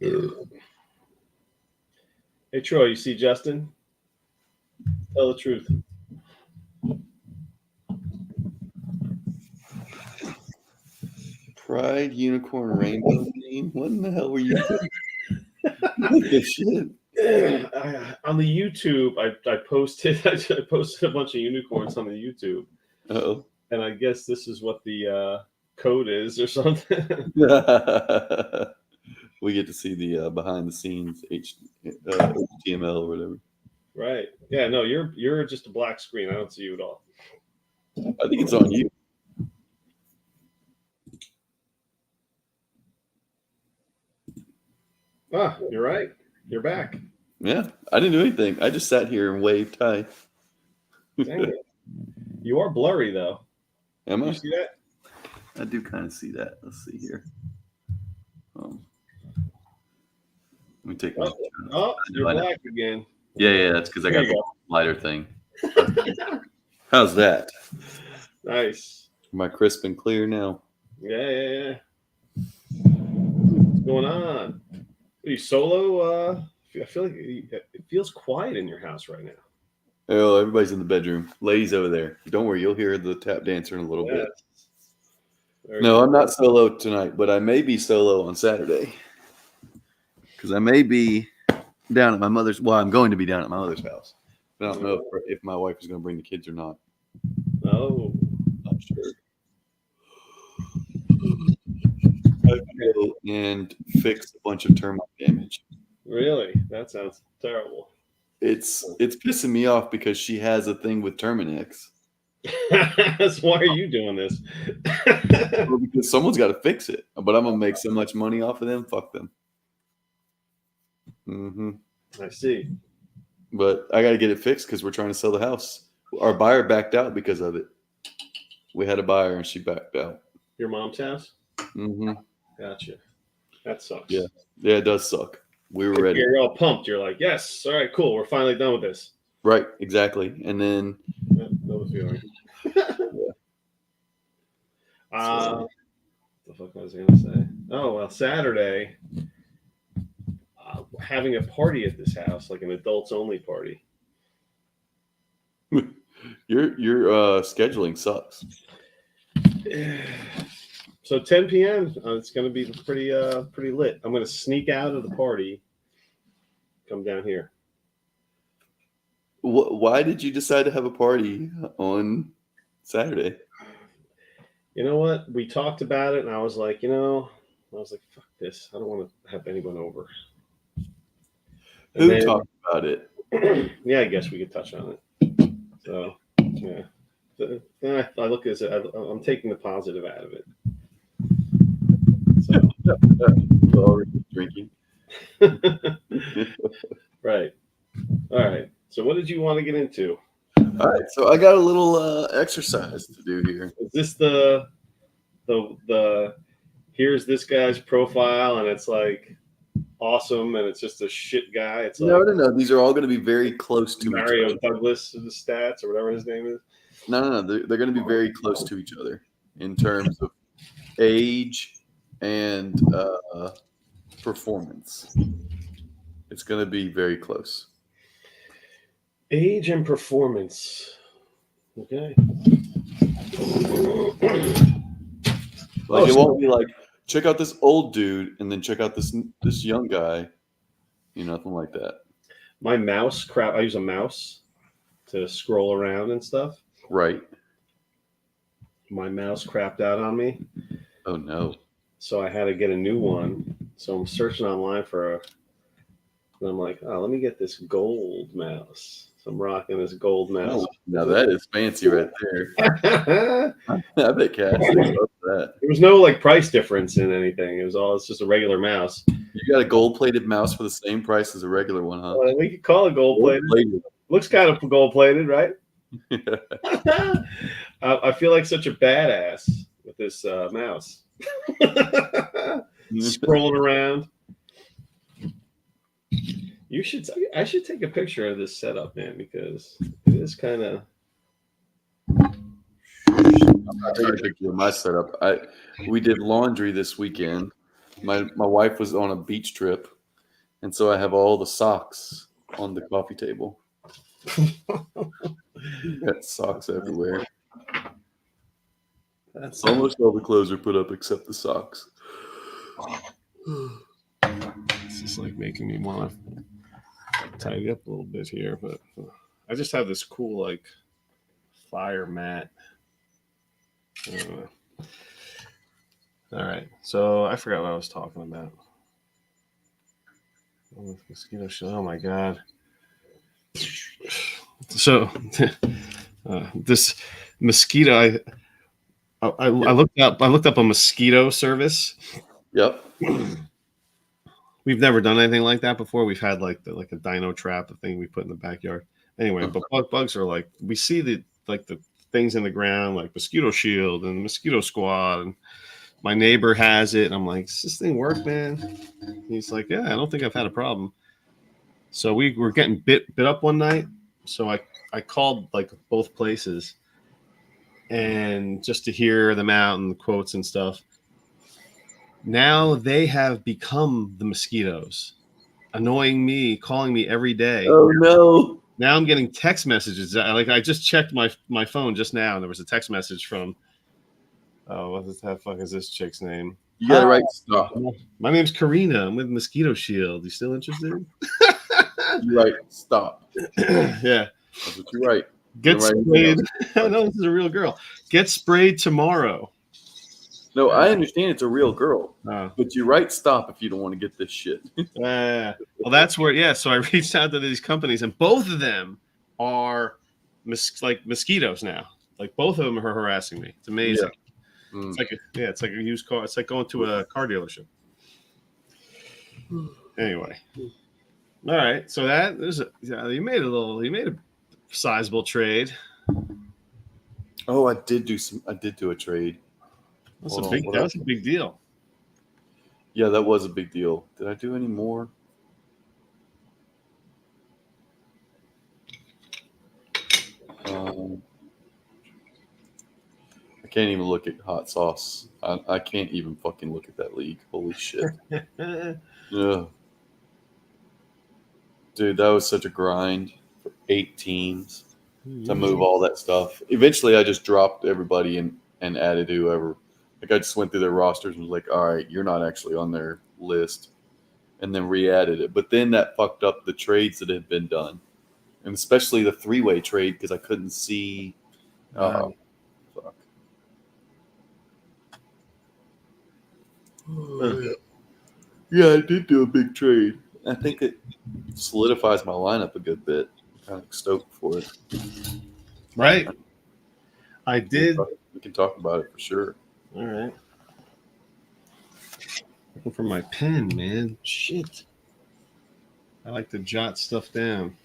Hey, Troy, you see Justin? Tell the truth. Pride Unicorn Rainbow name? What in the hell were you doing? This shit. On the YouTube, I posted I posted a bunch of unicorns on the YouTube, Oh. and I guess this is what the code is or something. We get to see the behind the scenes HTML or whatever. Right? Yeah. No, you're just a black screen. I don't see you at all. I think it's on you. Ah, you're right. You're back. Yeah, I didn't do anything. I just sat here and waved hi. Dang it. You are blurry though. Am I? You see that? I do kind of see that. Let's see here. Let me take my. Oh, you're black again. Yeah, that's because I There got you the lighter thing. How's that? Nice. Am I crisp and clear now? Yeah. What's going on? Are you solo? I feel like it feels quiet in your house right now. Oh, everybody's in the bedroom. Ladies over there. Don't worry, you'll hear the tap dancer in a little bit. No, I'm not solo tonight, but I may be solo on Saturday. Because I may be down at my mother's. Well, I'm going to be down at my mother's house. But I don't know if my wife is going to bring the kids or not. Oh. Not sure. I go and fix a bunch of termite damage. Really? That sounds terrible. It's pissing me off because she has a thing with Terminix. So why are you doing this? Well, because someone's got to fix it. But I'm going to make so much money off of them. Fuck them. I see. But I got to get it fixed because we're trying to sell the house. Our buyer backed out because of it. We had a buyer and she backed out. Your mom's house? Mm-hmm. Gotcha. That sucks. Yeah, it does suck. We were ready. You're all pumped. You're like, yes, all right, cool. We're finally done with this. Right, exactly. And then no feeling. Yeah. What the fuck was I gonna say? Oh well, Saturday, having a party at this house, like an adults only party. Your scheduling sucks. So 10 p.m. It's going to be pretty lit. I'm going to sneak out of the party, come down here. Why did you decide to have a party on Saturday? You know what? We talked about it, and I was like, fuck this. I don't want to have anyone over. Who talked about it? Yeah, I guess we could touch on it. So, yeah. I look at it. I'm taking the positive out of it. So, already drinking. Right. All right. So, what did you want to get into? All right. So, I got a little exercise to do here. Is this the here's this guy's profile, and it's like awesome, and it's just a shit guy? It's no, like no. These are all going to be very close to Mario each other. Douglas' stats or whatever his name is. No. They're going to be very close to each other in terms of age and performance. It's going to be very close. Age and performance. Okay. Like it won't be like check out this old dude and then check out this young guy. Nothing like that. My mouse crap. I use a mouse to scroll around and stuff. Right. My mouse crapped out on me. Oh no. So I had to get a new one. So I'm searching online and I'm like, oh, let me get this gold mouse. So I'm rocking this gold mouse. Oh, now that is fancy right there. I bet Cass loves that. There was no like price difference in anything. It's just a regular mouse. You got a gold-plated mouse for the same price as a regular one, huh? Well, we could call it gold-plated. Looks kind of gold-plated, right? I feel like such a badass with this mouse. Scrolling around. I should take a picture of this setup, man, because it is kind of. I'm not taking a picture of my setup. We did laundry this weekend, My wife was on a beach trip, and so I have all the socks on the coffee table. Got socks everywhere. That's Almost all the clothes are put up except the socks. This is like making me want to tidy up a little bit here, but I just have this cool like fire mat. All right, so I forgot what I was talking about. Oh, mosquito shield. Oh my god. So this mosquito, I looked up a mosquito service. Yep. We've never done anything like that before. We've had like a dino trap, the thing we put in the backyard. Anyway, but bugs are like, we see the things in the ground like mosquito shield and mosquito squad. And my neighbor has it. And I'm like, does this thing work, man? And he's like, yeah, I don't think I've had a problem. So we were getting bit up one night. So I called like both places and just to hear them out and the quotes and stuff. Now they have become the mosquitoes, annoying me, calling me every day. Oh no! Now I'm getting text messages. Like I just checked my phone just now, and there was a text message from, what the fuck is this chick's name? You gotta write stop. My name's Karina. I'm with Mosquito Shield. You still interested? You write stop. Yeah. That's what you write. Get sprayed. No, this is a real girl. Get sprayed tomorrow. No, I understand it's a real girl, but you write stop if you don't want to get this shit. Well, that's where, yeah. So I reached out to these companies, and both of them are like mosquitoes now. Like both of them are harassing me. It's amazing. Yeah. It's like a used car. It's like going to a car dealership. Anyway, all right. So you made a sizable trade. Oh, I did do a trade. That was a big deal. Yeah, that was a big deal. Did I do any more? I can't even look at hot sauce. I can't even fucking look at that league. Holy shit. Yeah. Dude, that was such a grind for 8 teams to move all that stuff. Eventually, I just dropped everybody and added whoever. Like I just went through their rosters and was like, all right, you're not actually on their list. And then re-added it. But then that fucked up the trades that had been done. And especially the 3-way trade because I couldn't see. Fuck. Yeah, I did do a big trade. I think it solidifies my lineup a good bit. I'm kind of stoked for it. Right. I did. We can talk about it for sure. All right. Looking for my pen, man. Shit. I like to jot stuff down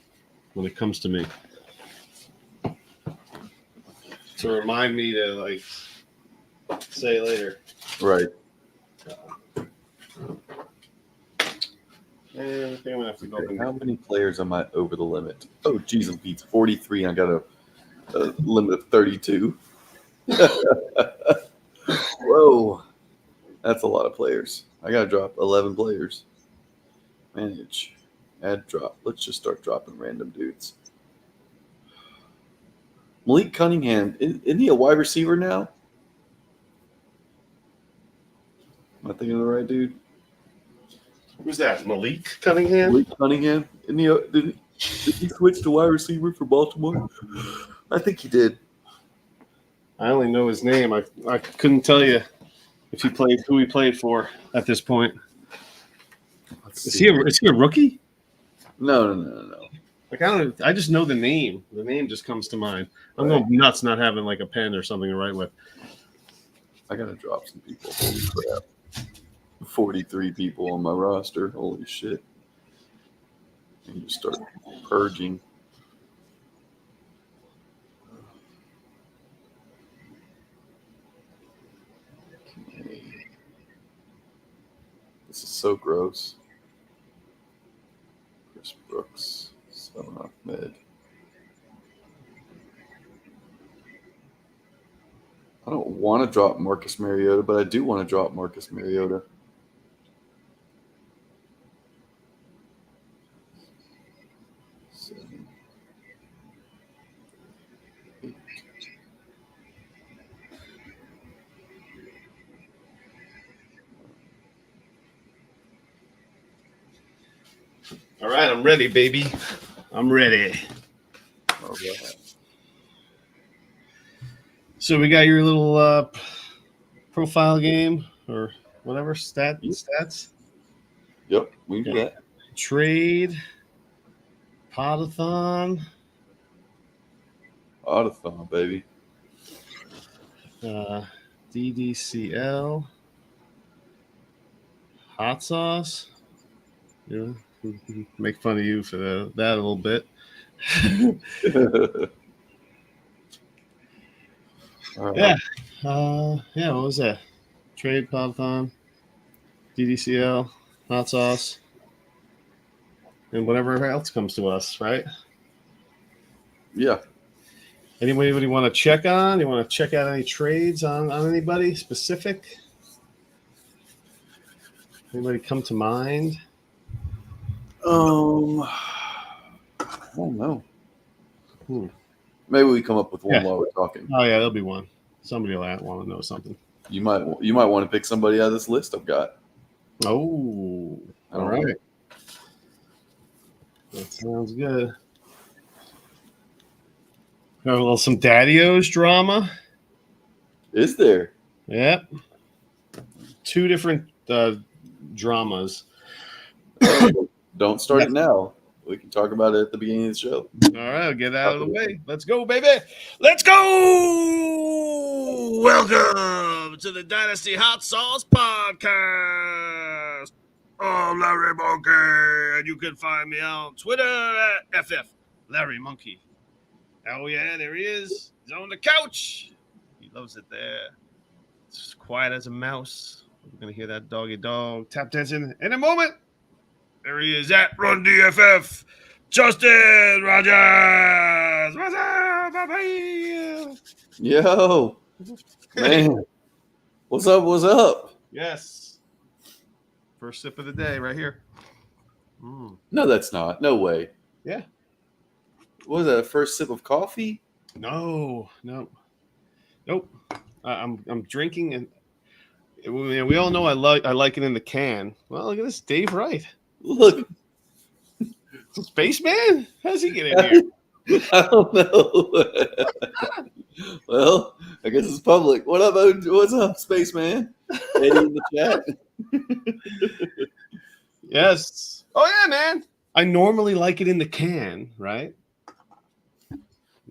when it comes to me. To remind me to like say later. Right. And I think I'm gonna have to go. How many players am I over the limit? Oh, geez, and Pete's 43. I got a limit of 32. Whoa, that's a lot of players. I gotta drop 11 players. Manage, add, drop. Let's just start dropping random dudes. Malik Cunningham, isn't he a wide receiver now? Am I thinking of the right dude? Who's that? Malik Cunningham? Malik Cunningham? Did he switch to wide receiver for Baltimore? I think he did. I only know his name. I couldn't tell you if he played, who he played for at this point. Is he a rookie? No. Like I just know the name. The name just comes to mind. I'm going nuts not having like a pen or something to write with. I gotta drop some people. Holy crap. 43 people on my roster. Holy shit. And you start purging. Okay. This is so gross. Chris Brooks, Salman Ahmed. I don't want to drop Marcus Mariota, but I do want to drop Marcus Mariota. 7, 8. All right, I'm ready, baby. I'm ready. All right. So we got your little profile game or whatever stats. Yep, we can do that. Trade, podathon, Autothon, baby. DDCL, hot sauce. Yeah, make fun of you for that a little bit. Right. Yeah. What was that? Trade, podathon, DDCL, hot sauce, and whatever else comes to us, right? Yeah. Anybody want to check on? You want to check out any trades on anybody specific? Anybody come to mind? I don't know. Maybe we come up with one while we're talking. Oh yeah, there'll be one. Somebody will want to know something. You might want to pick somebody out of this list I've got. Oh, all right. That sounds good. Got a little some Daddy-O's drama. Is there? Yep. 2 different dramas. Don't start it now. We can talk about it at the beginning of the show. All right, get out of the way. Let's go, baby. Let's go. Welcome to the Dynasty Hot Sauce Podcast. I'm Larry Monkey, and you can find me on Twitter at FF Larry Monkey. Oh, yeah, there he is. He's on the couch. He loves it there. It's quiet as a mouse. We're going to hear that doggy dog tap dancing in a moment. There he is at Run DFF. Justin Rogers. What's up, baby? Yo, man. What's up? What's up? Yes. First sip of the day right here. No, that's not. No way. Yeah. What was that? A first sip of coffee? No. Nope. I'm drinking, and we all know I like it in the can. Well, look at this, Dave Wright. Look, Spaceman. How's he get in here? I don't know. Well, I guess it's public. What up? What's up, Spaceman? Eddie in the chat. Yes. Oh yeah, man. I normally like it in the can, right?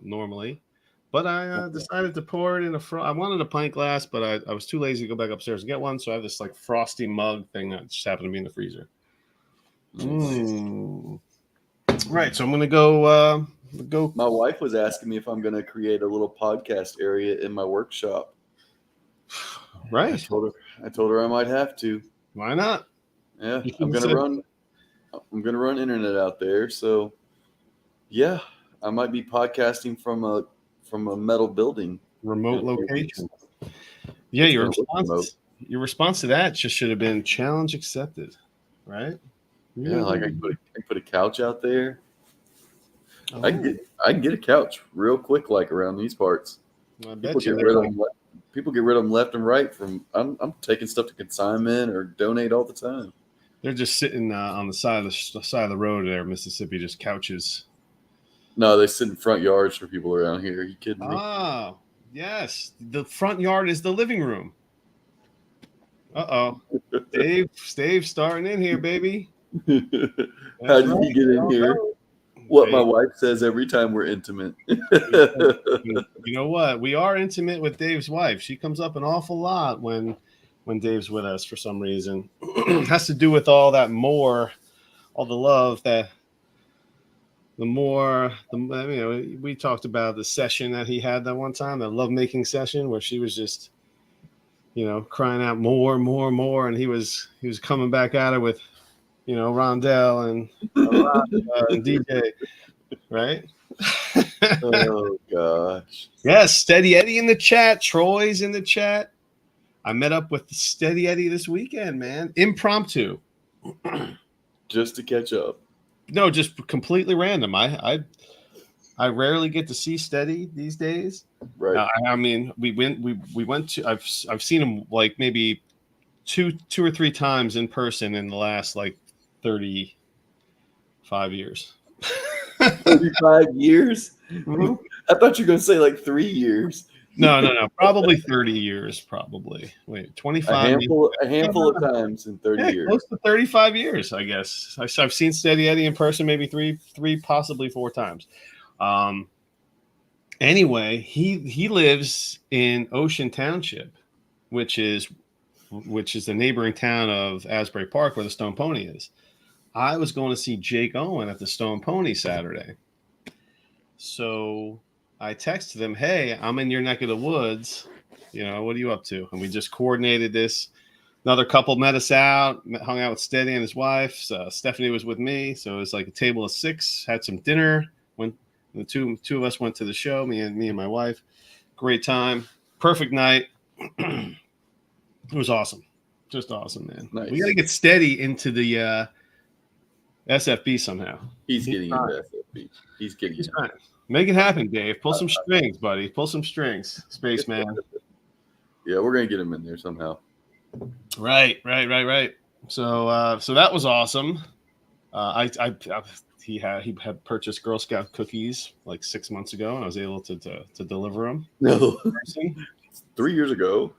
Normally, but I decided to pour it in I wanted a pint glass, but I was too lazy to go back upstairs and get one, so I have this like frosty mug thing that just happened to be in the freezer. Right, so I'm gonna go. My wife was asking me if I'm gonna create a little podcast area in my workshop. Right. I told her I might have to. Why not? Yeah, I'm gonna run internet out there, so yeah, I might be podcasting from a metal building, remote location. Yeah, your response to that just should have been challenge accepted, right? Yeah, like I can put a couch out there. Oh. I can get a couch real quick, like around these parts. People get rid of them left and right. I'm taking stuff to consignment or donate all the time. They're just sitting on the side of the road there, Mississippi, just couches. No, they sit in front yards for people around here. Are you kidding me? Oh, yes. The front yard is the living room. Uh-oh. Dave's starting in here, baby. How did you get in here? What my wife says every time we're intimate. You know what? We are intimate with Dave's wife. She comes up an awful lot when Dave's with us for some reason. It has to do with all the love that we talked about the session that he had that one time, the lovemaking session where she was just, crying out more, and he was coming back at her with, Rondell and DJ, right? Oh gosh. Yes, Steady Eddie in the chat. Troy's in the chat. I met up with Steady Eddie this weekend, man. Impromptu. Just to catch up. No, just completely random. I rarely get to see Steady these days. Right. I mean, we went to. I've seen him like maybe two or three times in person in the last like 35 years. 35 years? Mhm. I thought you were going to say like 3 years. No. Probably 30 years. Probably. Wait, 25. A handful of times in 30 Yeah, years. close to 35 years, I guess. I've seen Steady Eddie in person maybe three, possibly 4 times. Anyway, he lives in Ocean Township, which is the neighboring town of Asbury Park, where the Stone Pony is. I was going to see Jake Owen at the Stone Pony Saturday, so I texted him, "Hey, I'm in your neck of the woods. What are you up to?" And we just coordinated this. Another couple met us out, hung out with Steady and his wife. So Stephanie was with me, so it was like a table of 6. Had some dinner. Went the two of us went to the show. Me and my wife. Great time. Perfect night. It was awesome. Just awesome, man. Nice. We got to get Steady into the SFB somehow. He's getting into SFB. He's getting He's it. trying. Make it happen, Dave. Pull some strings, buddy. Pull some strings, spaceman. Yeah, we're gonna get him in there somehow. Right. So that was awesome. He had purchased Girl Scout cookies like 6 months ago, and I was able to deliver them. No, 3 years ago.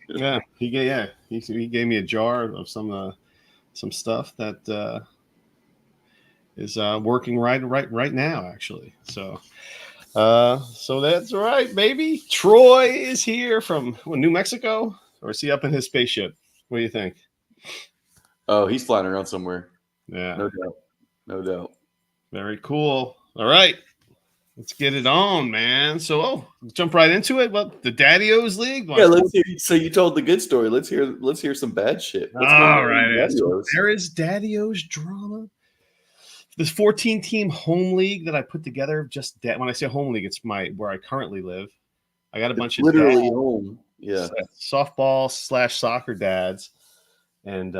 Yeah, he gave me a jar of some stuff that is working right now, actually. So that's right, baby. Troy is here from New Mexico, or is he up in his spaceship? What do you think? Oh, he's flying around somewhere. Yeah, no doubt. Very cool. All right, let's get it on, man. So, jump right into it. Well, the Daddy-O's League. Yeah, let's hear. So you told the good story. Let's hear some bad shit. All right, so there is Daddy-O's drama. This 14-team home league that I put together. Just when I say home league, it's where I currently live. I got a bunch of literally home. Yeah, softball / soccer dads, and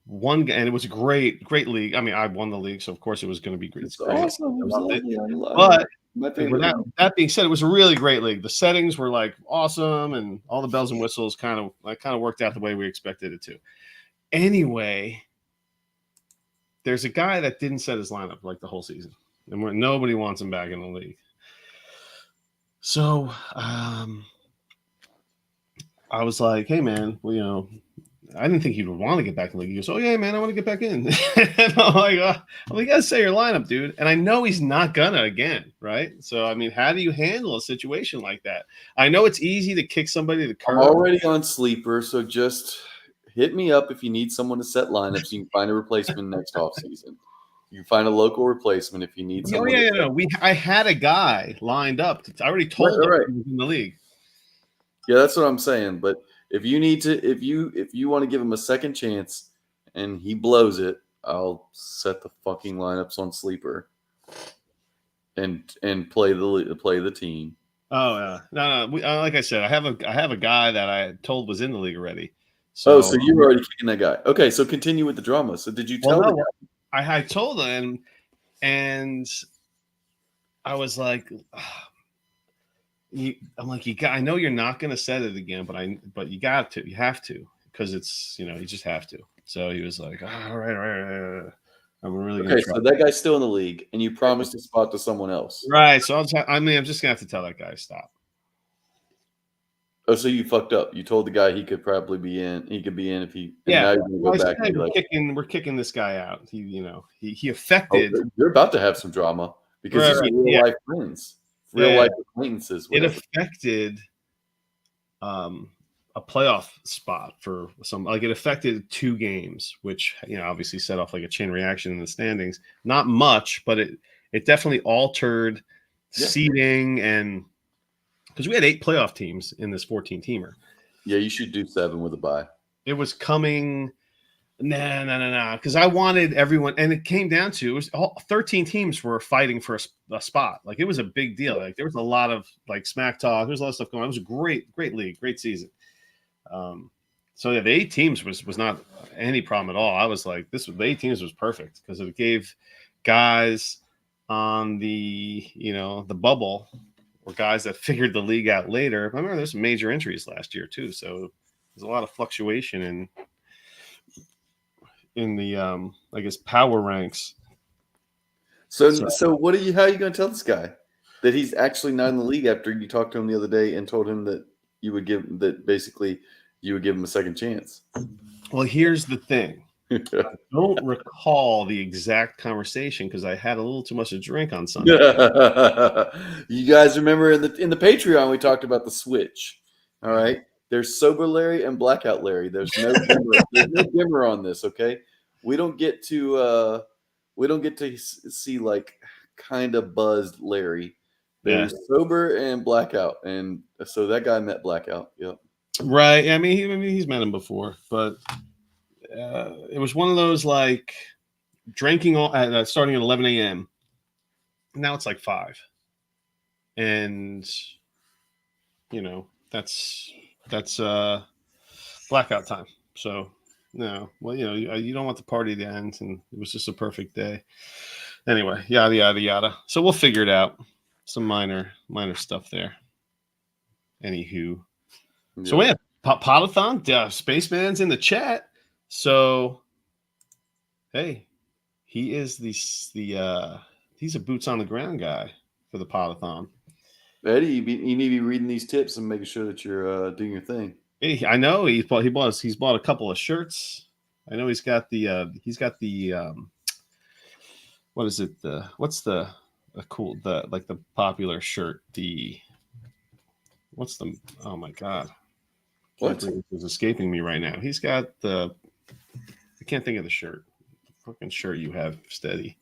one, and it was a great league. I mean, I won the league, so of course it was going to be great. It's awesome. But that being said, it was a really great league. The settings were like awesome, and all the bells and whistles kind of worked out the way we expected it to. Anyway, there's a guy that didn't set his lineup like the whole season, and nobody wants him back in the league. So I was like, "Hey, man, well, I didn't think he would want to get back in the league." He goes, "Oh yeah, man, I want to get back in." And I'm like, "Oh, you gotta say your lineup, dude." And I know he's not gonna again, right? So I mean, how do you handle a situation like that? I know it's easy to kick somebody to the curb. I'm already on sleeper, so just hit me up if you need someone to set lineups. You can find a replacement next offseason. You can find a local replacement if you need someone. I had a guy lined up. I already told him he was in the league. Yeah, that's what I'm saying. But if you need to, if you want to give him a second chance and he blows it, I'll set the fucking lineups on sleeper and play the team. Oh yeah, no. Like I said, I have a guy that I told was in the league already. So you were already kicking that guy. Okay, so continue with the drama. So did you tell the guy? I told him, and I was like, I'm like, I know you're not going to set it again, but you have to, because it's, you just have to. So he was like, all right. I'm really okay. So that guy's still in the league, and you promised a spot to someone else, right? So I'm just gonna have to tell that guy stop. Oh, so you fucked up. You told the guy he could probably be in. He could be in if he. Yeah. Now you're go back and we're kicking this guy out. He affected. Oh, you're about to have some drama because these are real life friends, real life acquaintances. It affected a playoff spot for some. Like, it affected 2 games, which obviously set off like a chain reaction in the standings. Not much, but it definitely altered seeding, and because we had 8 playoff teams in this 14-teamer. Yeah, you should do 7 with a bye. It was coming. No. Because I wanted everyone, and it came down to, it was all 13 teams were fighting for a spot. Like, it was a big deal. Like, there was a lot of like smack talk. There was a lot of stuff going on. It was a great league, great season. So yeah, the 8 teams was not any problem at all. I was like, the 18s was perfect because it gave guys on the the bubble or guys that figured the league out later. I remember there's some major injuries last year too, so there's a lot of fluctuation in the I guess power ranks. So what how are you going to tell this guy that he's actually not in the league after you talked to him the other day and told him that you would give him a second chance? Well, here's the thing. I don't recall the exact conversation because I had a little too much to drink on Sunday. You guys remember in the Patreon we talked about the switch. All right, there's sober Larry and blackout Larry. There's no dimmer on this. Okay, we don't get to see like kind of buzzed Larry. There's sober and blackout, and so that guy met blackout. Yep. Right. I mean, he's met him before, but it was one of those like drinking starting at 11 a.m. Now it's like 5, and that's blackout time. So no, well, you don't want the party to end, and it was just a perfect day. Anyway, yada yada yada. So we'll figure it out. Some minor stuff there. Anywho, so we have Potathon, Spaceman's in the chat. So, hey, he is he's a boots on the ground guy for the Potathon. Eddie, you need to be reading these tips and making sure that you're doing your thing. Hey, I know he's bought a couple of shirts. I know he's got the what is it? What's the popular shirt? Oh my God. What is escaping me right now? He's got I can't think of the shirt. The fucking shirt you have, Steady.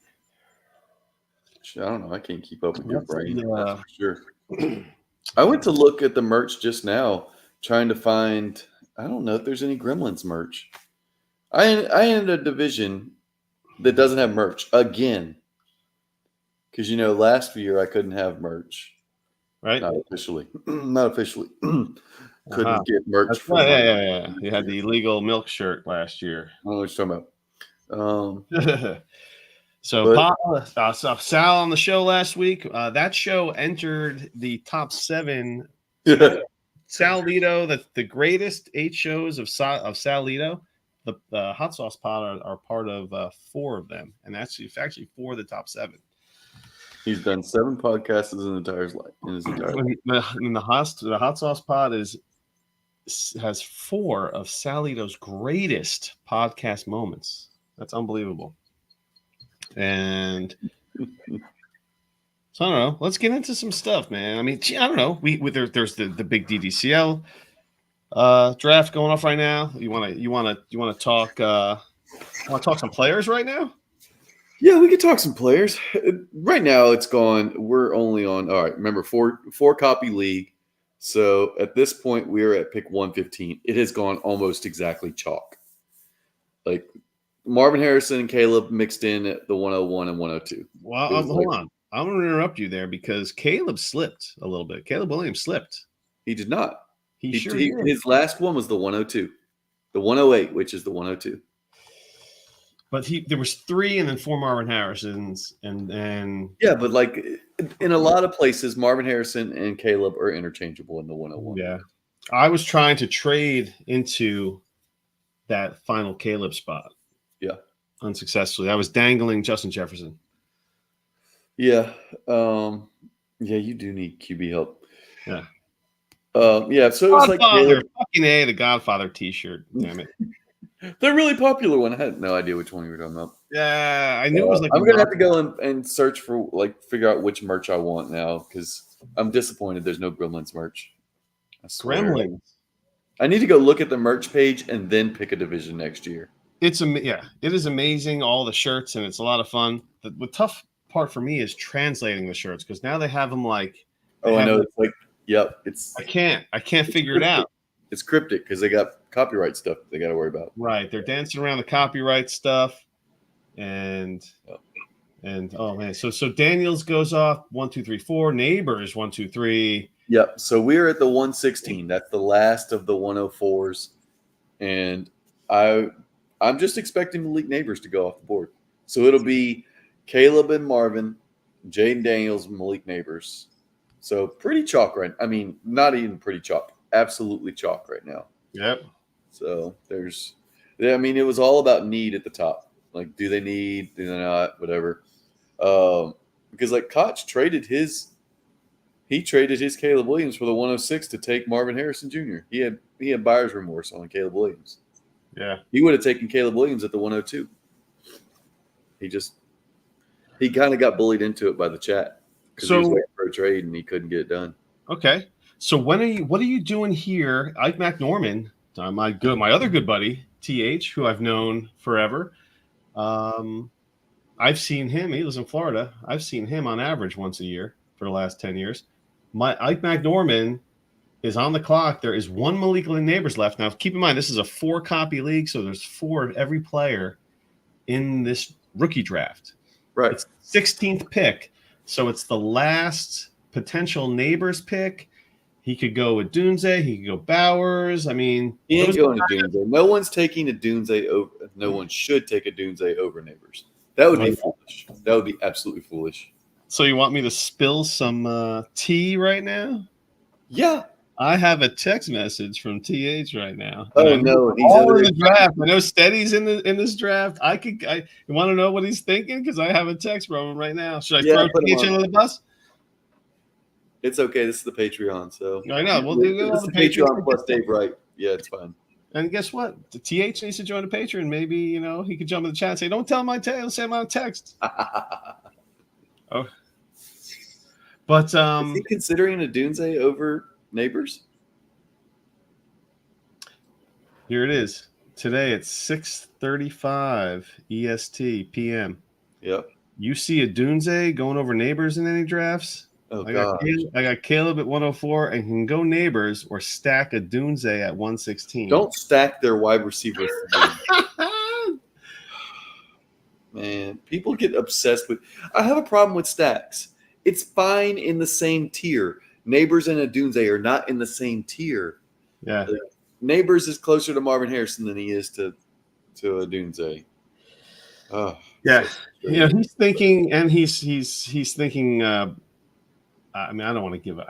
I don't know. I can't keep up with your brain. Yeah, sure. I went to look at the merch just now, trying to find. I don't know if there's any Gremlins merch. I entered a division that doesn't have merch again, because last year I couldn't have merch. Right. Not officially. Couldn't get merch. Yeah. You had the illegal milk shirt last year. I don't know what you're talking about. So Sal on the show last week. That show entered the top 7. Sal Lito, the greatest 8 shows of Sal Lito. The Hot Sauce Pod are part of 4 of them, and that's actually 4 of the top 7. He's done 7 podcasts in his entire life. And the Hot Sauce Pod has 4 of Sal Lito's greatest podcast moments. That's unbelievable. And so I don't know. Let's get into some stuff, man. I mean, I don't know. There's the big DDCL draft going off right now. You want to talk? Want to talk some players right now? Yeah, we could talk some players. Right now, it's gone. We're only on. All right, remember 4 copy league. So at this point, we're at pick 115. It has gone almost exactly chalk. Like Marvin Harrison and Caleb mixed in at the 101 and 102. Well, hold on. I'm going to interrupt you there because Caleb slipped a little bit. Caleb Williams slipped. He did not. He sure did. His last one was the 102. The 108, which is the 102. But there was 3 and then 4 Marvin Harrisons and yeah, but like in a lot of places, Marvin Harrison and Caleb are interchangeable in the 101. Yeah, I was trying to trade into that final Caleb spot. Yeah, unsuccessfully. I was dangling Justin Jefferson. Yeah, you do need QB help. Yeah, yeah. So it was like fucking the Godfather T-shirt. Damn it. The really popular one. I had no idea which one you were talking about. Yeah, I knew it was like. I'm gonna have to go and search for figure out which merch I want now because I'm disappointed there's no Gremlins merch. I swear. Gremlins. I need to go look at the merch page and then pick a division next year. It is amazing, all the shirts, and it's a lot of fun. The tough part for me is translating the shirts because now they have them like. Oh, I know. It's like, yep. I can't figure it out. It's cryptic because they got copyright stuff they got to worry about. Right, they're dancing around the copyright stuff, and oh man, so Daniels goes off 1, 2, 3, 4. Neighbors 1, 2, 3. Yep. So we're at the 116. That's the last of the 104s, and I I'm just expecting Malik Neighbors to go off the board. So it'll be Caleb and Marvin, Jaden Daniels, Malik Neighbors. So pretty chalk right. I mean, not even pretty chalk. Absolutely chalk right now. Yep. So I mean, it was all about need at the top. Like, do they need? Do they not? Whatever. Because like Koch traded his Caleb Williams for the 106 to take Marvin Harrison Jr. He had buyer's remorse on Caleb Williams. Yeah. He would have taken Caleb Williams at the 102. He kind of got bullied into it by the chat because he was waiting for a trade and he couldn't get it done. Okay. So what are you doing here? Ike McNorman, my other good buddy, TH, who I've known forever. I've seen him. He lives in Florida. I've seen him on average once a year for the last 10 years. Ike McNorman is on the clock. There is one Malik Neighbors left. Now, keep in mind, this is a 4-copy league, so there's 4 of every player in this rookie draft. Right. It's the 16th pick, so it's the last potential Neighbors pick. He could go with Dunze. He could go Bowers. I mean, he ain't going to Dunze. No one's taking a Dunze over. No one should take a Dunze over Neighbors. That would be foolish. That would be absolutely foolish. So you want me to spill some tea right now? Yeah. I have a text message from TH right now. Oh no, he's all in the draft. I know Steady's in this draft. You want to know what he's thinking? Because I have a text from him right now. Should I throw TH under the bus? It's okay. This is the Patreon, so I know. We'll do the Patreon plus Dave Wright. Yeah, it's fine. And guess what? The TH needs to join the Patreon. Maybe he could jump in the chat and say, "Don't tell him send him a text." Oh, but is he considering a Dunze over Neighbors? Here it is. Today at 6:35 EST PM. Yep. You see a Dunze going over Neighbors in any drafts? Oh, I got Caleb at 104 and can go Neighbors or stack a Dunze at 116. Don't stack their wide receiver. Man, people get obsessed with. I have a problem with stacks. It's fine in the same tier. Neighbors and a Dunze are not in the same tier. Yeah. Neighbors is closer to Marvin Harrison than he is to a Dunze. Oh, yeah. He's thinking, and he's thinking. I mean, I don't want to give it.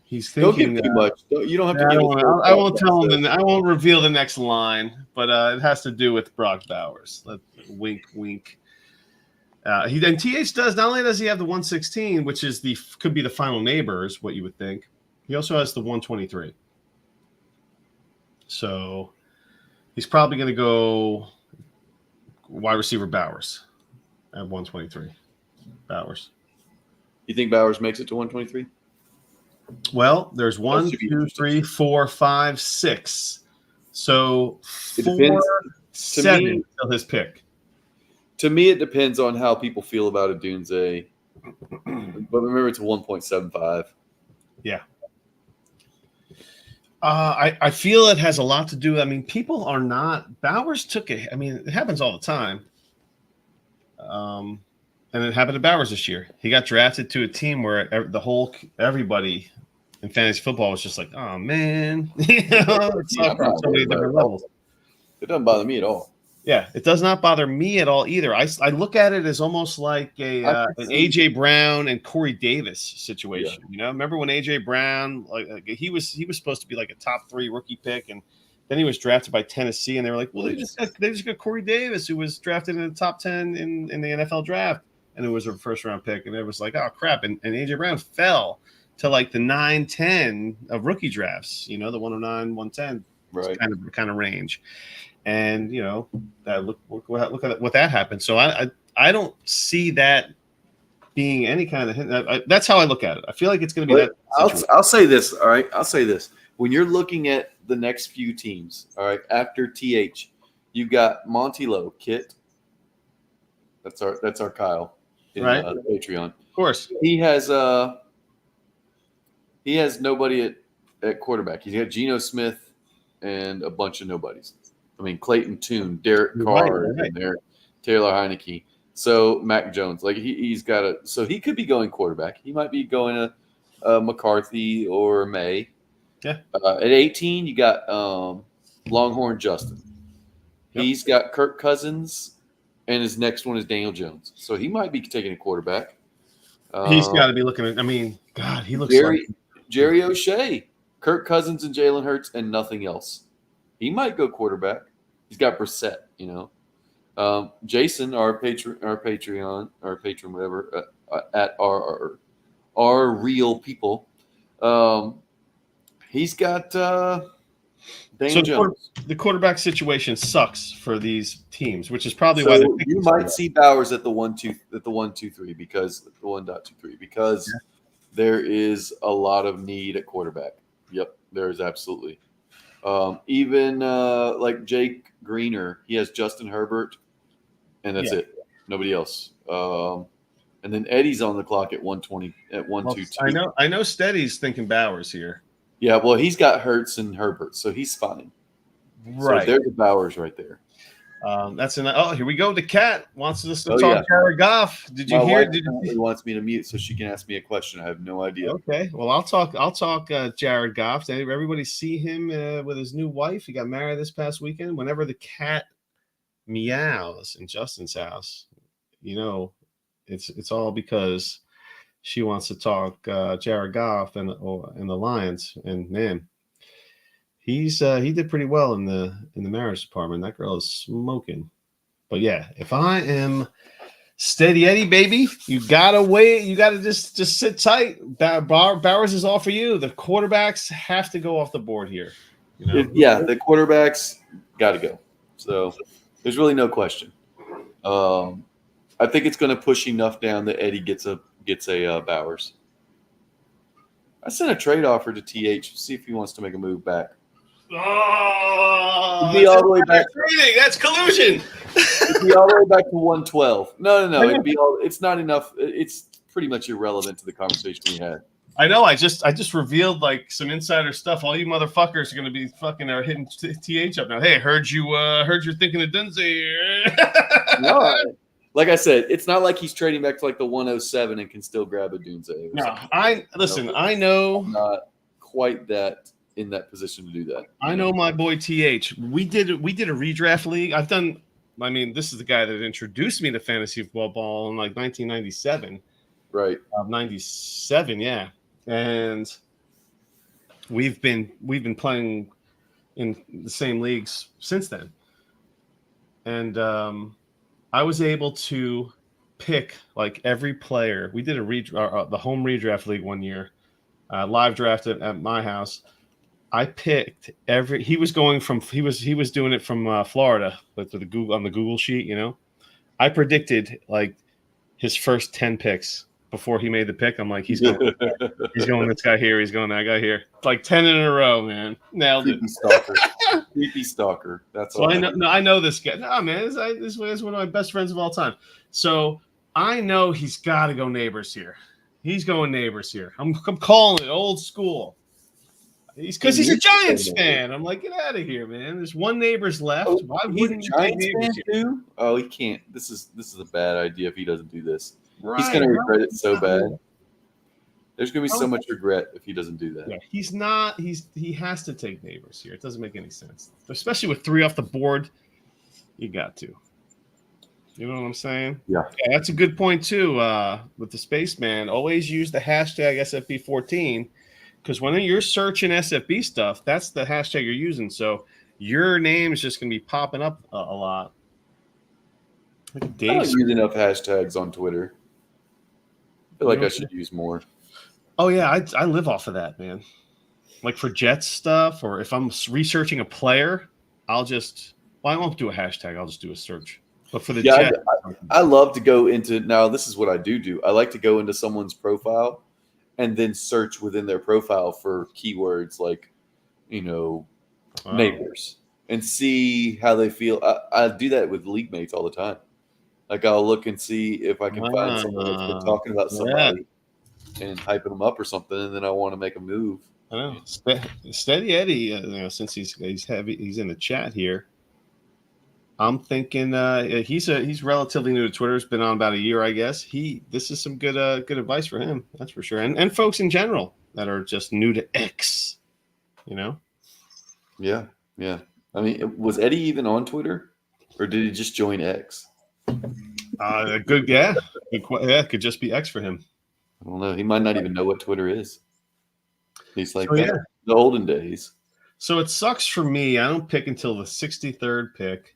He's thinking. Don't give too much. You don't have to. I won't tell him. I won't reveal the next line, but it has to do with Brock Bowers. Wink, wink. And TH does. Not only does he have the 116, which is could be the final Neighbors, what you would think. He also has the 123. So he's probably going to go wide receiver Bowers at 123. Bowers. You think Bowers makes it to 123? Well, there's 1, 2, 3, 4, 5, 6. So 4, 7 till his pick. To me, it depends on how people feel about a Dunze. But remember, it's a 1.75. Yeah. I feel it has a lot to do. I mean, people are not. Bowers took it. I mean, it happens all the time. And it happened to Bowers this year. He got drafted to a team where everybody in fantasy football was just like, "Oh man," it's on so many different levels. It doesn't bother me at all. Yeah, it does not bother me at all either. I look at it as almost like an AJ Brown and Corey Davis situation. Yeah. Remember when AJ Brown he was supposed to be like a top 3 rookie pick, and then he was drafted by Tennessee, and they were like, "Well, they just got Corey Davis, who was drafted in the top 10 in the NFL draft, and it was a first-round pick," and it was like, "Oh crap!" And AJ Brown fell to like the 9-10 of rookie drafts. The 109, 110 right kind of range. And that look at what that happened. So I don't see that being any kind of. That's how I look at it. I feel like it's going to be that. I'll say this. All right, I'll say this. When you're looking at the next few teams, all right, after TH, you've got Monty Lowe, Kit. That's our Kyle, right? Patreon, of course. He has nobody at quarterback. He's got Geno Smith and a bunch of nobodies. I mean, Clayton Tune, Derek Carr, and there, Taylor Heineke. So Mac Jones, like he's got so he could be going quarterback. He might be going to McCarthy or May. Yeah. At 18, you got Longhorn Justin. Yep. He's got Kirk Cousins, and his next one is Daniel Jones. So he might be taking a quarterback. He's got to be looking at. I mean, God, he looks Jerry O'Shea, Kirk Cousins, and Jalen Hurts, and nothing else. He might go quarterback. He's got Brissett, Jason, our patron, whatever, at our real people. He's got Daniel Jones. The quarterback situation sucks for these teams, which is probably So why you might see Bowers at the 1-2-3 because there is a lot of need at quarterback. Yep, there is absolutely. Even like Jake Greener, he has Justin Herbert, and that's it. Nobody else. And then Eddie's on the clock at 120 at 1-2-2. I know Steady's thinking Bowers here. Yeah, well, he's got Hurts and Herbert, so he's fine. Right. So there's the Bowers right there. That's an. Oh, here we go. The cat wants us to talk Jared Goff. Did you hear? He wants me to mute so she can ask me a question. I have no idea. Okay. Well, I'll talk. Jared Goff. Did everybody see him with his new wife? He got married this past weekend. Whenever the cat meows in Justin's house, it's all because she wants to talk Jared Goff and the Lions. And man, he did pretty well in the marriage department. That girl is smoking. But yeah, if I am Steady Eddie, baby, you gotta wait. You gotta just sit tight. Bowers is all for you. The quarterbacks have to go off the board here. Yeah, the quarterbacks got to go. So there's really no question. I think it's going to push enough down that Eddie gets a Bowers. I sent a trade offer to TH. See if he wants to make a move back. Oh, be all the way back. That's collusion. It'd be all the way back to 112. No. It'd be all. It's not enough. It's pretty much irrelevant to the conversation we had. I know. I just revealed like some insider stuff. All you motherfuckers are going to be fucking hitting TH up now. Hey, heard you're thinking of Dunze. No, like I said, it's not like he's trading back to like the 107 and can still grab a Dunze. No, I know. I'm not quite that in that position to do that. I know my boy TH. We did a redraft league. This is the guy that introduced me to fantasy football in like 1997. Right. 97, yeah. And we've been playing in the same leagues since then. And I was able to pick like every player. We did the home redraft league one year, live drafted at my house. I picked he was doing it from Florida with the Google on the Google sheet, I predicted like his first 10 picks before he made the pick. I'm like, he's going this guy here, he's going that guy here. Like 10 in a row, man. Nailed it. Creepy stalker. That's all. I know this guy. No, man, this is one of my best friends of all time. So I know he's got to go Neighbors here. He's going Neighbors here. I'm calling it old school. Because he's a Giants fan. I'm like, get out of here, man. There's one Neighbors left. Why wouldn't you take Neighbors too? Oh, he can't. This is a bad idea if he doesn't do this. Right. He's going to regret it so bad. There's going to be so much regret if he doesn't do that. Yeah, he's not. He has to take Neighbors here. It doesn't make any sense, especially with 3 off the board. You got to. You know what I'm saying? Yeah. That's a good point too. With the Spaceman, always use the hashtag SFB14. Because when you're searching SFB stuff, that's the hashtag you're using. So your name is just going to be popping up a lot. I don't use enough hashtags on Twitter. I feel like I should use more. Oh, yeah. I live off of that, man. Like for Jets stuff, or if I'm researching a player, I won't do a hashtag. I'll just do a search. But for the Jets. I love to go into, now this is what I do. I like to go into someone's profile and then search within their profile for keywords like, Neighbors, and see how they feel. I do that with league mates all the time. Like I'll look and see if I can find someone that's been talking about somebody and hyping them up or something, and then I want to make a move. I know. Steady Eddie, since he's in the chat here. I'm thinking he's relatively new to Twitter. It's been on about a year, I guess. This is some good advice for him, that's for sure. And folks in general that are just new to X, Yeah. I mean, was Eddie even on Twitter? or did he just join X? Good, yeah. It could just be X for him. I don't know. He might not even know what Twitter is. He's like, So, that's the olden days. So it sucks for me. I don't pick until the 63rd pick.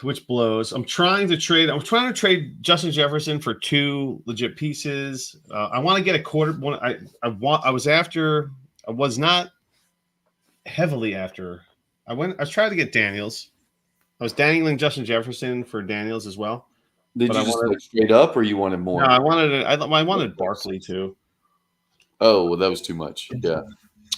Which blows. I'm trying to trade Justin Jefferson for 2 legit pieces. I want to get a quarter one. I was not heavily after. I was trying to get Daniels. I was dangling Justin Jefferson for Daniels as well. Did you just like straight up, or you wanted more? No, I wanted Barkley too. Oh, well, that was too much. Yeah.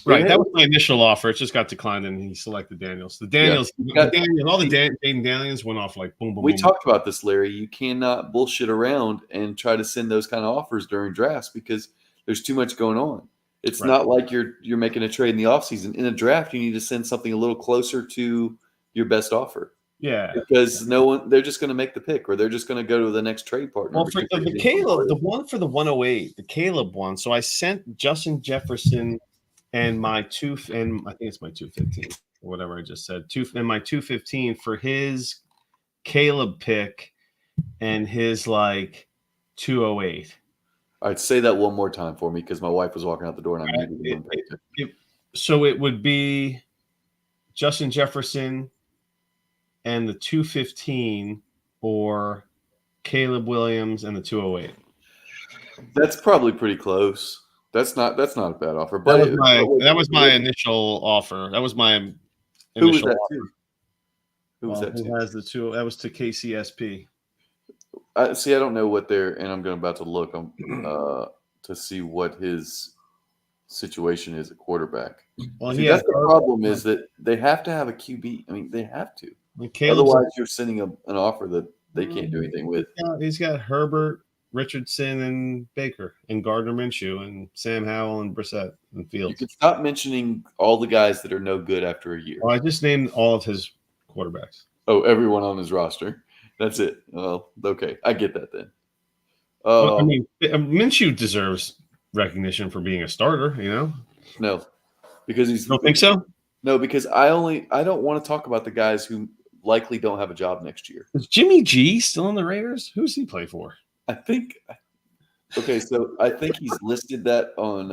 Right, that was my initial offer. It just got declined, and he selected Daniels. All the Jaden Daniels went off like boom, boom. We boom. talked about this, Larry. You cannot bullshit around and try to send those kind of offers during drafts because there's too much going on. It's not like you're making a trade in the offseason. In a draft, you need to send something a little closer to your best offer. Yeah, because they're just going to make the pick, or they're just going to go to the next trade partner. Well, for the Caleb, the one for the 108, the Caleb one. So I sent Justin Jefferson and my I think it's my 215 or whatever I just said. My 215 for his Caleb pick and his like 208. All right, say that one more time for me because my wife was walking out the door and I needed to. So it would be Justin Jefferson and the 215 or Caleb Williams and the 208. That's probably pretty close. That's not a bad offer. But that was my initial offer. That was my initial Who was that offer. to? Who was that to? Who has the 2? That was to KCSP. I don't know what they're, and I'm about to look to see what his situation is at quarterback. Well, that's the problem is that they have to have a QB. I mean, they have to. Caleb's Otherwise, you're sending an offer that they can't do anything with. He's got Herbert, Richardson, and Baker, and Gardner Minshew, and Sam Howell, and Brissett, and Fields. You can stop mentioning all the guys that are no good after a year. Well, I just named all of his quarterbacks. Oh, everyone on his roster. That's it. Well, okay. I get that then. I mean, Minshew deserves recognition for being a starter, you know? No, because he's. You don't think so? No, because I don't want to talk about the guys who likely don't have a job next year. Is Jimmy G still in the Raiders? Who's he play for? I think. Okay, so I think he's listed that on,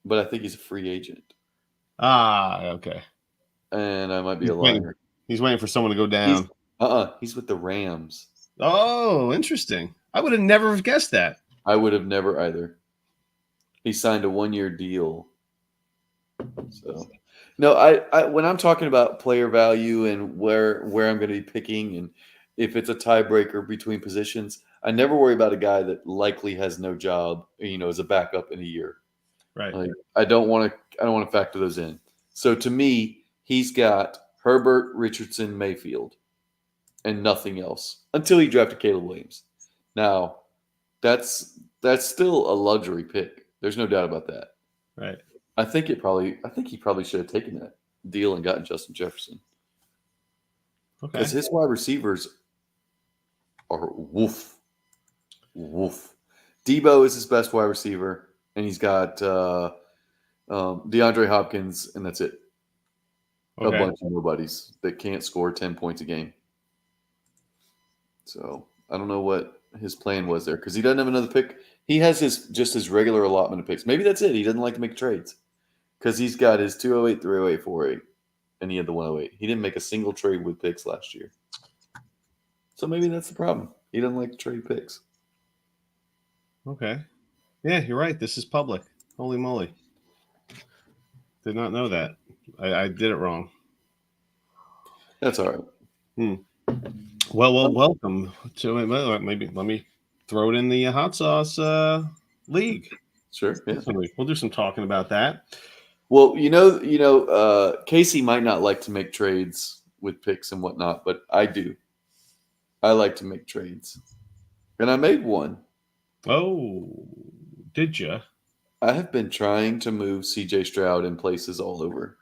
but I think he's a free agent. Okay. And I might be a liar. He's waiting for someone to go down. He's with the Rams. Oh, interesting. I would have never guessed that. I would have never either. He signed a 1-year deal. So, no, I when I'm talking about player value and where I'm going to be picking and if it's a tiebreaker between positions, I never worry about a guy that likely has no job, as a backup in a year. Right. Like, I don't want to factor those in. So to me, he's got Herbert, Richardson, Mayfield, and nothing else until he drafted Caleb Williams. Now, that's still a luxury pick. There's no doubt about that. Right. I think he probably should have taken that deal and gotten Justin Jefferson. Okay. Because his wide receivers are woof. Debo is his best wide receiver, and he's got DeAndre Hopkins, and that's it. Okay. A bunch of nobodies that can't score 10 points a game. So I don't know what his plan was there because he doesn't have another pick. He has his regular allotment of picks. Maybe that's it. He doesn't like to make trades because he's got his 208, 308, 408, and he had the 108. He didn't make a single trade with picks last year. So maybe that's the problem. He doesn't like to trade picks. Okay. Yeah, you're right. This is public. Holy moly. Did not know that. I did it wrong. That's all right. Well, welcome to maybe let me throw it in the hot sauce league. Sure. Yeah. We'll do some talking about that. Well, Casey might not like to make trades with picks and whatnot, but I do. I like to make trades. And I made one. Oh, did you? I have been trying to move CJ Stroud in places all over.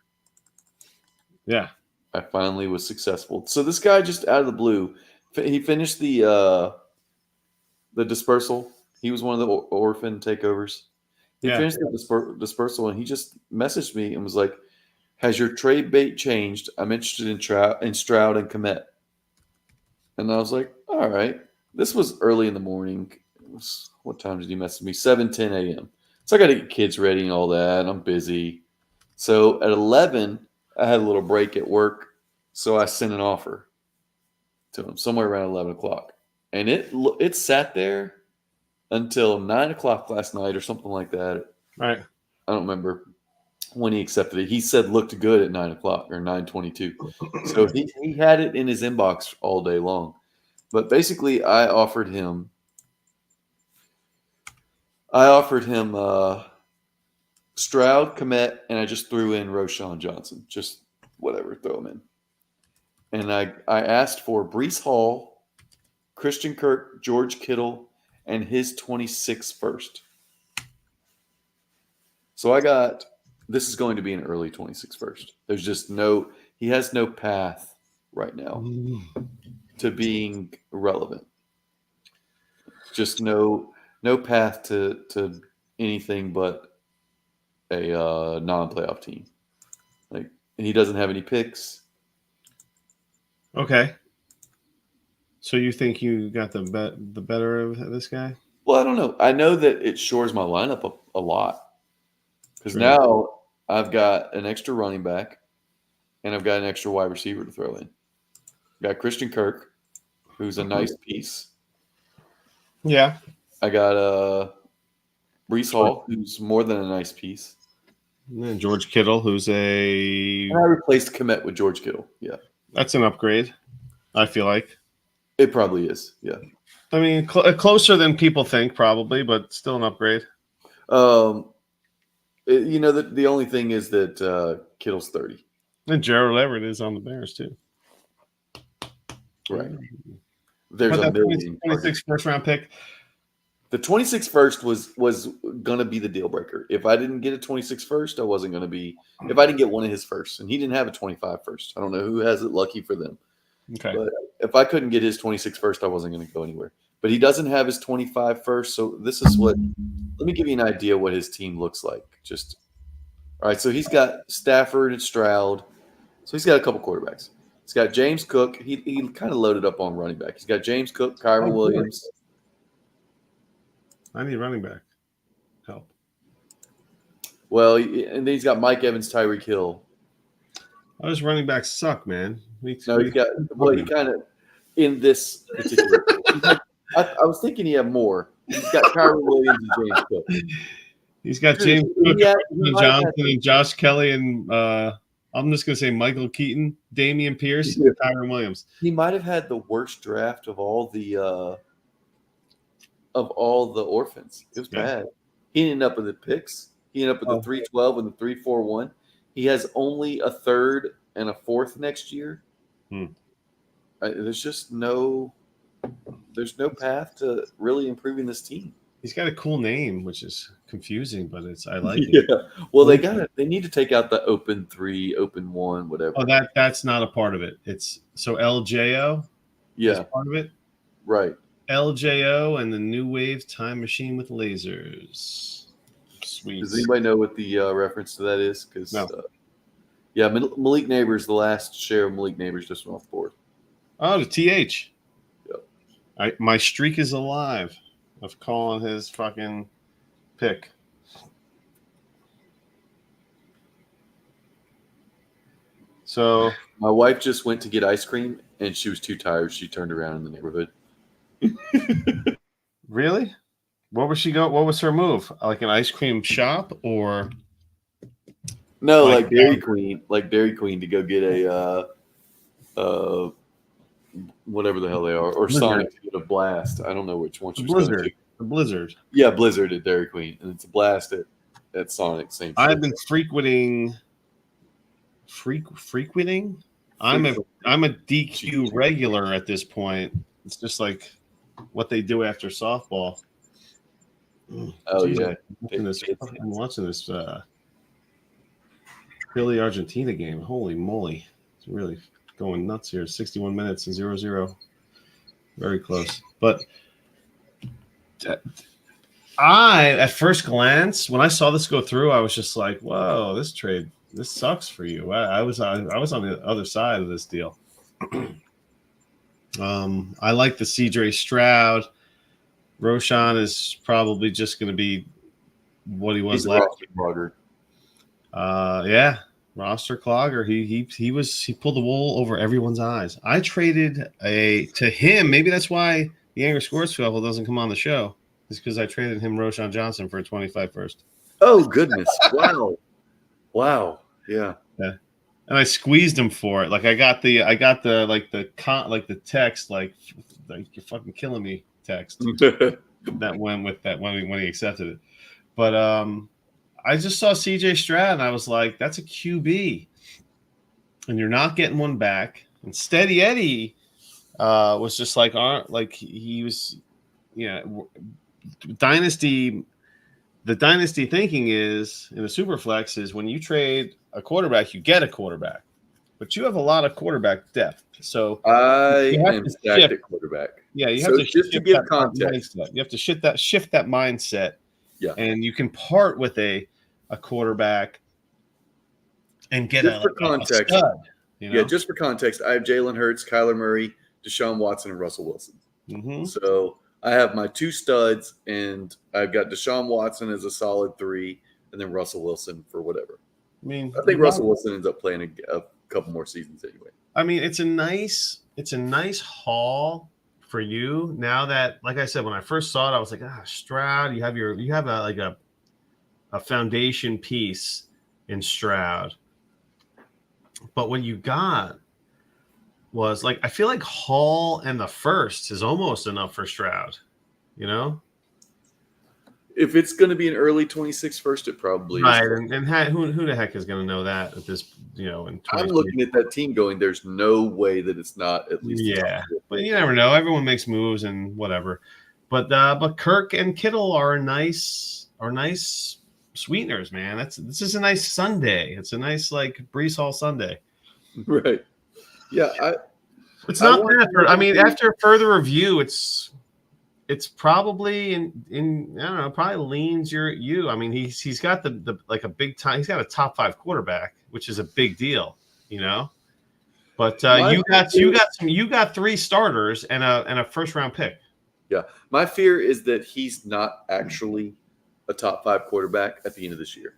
Yeah. I finally was successful. So this guy just out of the blue, he finished the dispersal. He was one of the orphan takeovers. He finished the dispersal, and he just messaged me and was like, Has your trade bait changed? I'm interested in Stroud and Komet. And I was like, all right. This was early in the morning. What time did he message me? 7:10 a.m. So I got to get kids ready and all that. I'm busy. So at 11, I had a little break at work. So I sent an offer to him somewhere around 11 o'clock. And it sat there until 9 o'clock last night or something like that. Right. I don't remember when he accepted it. He said looked good at 9 o'clock or 9:22. So he had it in his inbox all day long. But basically, I offered him Stroud, Komet, and I just threw in Roschon Johnson. Just whatever, throw him in. And I asked for Breece Hall, Christian Kirk, George Kittle, and his 26th first. So I got this is going to be an early 26th first. There's just he has no path right now to being relevant. Just no path to anything but a non-playoff team. Like, and he doesn't have any picks. Okay. So you think you got the better of this guy? Well, I don't know. I know that it shores my lineup a lot because now I've got an extra running back and I've got an extra wide receiver to throw in. I've got Christian Kirk, who's a nice piece. Yeah. I got Breece Hall, who's more than a nice piece. And then George Kittle, who's And I replaced Komet with George Kittle. Yeah. That's an upgrade, I feel like. It probably is, yeah. I mean, closer than people think, probably, but still an upgrade. The only thing is that Kittle's 30. And Gerald Everett is on the Bears, too. Right. There's a million. 26th first-round pick. The 26th first was going to be the deal breaker. If I didn't get a 26th first, I wasn't going to be – if I didn't get one of his first. And he didn't have a 25 first. I don't know who has it. Lucky for them. Okay. But if I couldn't get his 26th first, I wasn't going to go anywhere. But he doesn't have his 25 first. So this is what – let me give you an idea what his team looks like. All right, so he's got Stafford and Stroud. So he's got a couple quarterbacks. He's got James Cook. He kind of loaded up on running back. He's got James Cook, Kyron Williams. I need running back help. Well, and then he's got Mike Evans, Tyreek Hill. Those running backs suck, man. No, he's got – well, he kind of – in this particular – I was thinking he had more. He's got Kyron Williams and James Cook. He's got James Cook, Johnson, and Josh Kelly, and I'm just going to say Michael Keaton, Damian Pierce, and Kyron Williams. He might have had the worst draft of all the orphans. It was bad. He ended up with the picks. He ended up with the 312 and the 341. He has only a third and a fourth next year. There's just no path to really improving this team. He's got a cool name, which is confusing, but I like it. Yeah. Well, they need to take out the open 3, open 1, whatever. Oh, that's not a part of it. It's so LJO. Yeah, is part of it. Right. LJO and the New Wave Time Machine with lasers. Sweet. Does anybody know what the reference to that is? Because no. Malik Neighbors, the last share of Malik Neighbors just went off the board. Oh, the TH. Yep. My streak is alive of calling his fucking pick. So my wife just went to get ice cream and she was too tired. She turned around in the neighborhood. Really? What was she going? What was her move? Like an ice cream shop or? No, like Dairy Queen, to go get a whatever the hell they are, or Blizzard. Sonic to get a blast. I don't know which one. Blizzard. The Blizzard. Yeah, Blizzard at Dairy Queen, and it's a blast at Sonic. Same. I've been frequenting. I'm a DQ regular at this point. It's just like what they do after softball. Oh yeah, I'm watching this Philly Argentina game. Holy moly, it's really going nuts here. 61 minutes and 0-0, very close. But I, at first glance, when I saw this go through, I was just like, "Whoa, this trade this sucks for you. I was on the other side of this deal. I like the CJ Stroud. Roshan is probably just going to be what he was He's a last roster clogger. yeah, roster clogger. He pulled the wool over everyone's eyes. I traded to him. Maybe that's why the Angry Scores Shuffle doesn't come on the show. It's because I traded him Roshan Johnson for a 25 first. Oh goodness! Wow! Yeah. And I squeezed him for it. Like I got the text like you're fucking killing me text that went with that when he accepted it. But I just saw CJ Stroud and I was like, that's a QB, and you're not getting one back. And Steady Eddie was just like he was, dynasty. The dynasty thinking is in the Superflex is when you trade a quarterback, you get a quarterback, but you have a lot of quarterback depth. So I am stacked at quarterback. Yeah, you have to just to give context. You have to shift that mindset. Yeah, and you can part with a quarterback and get just for context. A stud, Yeah, just for context, I have Jalen Hurts, Kyler Murray, Deshaun Watson, and Russell Wilson. Mm-hmm. So I have my two studs, and I've got Deshaun Watson as a solid 3, and then Russell Wilson for whatever. I think Russell Wilson ends up playing a couple more seasons anyway. I mean, it's a nice haul for you now that, like I said, when I first saw it, I was like, Stroud, you have a foundation piece in Stroud. But what you got was like, I feel like Hall and the first is almost enough for Stroud, If it's going to be an early 26 first, it probably right. is. And who the heck is going to know that at this, in I'm looking at that team going, there's no way that it's not at least. Yeah, but you never know. Everyone makes moves and whatever. But Kirk and Kittle are nice sweeteners, man. This is a nice Sunday. It's a nice like Breece Hall Sunday. Right. Yeah. It's not bad. I mean, after further review, it's probably in I don't know, probably leans you. I mean, he's got the like a big time. He's got a top 5 quarterback, which is a big deal, But you got 3 starters and a first round pick. Yeah, my fear is that he's not actually a top 5 quarterback at the end of this year,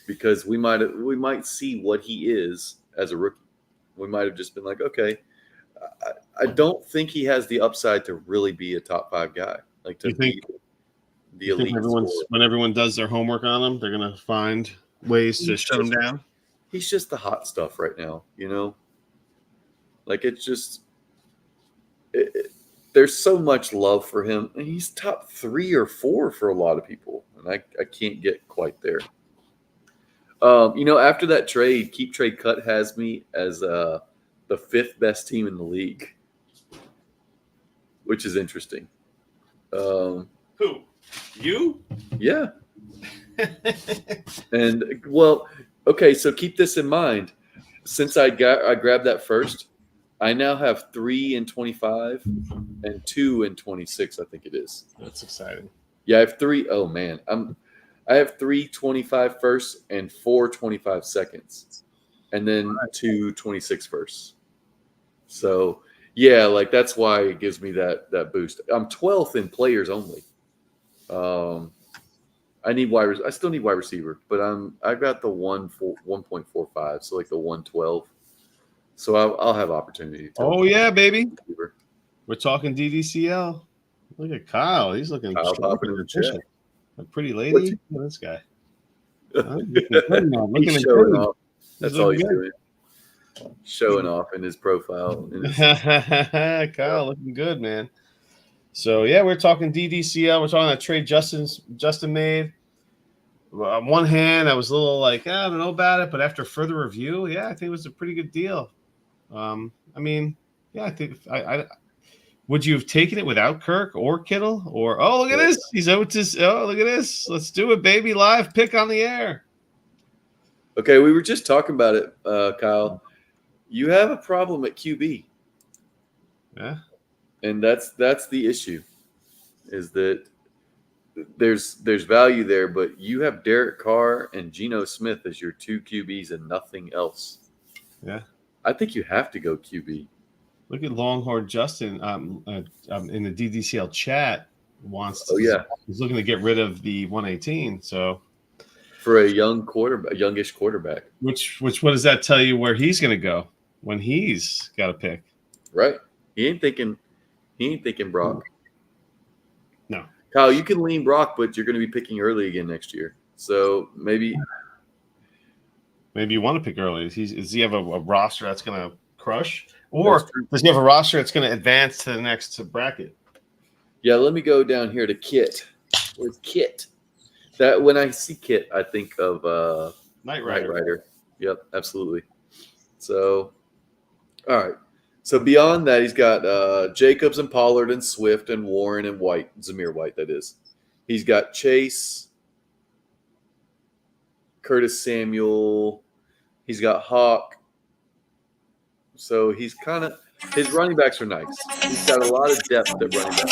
because we might see what he is as a rookie. We might have just been like, okay, I don't think he has the upside to really be a top 5 guy. Like to be the elite. When everyone does their homework on him, they're gonna find ways to shut him down. He's just the hot stuff right now, Like it's just there's so much love for him, and he's top 3 or 4 for a lot of people, and I can't get quite there. After that trade, Keep Trade Cut has me as the 5th best team in the league, which is interesting. Who? You? Yeah. And well, okay, so keep this in mind. Since I grabbed that first, I now have 3 in 25 and 2 in 26, I think it is. That's exciting. Yeah, I have 3. Oh man. I have 3 25 firsts and 4 25 seconds. And then 2 26 firsts. So yeah, like that's why it gives me that boost. I'm 12th in players only. I still need wide receiver, but I've got the 1.45, so like the 112. So I'll have opportunity. Oh yeah, baby. We're talking DDCL. Look at Kyle. He's looking popping in the chat. A pretty lady. Look at this guy. He's showing off. That's all he's doing. Showing off in his profile. Kyle looking good, man. So yeah, we're talking DDCL. We're talking that trade Justin made. On one hand, I was a little like, I don't know about it, but after further review, yeah, I think it was a pretty good deal. I mean, yeah, I think I would you have taken it without Kirk or Kittle? Or look at this. He's out to look at this. Let's do it, baby. Live pick on the air. Okay, we were just talking about it, Kyle. You have a problem at QB. Yeah. And that's the issue, is that there's value there, but you have Derek Carr and Geno Smith as your 2 QBs and nothing else. Yeah. I think you have to go QB. Look at Longhorn Justin in the DDCL chat wants to. Oh, yeah. He's looking to get rid of the 118. So for a youngish quarterback. Which what does that tell you where he's going to go when he's got a pick? Right. He ain't thinking Brock. No. Kyle, you can lean Brock, but you're going to be picking early again next year. So maybe you want to pick early. Does he have a roster that's going to crush? Or does he have a roster that's going to advance to the next bracket? Yeah, let me go down here to Kit. Where's Kit? That when I see Kit, I think of Knight Rider. Yep, absolutely. So, all right. So beyond that, he's got Jacobs and Pollard and Swift and Warren and White, Zamir White, that is. He's got Chase, Curtis Samuel. He's got Hawk. So he's kind of – his running backs are nice. He's got a lot of depth at running back.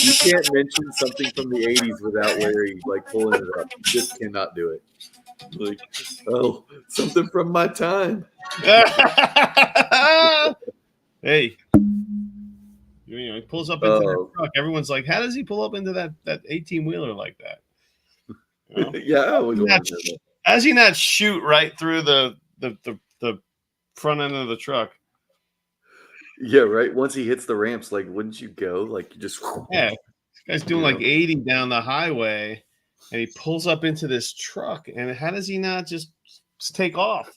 You can't mention something from the 80s without Larry, pulling it up. You just cannot do it. Something from my time. Hey. He pulls up into the truck. Everyone's like, how does he pull up into that 18-wheeler like that? Yeah, I always wondered that. As he not shoot right through the front end of the truck? Yeah, right. Once he hits the ramps, wouldn't you go? You just this guy's doing 80 down the highway, and he pulls up into this truck. And how does he not just take off?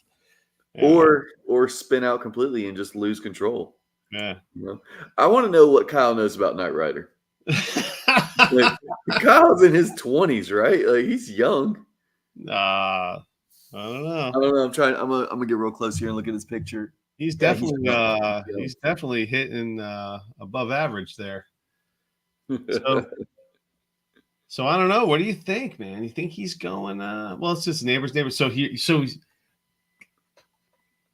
Or spin out completely and just lose control? Yeah. I want to know what Kyle knows about Knight Rider. Kyle's in his 20s, right? He's young. I don't know. I'm gonna get real close here and look at his picture. He's definitely he's definitely hitting above average there. So I don't know. What do you think, man? You think he's going? Well, it's just neighbors. So he's.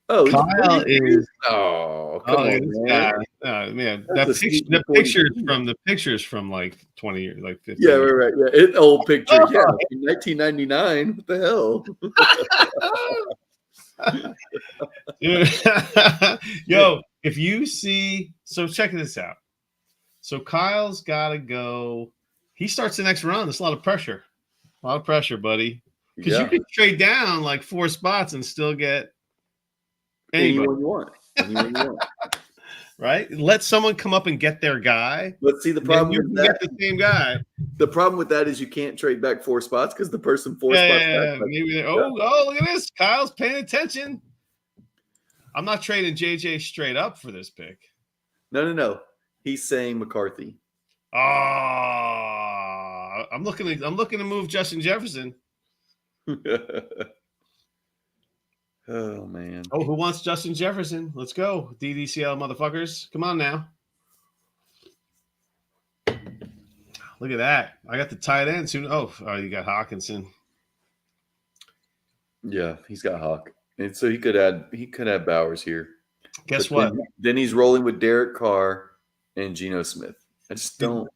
Kyle is. Oh, come on, man! Man, the pictures from 20 years, 15. Yeah, right. Yeah, old picture. Yeah, 1999. What the hell? Yo, if you see, so check this out. So Kyle's got to go. He starts the next round. There's a lot of pressure, buddy. Because you could trade down 4 spots and still get. Anyone you want. Right? Let someone come up and get their guy. Let's see the problem with that. Get the same guy. The problem with that is you can't trade back 4 spots because the person 4 spots back. Look at this. Kyle's paying attention. I'm not trading JJ straight up for this pick. No. He's saying McCarthy. I'm looking to move Justin Jefferson. Oh, man. Oh, who wants Justin Jefferson? Let's go. DDCL motherfuckers. Come on now. Look at that. I got the tight end soon. Oh, you got Hawkinson. Yeah, he's got Hawk. And so he could add Bowers here. Guess what? Then he's rolling with Derek Carr and Geno Smith. I don't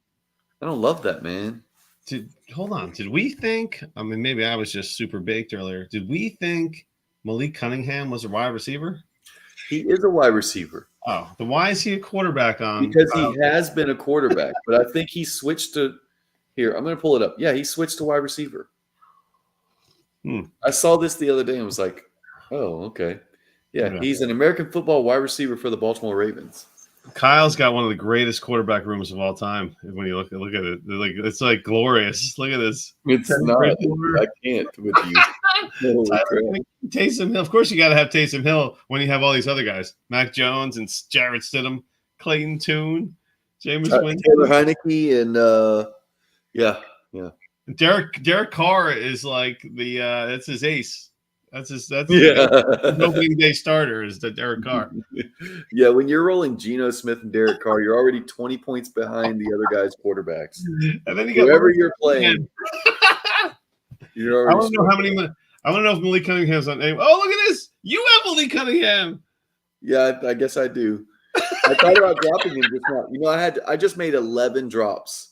love that, man. Hold on. Did we think, maybe I was just super baked earlier. Did we think Malik Cunningham was a wide receiver? He is a wide receiver. Oh, then why is he a quarterback on? Because he has been a quarterback, but I think he switched to – here, I'm going to pull it up. Yeah, he switched to wide receiver. I saw this the other day and was like, oh, okay. Yeah, he's an American football wide receiver for the Baltimore Ravens. Kyle's got one of the greatest quarterback rooms of all time. When you look at it, it's glorious. Look at this. It's not. I can't with you. Taysom Hill. Of course, you got to have Taysom Hill when you have all these other guys: Mac Jones and Jarrett Stidham, Clayton Tune, Jameis Winston, Taylor Heineke, and yeah. Derek Carr is that's his ace. That's opening day starter is the Derek Carr. Yeah, when you're rolling Geno Smith and Derek Carr, you're already 20 points behind the other guys' quarterbacks. And then you got whoever you're playing. You're already I want to know if Malik Cunningham's on. Oh, look at this! You have Malik Cunningham. Yeah, I guess I do. I thought about dropping him just now. You know, I just made 11 drops.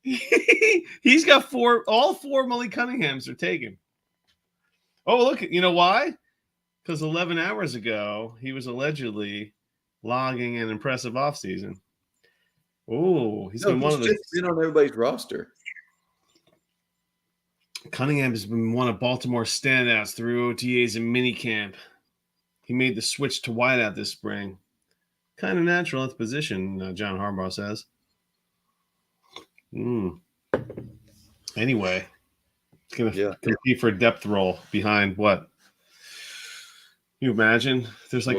He's got all four Malik Cunninghams are taken. Oh, look, you know why? Because 11 hours ago, he was allegedly logging an impressive offseason. Oh, he's been one of the. Been on everybody's roster. Cunningham has been one of Baltimore's standouts through OTAs and minicamp. He made the switch to wideout this spring. Kind of natural at the position, John Harbaugh says. Anyway, he's going to compete for a depth role behind what? You imagine? There's like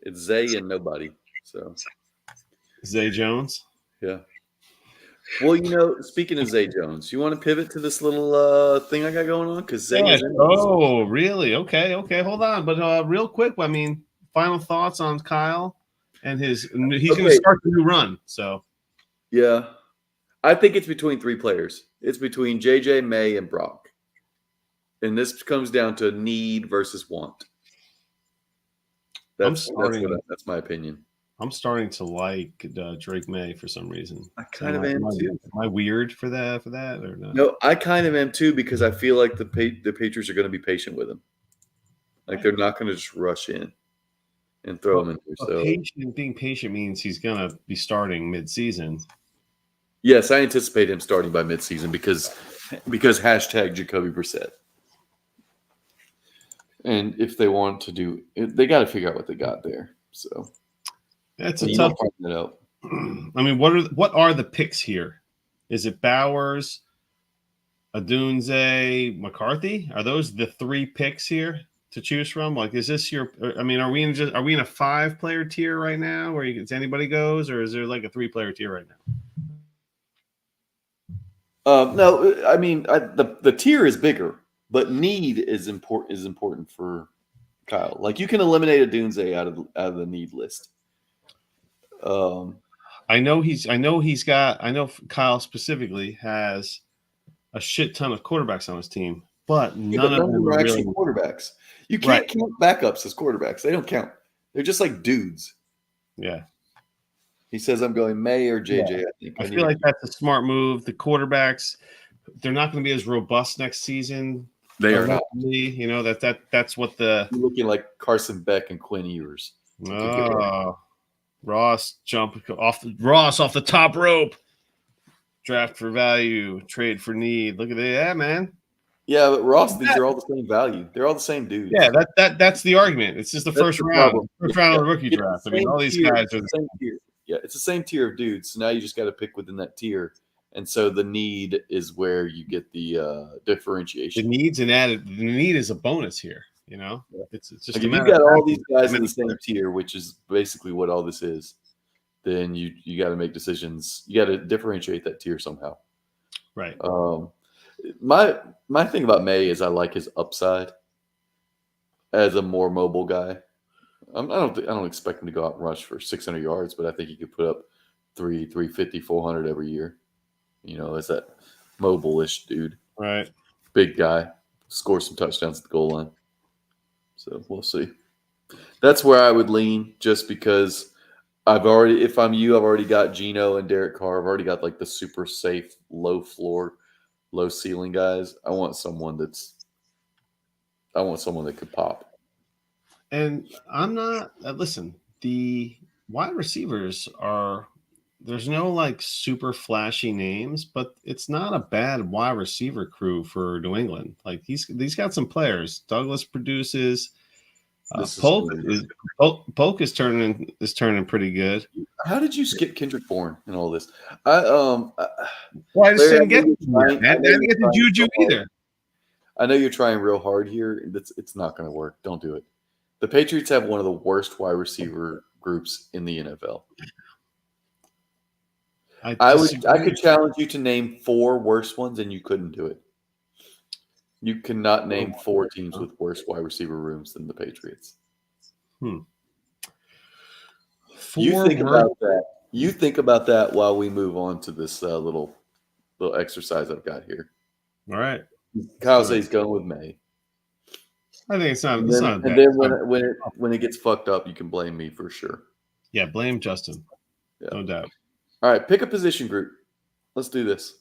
It's Zay and nobody. So Zay Jones? Yeah. Well, you know, speaking of Zay Jones, you want to pivot to this little thing I got going on? Because Zay is in Oh, really? Okay. Hold on. But real quick, I mean, final thoughts on Kyle and he's going to start the new run. So, yeah, I think it's between three players. It's between JJ, May, and Brock. And this comes down to need versus want. That's my opinion. I'm starting to like Drake May for some reason. I kind of am too. Am I weird for that or no? No, I kind of am too because I feel like the Patriots are going to be patient with him. Like they're not going to just rush in and throw him in there. So being patient means he's going to be starting mid-season. Yes, I anticipate him starting by mid-season because hashtag Jacoby Brissett. And if they want to do it, they got to figure out what they got there. So that's a tough one. I mean, what are the picks here? Is it Bowers, Adunze, McCarthy? Are those the three picks here to choose from? Like, is this your? I mean, are we in a 5-player tier right now, where anybody goes, or is there like a 3-player tier right now? No, I mean the tier is bigger, but need is important for Kyle. Like you can eliminate Adunze out of the need list. I know Kyle specifically has a shit ton of quarterbacks on his team, but none of them are actually quarterbacks. You can't count backups as quarterbacks. They don't count. They're just like dudes. Yeah. He says I'm going May or JJ. Yeah. I feel like that's a smart move. The quarterbacks, they're not going to be as robust next season. They are not. You know, that's what You're looking like Carson Beck and Quinn Ewers. Oh. Ross off the top rope. Draft for value, trade for need. Look at that, yeah, man. Yeah, but Ross, these are all the same value. They're all the same dudes. Yeah, that's the argument. It's just the first round of the rookie draft. I mean, all these guys are the same tier. Yeah, it's the same tier of dudes. So now you just got to pick within that tier. And so the need is where you get the differentiation. The need is a bonus here. You know, it's just like if you got all these guys in the same tier, which is basically what all this is, then you got to make decisions. You got to differentiate that tier somehow. Right. My thing about May is I like his upside as a more mobile guy. I don't expect him to go out and rush for 600 yards, but I think he could put up 350, 400 every year. You know, as that mobile-ish dude. Right. Big guy. Score some touchdowns at the goal line. So we'll see. That's where I would lean just because if I'm you, I've already got Geno and Derek Carr. I've already got like the super safe, low floor, low ceiling guys. I want someone that could pop. And I'm not listen, the wide receivers there's no like super flashy names, but it's not a bad wide receiver crew for New England. Like he's got some players. Douglas produces. Polk is turning pretty good. How did you skip Kendrick Bourne and all this? I just didn't get the juju either. I know you're trying real hard here. It's not going to work. Don't do it. The Patriots have one of the worst wide receiver groups in the NFL. I could challenge you to name 4 worst ones, and you couldn't do it. You cannot name 4 teams with worse wide receiver rooms than the Patriots. You think about that. You think about that while we move on to this little exercise I've got here. All right. Kyle says he's going with May. I think it's not. And It's then, not and bad. then when it gets fucked up, you can blame me for sure. Yeah, blame Justin. Yeah. No doubt. All right, pick a position group. Let's do this.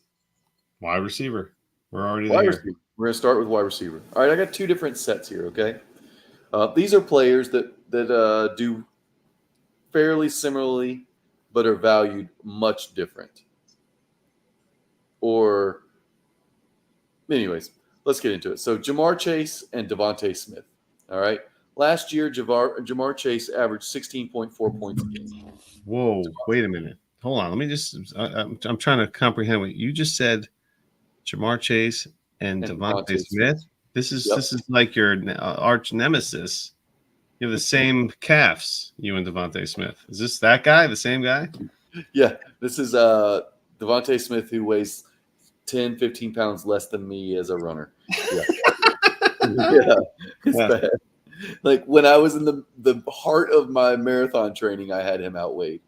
Wide receiver. We're already Wide there. receiver. We're gonna start with wide receiver. All right, I got two different sets here. Okay, these are players that do fairly similarly, but are valued much different. Or, anyways, let's get into it. So Jamar Chase and Devontae Smith. All right. Last year, Jamar Chase averaged 16.4 points a game. Whoa! Wait a minute. Hold on. Let me just. I'm trying to comprehend what you just said. Jamar Chase and Devontae Smith. This is like your arch nemesis. You have the same calves, you and Devontae Smith. Is this that guy? The same guy? Yeah. This is Devontae Smith, who weighs 10, 15 pounds less than me as a runner. Yeah. Yeah. It's bad. Like when I was in the heart of my marathon training, I had him outweighed.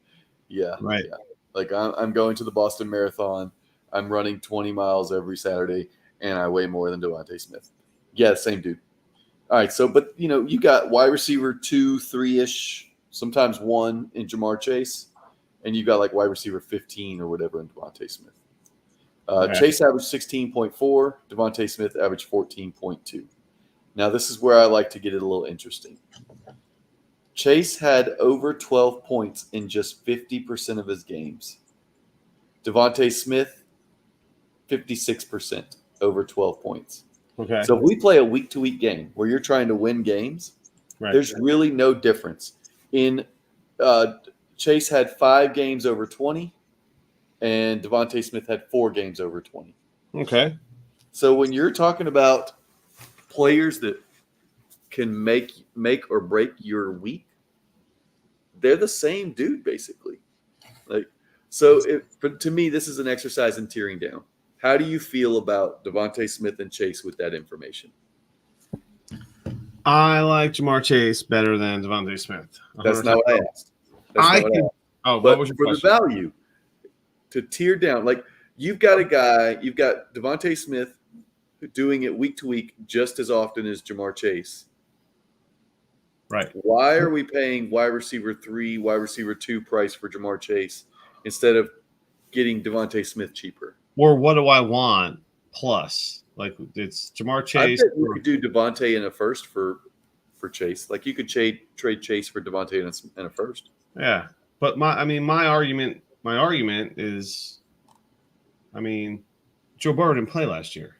Yeah. Right. Yeah. Like I'm going to the Boston Marathon. I'm running 20 miles every Saturday, and I weigh more than Devontae Smith. Yeah, same dude. All right. So, but you got wide receiver 2, 3-ish, sometimes 1 in Jamar Chase, and you got like wide receiver 15 or whatever in Devontae Smith. Chase averaged 16.4. Devontae Smith averaged 14.2. Now, this is where I like to get it a little interesting. Chase had over 12 points in just 50% of his games. Devontae Smith, 56% over 12 points. Okay. So if we play a week-to-week game where you're trying to win games, there's really no difference. Chase had 5 games over 20, and Devontae Smith had 4 games over 20. Okay. So when you're talking about players that can make or break your week, they're the same dude basically. Like, so to me, this is an exercise in tearing down. How do you feel about Devontae Smith and Chase with that information? I like Jamar Chase better than Devontae Smith. 100%. That's not what I asked. What but was your for question? the value to tear down, like you've got Devontae Smith doing it week to week just as often as Jamar Chase. Right. Why are we paying wide receiver 3, wide receiver 2 price for Jamar Chase instead of getting Devontae Smith cheaper? Or what do I want plus? Like it's Jamar Chase. I bet you could do Devontae in a first for Chase. Like you could trade Chase for Devontae in a first. Yeah. But my argument is, Joe Burrow didn't play last year.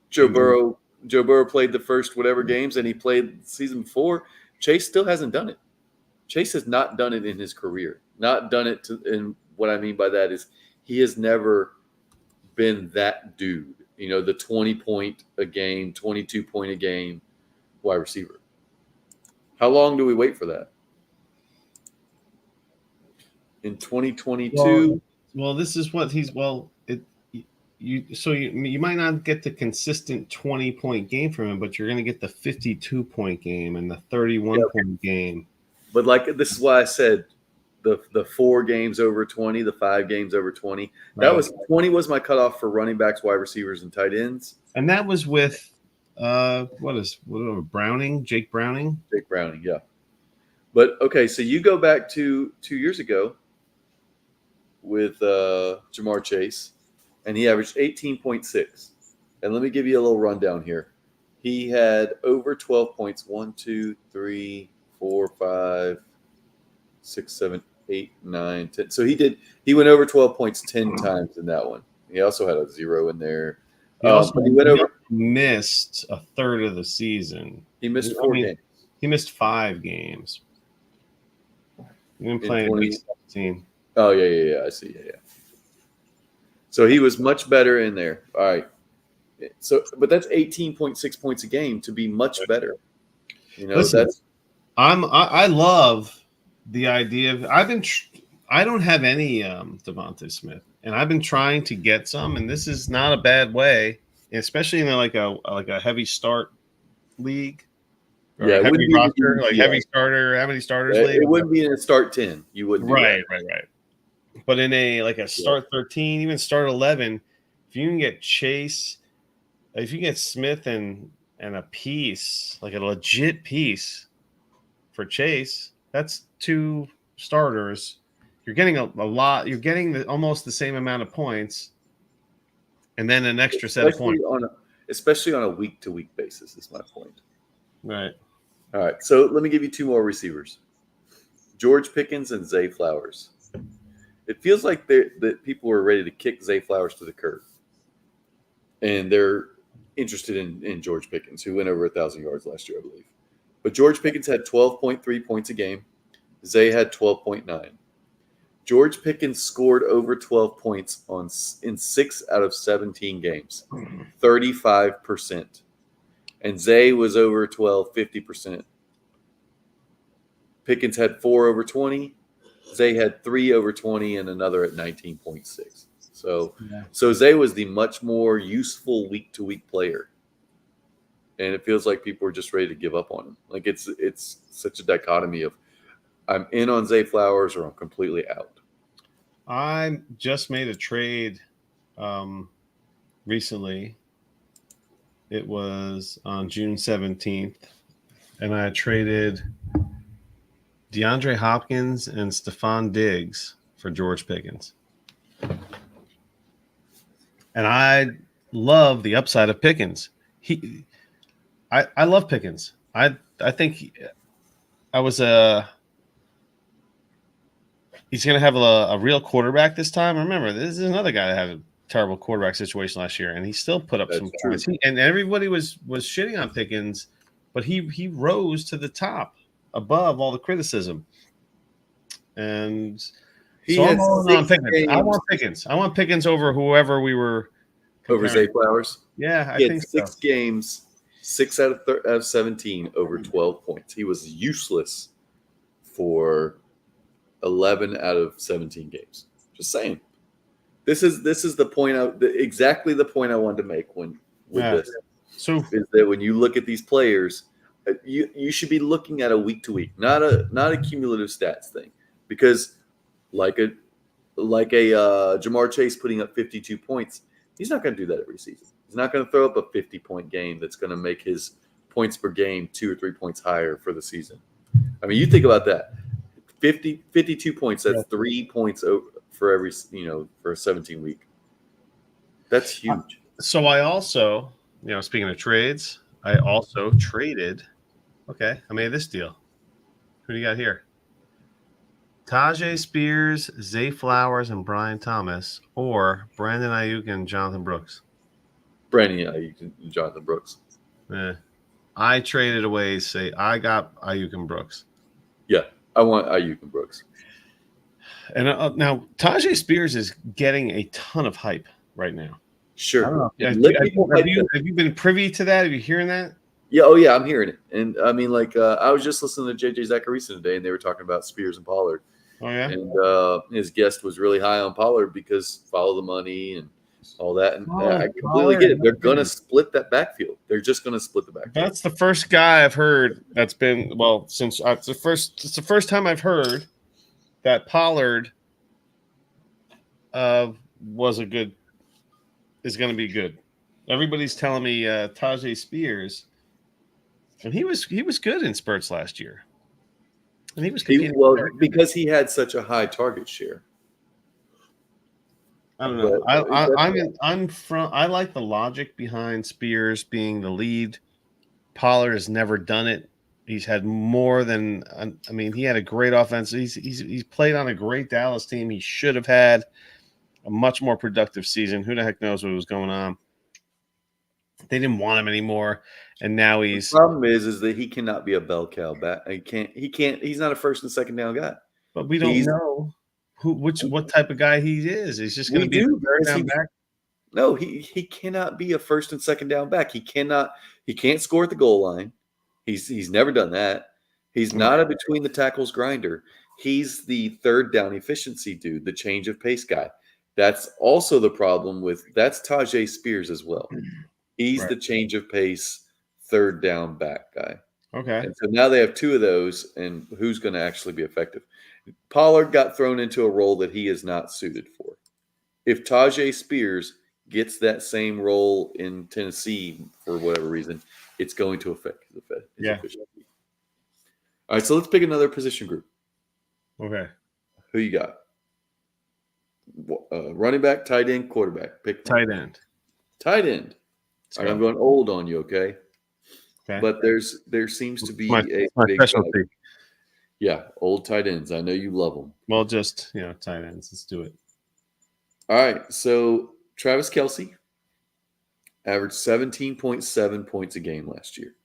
Joe Burrow played the first whatever games, and he played the season before. Chase still hasn't done it. Chase has not done it in his career. Not done it and what I mean by that is he has never been that dude. The 20-point a game, 22-point a game wide receiver. How long do we wait for that? In 2022? Well, this is what he's you might not get the consistent 20-point game from him, but you're going to get the 52-point game and the 31-point game. But this is why I said the 4 games over 20, the 5 games over 20. That was 20 was my cutoff for running backs, wide receivers, and tight ends. And that was with Browning, Jake Browning? Jake Browning, yeah. But okay, so you go back to 2 years ago with Jamar Chase, and he averaged 18.6. And let me give you a little rundown here. He had over 12 points. 1, 2, 3, 4, 5, 6, 7, 8, 9, 10. So he went over 12 points 10 times in that one. He also had a 0 in there. He missed a third of the season. He missed 4 games. He missed 5 games. He didn't play in 2017. Oh, yeah. I see. Yeah. So he was much better in there. All right. So, but that's 18.6 points a game to be much better. Listen, I love the idea of I don't have any Devontae Smith, and I've been trying to get some, and this is not a bad way, especially in like a heavy start league. Yeah, heavy roster, heavy starter. How many starters? League? It wouldn't be in a start 10. You wouldn't. Right. But in a start 13, even start 11, if you can get Chase, if you get Smith and and a piece, like a legit piece for Chase, that's 2 starters. You're getting a lot. You're getting almost the same amount of points, and then an extra set of points. Especially on a week-to-week basis is my point. Right. All right, so let me give you 2 more receivers. George Pickens and Zay Flowers. It feels like that people are ready to kick Zay Flowers to the curb. And they're interested in George Pickens, who went over 1,000 yards last year, I believe. But George Pickens had 12.3 points a game. Zay had 12.9. George Pickens scored over 12 points in 6 out of 17 games, 35%. And Zay was over 12, 50%. Pickens had 4 over 20. Zay had 3 over 20 and another at 19.6. So Zay was the much more useful week-to-week player. And it feels like people are just ready to give up on him. Like it's such a dichotomy of I'm in on Zay Flowers or I'm completely out. I just made a trade recently. It was on June 17th, and I traded DeAndre Hopkins and Stephon Diggs for George Pickens. And I love the upside of Pickens. I love Pickens. I think he's going to have a real quarterback this time. Remember, this is another guy that had a terrible quarterback situation last year, and he still put up some points. And everybody was shitting on Pickens, but he rose to the top above all the criticism. And so I'm on Pickens. I want Pickens. I want Pickens over whoever we were comparing. Over Zay Flowers? Yeah, I think 6 games, 6 out of 17 over 12 points. He was useless for 11 out of 17 games. Just saying. This is the point exactly the point I wanted to make with this. So is that when you look at these players, you should be looking at a week to week, not a cumulative stats thing, because like a Jamar Chase putting up 52 points, he's not going to do that every season. He's not going to throw up a 50-point game that's going to make his points per game 2 or 3 points higher for the season. I mean, you think about that. 52 points, that's 3 points for every, for a 17-week. That's huge. So I also, speaking of trades, I also traded. Okay, I made this deal. Who do you got here? Tajay Spears, Zay Flowers, and Brian Thomas, or Brandon Ayuk and Jonathan Brooks. Brandon Ayuk and Jonathan Brooks. I traded away. I got Ayuk and Brooks. Yeah, I want Ayuk and Brooks. And now Tajay Spears is getting a ton of hype right now. Sure. Have you been privy to that? Are you hearing that? Yeah. Oh, yeah. I'm hearing it. And I mean, I was just listening to JJ Zachariason today, and they were talking about Spears and Pollard. Oh, yeah. And his guest was really high on Pollard because follow the money and all that. And I completely get it. They're going to split that backfield. They're just going to split the backfield. That's the first guy I've heard that's been since it's the first time I've heard that Pollard is going to be good. Everybody's telling me Tajay Spears, and he was good in spurts last year, and he was competing because he had such a high target share. I don't know. I like the logic behind Spears being the lead. Pollard has never done it. He's had more than he had a great offense. He's played on a great Dallas team. He should have had a much more productive season. Who the heck knows what was going on? They didn't want him anymore, and now he's. The problem is that he cannot be a bell cow back. He can't. He's not a first and second down guy. But we don't know what type of guy he is. He's just going to be a third down back. No, he cannot be a first and second down back. He can't score at the goal line. He's never done that. He's not a between the tackles grinder. He's the third down efficiency dude, the change of pace guy. That's also the problem that's Tajay Spears as well. He's the change of pace third down back guy. Okay. And so now they have 2 of those, and who's going to actually be effective? Pollard got thrown into a role that he is not suited for. If Tajay Spears gets that same role in Tennessee for whatever reason, it's going to affect his Yeah. efficiency. All right, so let's pick another position group. Okay. Who you got? Running back, tight end, quarterback. Pick one. Tight end. Tight end. All right, I'm going old on you, okay? Okay. But there seems to be my big specialty. Yeah, old tight ends. I know you love them. Well, just tight ends. Let's do it. All right, so Travis Kelce averaged 17.7 points a game last year.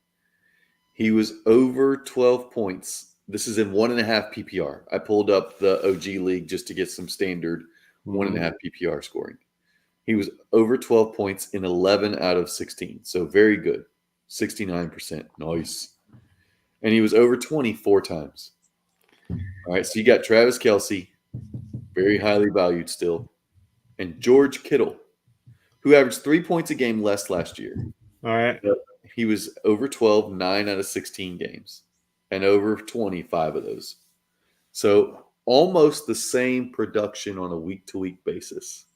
He was over 12 points. This is in 1.5 PPR. I pulled up the OG league just to get some standard 1.5 PPR scoring. He was over 12 points in 11 out of 16. So very good. 69%. Nice. And he was over 20 4 times. All right, so you got Travis Kelce, very highly valued still, and George Kittle, who averaged 3 points a game less last year. All right. He was over 12, 9 out of 16 games, and over 25 of those. So almost the same production on a week-to-week basis,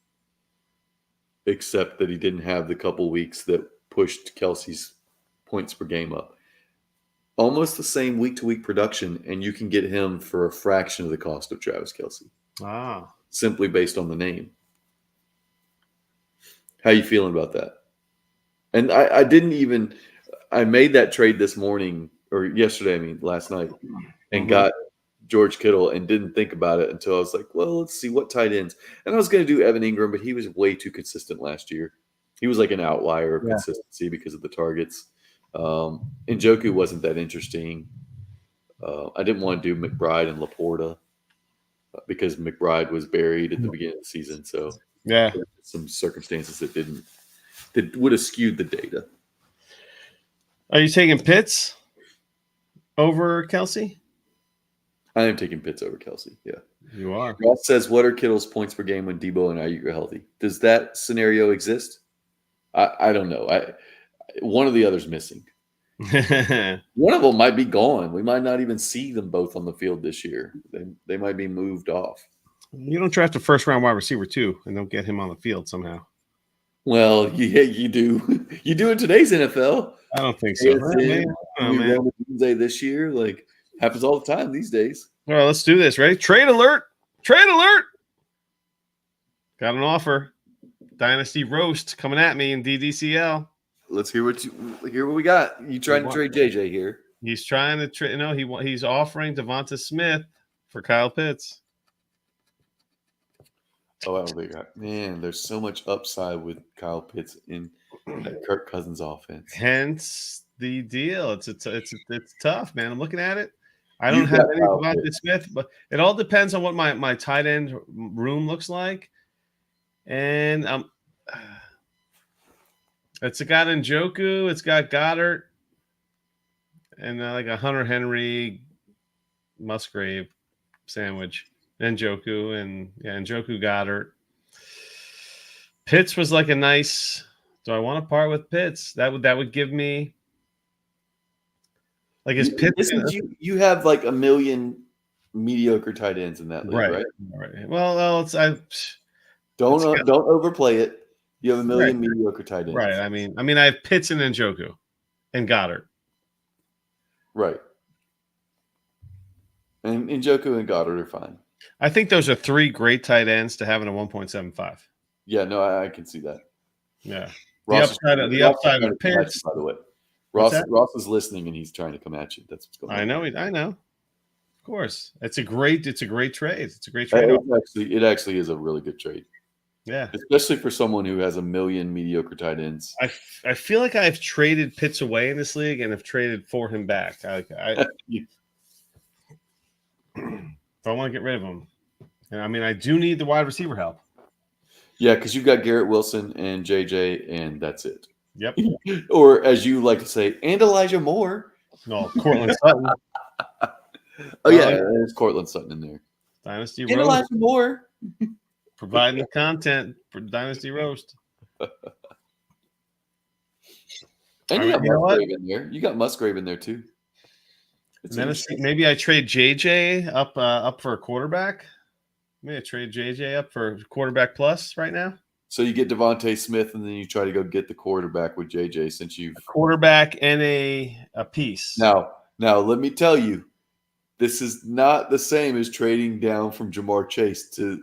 except that he didn't have the couple weeks that pushed Kelce's points per game up. Almost the same week-to-week production, and you can get him for a fraction of the cost of Travis Kelce. Ah. Simply based on the name. How you feeling about that? And I didn't even – I made that trade this morning or yesterday, last night, and got George Kittle and didn't think about it until I was like, well, let's see what tight ends. And I was going to do Evan Ingram, but he was way too consistent last year. He was like an outlier of consistency because of the targets. Njoku wasn't that interesting. I didn't want to do McBride and Laporta because McBride was buried at the beginning of the season. So some circumstances that would have skewed the data. Are you taking Pitts over Kelce? I am taking Pitts over Kelce. Yeah, you are. Ross says, "What are Kittle's points per game when Debo and Ayuk are healthy?" Does that scenario exist? I don't know. One of the other's missing. One of them might be gone. We might not even see them both on the field this year. They might be moved off. You don't draft a first-round wide receiver too, and don't get him on the field somehow. Well, yeah, you do. You do in today's NFL. I don't think so. This year, like, happens all the time these days. All right, let's do this. Ready? Trade alert! Trade alert! Got an offer. Dynasty roast coming at me in DDCL. Let's hear what we got. You trying to trade JJ here? He's trying to trade. No, he's offering Devonta Smith for Kyle Pitts. Oh, I don't think man, there's so much upside with Kyle Pitts in that Kirk Cousins offense. Hence the deal. It's tough, man. I'm looking at it. I don't have any Devonta Smith, but it all depends on what my tight end room looks like. And it's got Njoku, it's got Goddard, and like a Hunter Henry Musgrave sandwich. Njoku and Njoku Goddard. Pitts was like a nice. Do I want to part with Pitts? That would give me like his Pitts. You have like a million mediocre tight ends in that league, right? Well, don't overplay it. You have a million mediocre tight ends, right? I mean, I have Pitts and Njoku and Goddard, right? And Njoku and Goddard are fine. I think those are 3 great tight ends to have in a 1.75. Yeah, no, I can see that. Yeah, the upside of Pitts. By the way, Ross is listening and he's trying to come at you. That's what's going on. I know. Of course, it's a great trade. It's a great trade. It actually is a really good trade. Yeah, especially for someone who has a million mediocre tight ends. I feel like I've traded Pitts away in this league and have traded for him back. I want to get rid of him. And I do need the wide receiver help. Yeah, because you've got Garrett Wilson and JJ, and that's it. Yep. Or as you like to say, and Elijah Moore. No, Cortland Sutton. There's Cortland Sutton in there. Dynasty and Roast. Elijah Moore. Providing the content for Dynasty Roast. And you got Musgrave in there. You got Musgrave in there too. Maybe I trade JJ up for a quarterback. Maybe I trade JJ up for quarterback plus right now. So you get Devontae Smith, and then you try to go get the quarterback with JJ since you've quarterback and a piece. now. Let me tell you, this is not the same as trading down from Jamar Chase to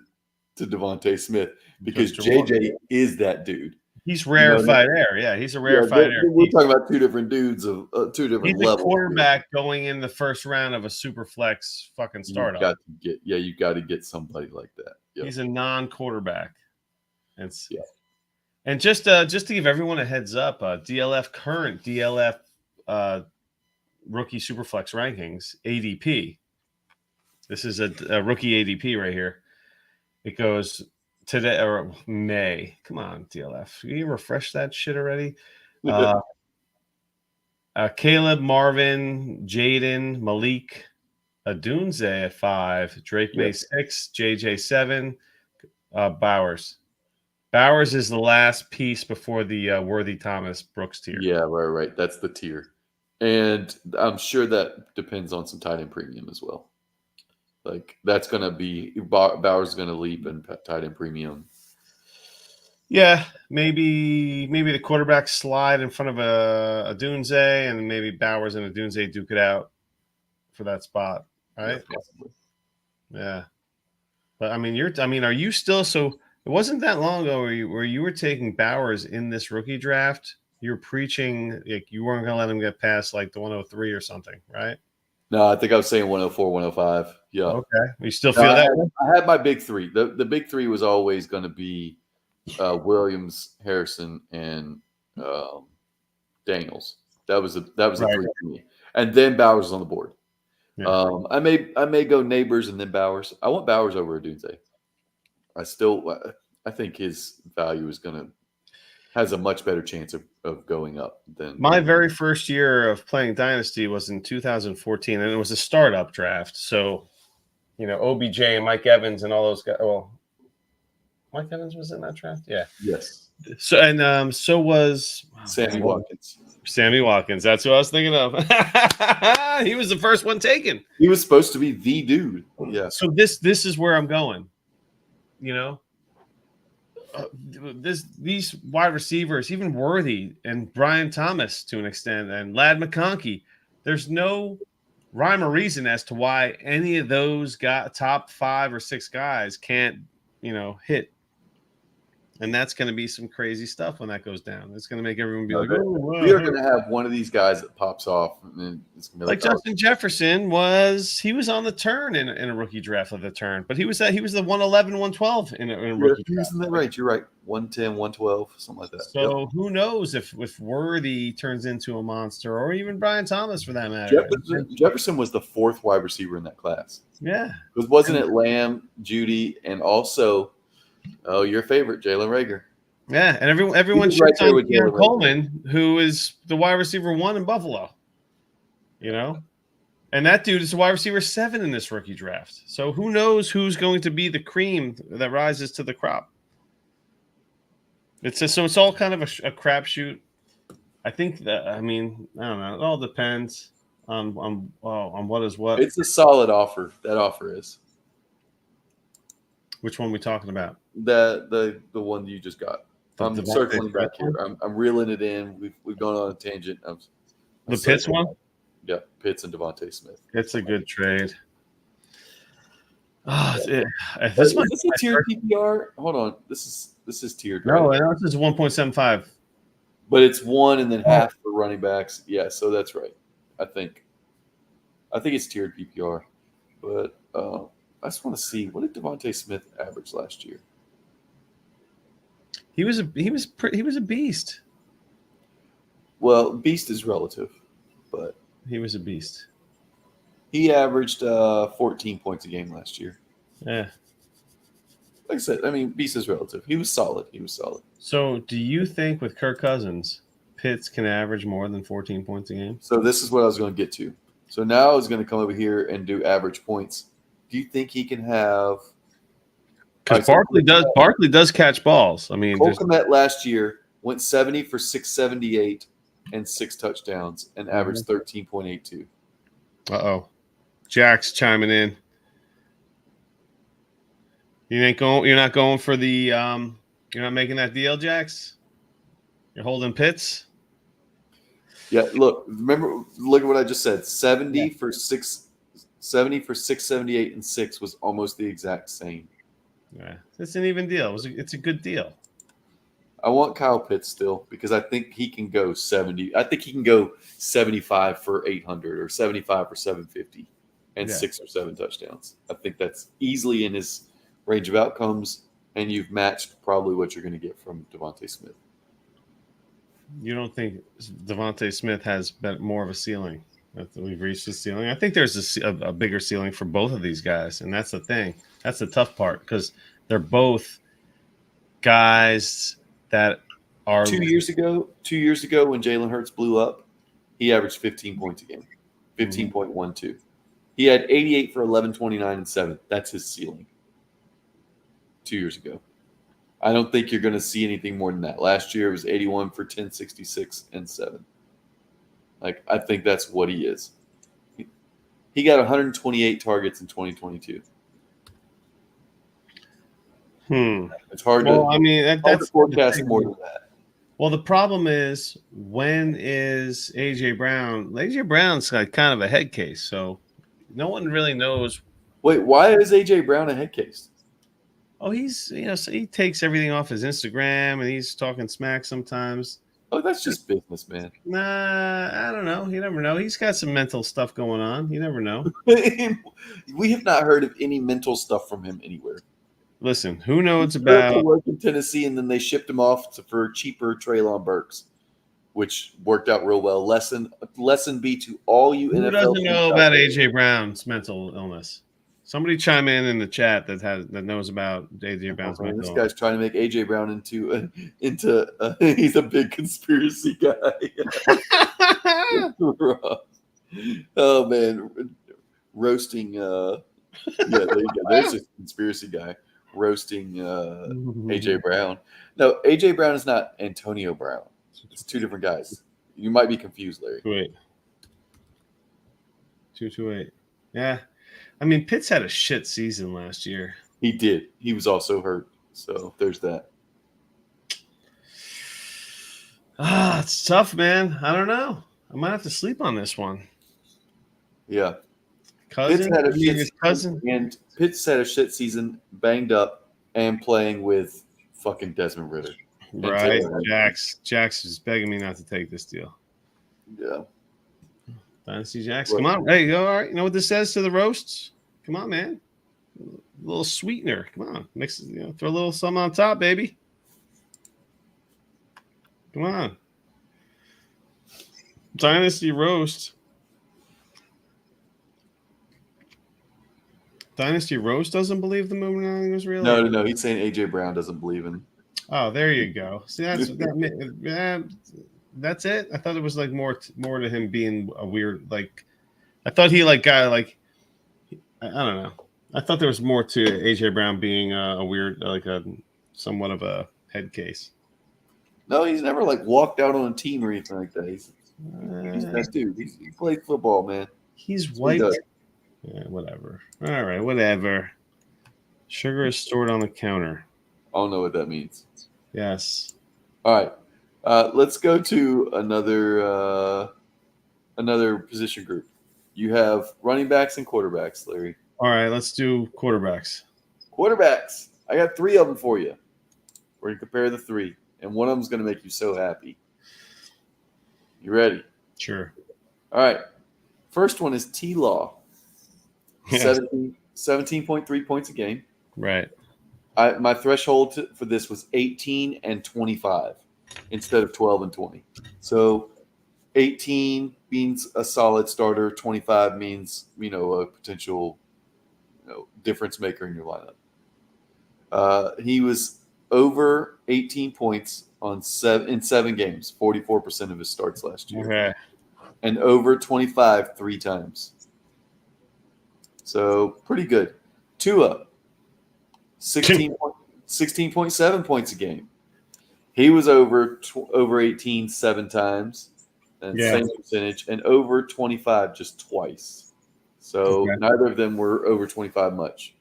Devontae Smith because JJ is that dude. He's rarefied air. Yeah, he's a rarefied air. We're talking about two different dudes of two different levels. He's a quarterback going in the first round of a super flex fucking startup. You got to get somebody like that. Yep. He's a non-quarterback. And just to give everyone a heads up, current DLF rookie superflex rankings ADP. This is a rookie ADP right here. It goes today or May. Come on, DLF. You refresh that shit already? Caleb, Marvin, Jaden, Malik, Adunze at 5, Drake May 6, JJ 7, Bowers. Bowers is the last piece before the Worthy Thomas Brooks tier. Yeah, right. That's the tier. And I'm sure that depends on some tight end premium as well. Like that's going to be Bowers going to leap in tight end premium. Yeah, maybe the quarterback slide in front of a Dunze, and maybe Bowers and a Dunze duke it out for that spot, right? Yeah, possibly. Yeah, but I mean, are you still so? It wasn't that long ago where you were taking Bowers in this rookie draft. You're preaching like you weren't going to let him get past like the 103 or something, right? No, I think I was saying 104, 105. Yeah. Okay. You still feel that? I had my big three. The big three was always going to be Williams, Harrison, and Daniels. That was the three for me. And then Bowers was on the board. Yeah. I may go Neighbors and then Bowers. I want Bowers over Adunze. I think his value has a much better chance of going up than my very first year of playing Dynasty was in 2014, and it was a startup draft. So, OBJ and Mike Evans and all those guys. Well, Mike Evans was in that draft, yeah. Yes. So and so was Sammy Watkins. Sammy Watkins. That's who I was thinking of. He was the first one taken. He was supposed to be the dude. Yeah. So this is where I'm going. These wide receivers, even Worthy and Brian Thomas to an extent, and Ladd McConkey, there's no rhyme or reason as to why any of those top 5 or 6 guys can't, hit. And that's going to be some crazy stuff when that goes down. It's going to make everyone be like, "Oh, wow." We are going to have one of these guys that pops off, and it's going to be like Justin Jefferson was. He was on the turn in a rookie draft of the turn, but he was the 111, 112 in a rookie draft. Isn't that right? You're right. 110, 112, something like that. So who knows if Worthy turns into a monster, or even Brian Thomas for that matter. Jefferson was the 4th wide receiver in that class. Yeah, wasn't it Lamb, Judy, and also. Oh, your favorite, Jalen Reagor. Yeah, and everyone shits on Pierre Coleman, who is the wide receiver 1 in Buffalo. And that dude is the wide receiver 7 in this rookie draft. So who knows who's going to be the cream that rises to the crop? It's all kind of a crapshoot. I think that I don't know. It all depends on what is what. It's a solid offer. That offer is. Which one are we talking about? The one you just got. I'm circling back here. I'm reeling it in. We've gone on a tangent. The Pitts one? Yeah, Pitts and Devontae Smith. It's a good trade. Oh, is this a tiered PPR? Hold on. This is tiered. No, right? This is 1.75. But it's 1 and then half for running backs. Yeah, so that's right. I think it's tiered PPR. But I just want to see, what did Devontae Smith average last year? He was a beast. Well, beast is relative, but he was a beast. He averaged 14 points a game last year. Yeah. Like I said, beast is relative. He was solid. So, do you think with Kirk Cousins, Pitts can average more than 14 points a game? So this is what I was going to get to. So now I was going to come over here and do average points. Do you think he can have? Because Barkley does catch balls. Cole Kmet last year went 70 for 678 and 6 touchdowns and averaged 13.82. Uh-oh. Jack's chiming in. You're not going for the You're not making that deal, Jax? You're holding Pitts? Yeah, look at what I just said. 70 for 678 and 6 was almost the exact same. Yeah, it's an even deal. It's a good deal. I want Kyle Pitts still because I think he can go 70. I think he can go 75 for 800 or 75 for 750 and 6 or 7 touchdowns. I think that's easily in his range of outcomes, and you've matched probably what you're going to get from Devontae Smith. You don't think Devontae Smith has more of a ceiling? We've reached the ceiling. I think there's a bigger ceiling for both of these guys, and that's the thing. That's the tough part because they're both guys that are 2 years ago when Jalen Hurts blew up, he averaged 15 points a game, 15.12. He had 88 for 11, 29, and 7. That's his ceiling. 2 years ago. I don't think you're going to see anything more than that. Last year it was 81 for 10, 66, and 7. Like, I think that's what he is. He got 128 targets in 2022. It's hard to forecast more than that. Well, the problem is, when is AJ Brown? AJ Brown's got kind of a head case, so no one really knows. Wait, why is AJ Brown a head case? Oh, so he takes everything off his Instagram and he's talking smack sometimes. Oh, that's just business, man. Nah, I don't know. You never know. He's got some mental stuff going on. You never know. We have not heard of any mental stuff from him anywhere. Listen, who knows about work in Tennessee, and then they shipped him off for cheaper Treylon Burks, which worked out real well. Lesson B to all you who NFL. Who doesn't know about AJ Brown's mental illness? Somebody chime in the chat that knows about AJ Brown's mental illness. This guy's trying to make AJ Brown into he's a big conspiracy guy. Oh man, roasting. Yeah, there you go. There's a conspiracy guy roasting AJ Brown. No, AJ Brown is not Antonio Brown. It's two different guys. You might be confused, Larry. 228. Yeah. I mean, Pitts had a shit season last year. He did. He was also hurt. So there's that. It's tough, man. I don't know. I might have to sleep on this one. Yeah. Cousin? And Pitts had a shit season, banged up, and playing with fucking Desmond Ridder. Right. Jax is begging me not to take this deal. Yeah. Dynasty Jax. Come on. Hey, all right. You know what this says to the roasts? Come on, man. A little sweetener. Come on. Mix, throw a little something on top, baby. Come on. Dynasty roast. Dynasty roast doesn't believe the Illuminati was real? No. He's saying AJ Brown doesn't believe in. Oh, there you go. See, that's it. I thought it was like more to him being a weird, like, I thought he got I don't know. I thought there was more to AJ Brown being a weird, like a somewhat of a head case. No, he's never walked out on a team or anything like that. He's that dude. He played football, man. He's white. Yeah, whatever. All right, whatever. Sugar is stored on the counter. I don't know what that means. Yes. All right. Let's go to another position group. You have running backs and quarterbacks, Larry. All right, let's do quarterbacks. Quarterbacks. I got 3 of them for you. We're going to compare the 3, and one of them is going to make you so happy. You ready? Sure. All right. First one is T-Law. Yeah. 17.3 points a game. Right. My threshold for this was 18 and 25 instead of 12 and 20. So 18 means a solid starter. 25 means, a potential, difference maker in your lineup. He was over 18 points in 7 games, 44% of his starts last year. Okay. And over 25 3 times. So pretty good. Tua, 16.7 points a game. He was over 18 7 times, and same percentage, and over 25 just twice. So neither of them were over 25 much.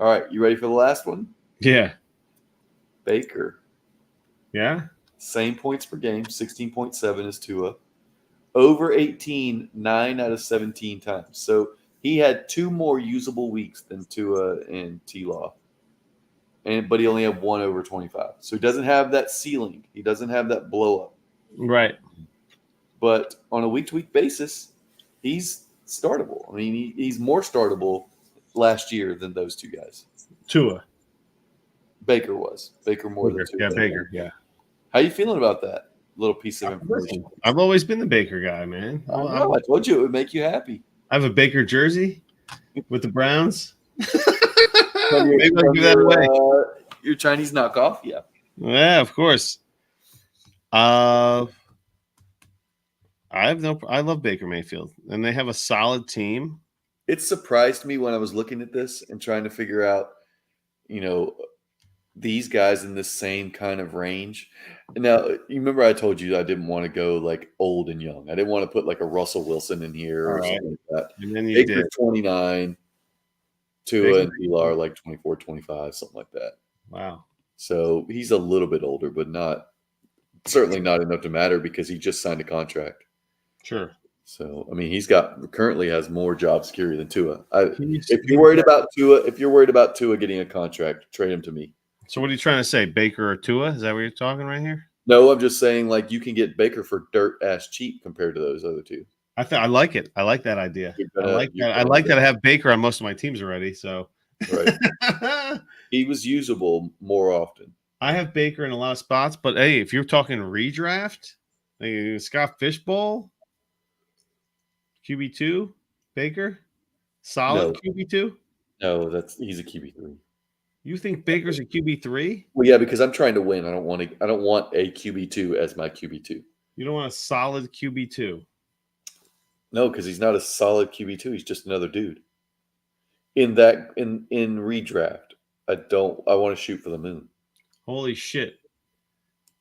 All right, you ready for the last one? Yeah. Baker. Yeah. Same points per game, 16.7 as Tua. Over 18, 9 out of 17 times. So he had 2 more usable weeks than Tua and T-Law. But he only had 1 over 25. So he doesn't have that ceiling. He doesn't have that blow up. Right. But on a week-to-week basis, he's startable. I mean, he's more startable last year than those 2 guys. Tua. Baker was. Baker more than Tua. Yeah, Baker. Yeah. How you feeling about that little piece of information? I've always been the Baker guy, man. I know. I told you it would make you happy. I have a Baker jersey with the Browns. Maybe I'll give that away. Your Chinese knockoff, yeah. Yeah, of course. I love Baker Mayfield, and they have a solid team. It surprised me when I was looking at this and trying to figure out, these guys in the same kind of range. Now, you remember I told you I didn't want to go like old and young. I didn't want to put like a Russell Wilson in here or something like that. And then you Baker's did. 29, Tua and Eli are like 24, 25, something like that. Wow. So he's a little bit older, but certainly not enough to matter because he just signed a contract. Sure. So I mean, currently has more job security than Tua. If you're worried about Tua getting a contract, trade him to me. So what are you trying to say, Baker or Tua? Is that what you're talking right here? No, I'm just saying like you can get Baker for dirt ass cheap compared to those other 2. I like it. I like that idea. I like that I have Baker on most of my teams already. So right. He was usable more often. I have Baker in a lot of spots, but hey, if you're talking redraft, like Scott Fishbowl, QB2, Baker, solid QB2. No, he's a QB3. You think Baker's a QB3? Well, yeah, because I'm trying to win. I don't want a QB2 as my QB2. You don't want a solid QB2. No, because he's not a solid QB2. He's just another dude. In redraft, I want to shoot for the moon. Holy shit.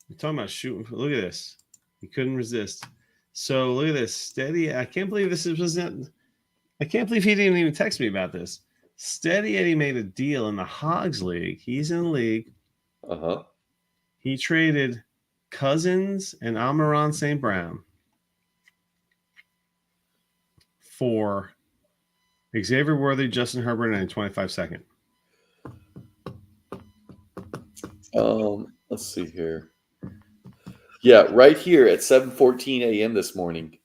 You're talking about shooting. Look at this. He couldn't resist. So look at this. Steady. I can't believe I can't believe he didn't even text me about this. Steady Eddie made a deal in the Hogs League. He's in the league. Uh-huh. He traded Cousins and Amon-Ra St. Brown for Xavier Worthy, Justin Herbert, and a 25-second. Let's see here. Yeah, right here at 7:14 a.m. this morning.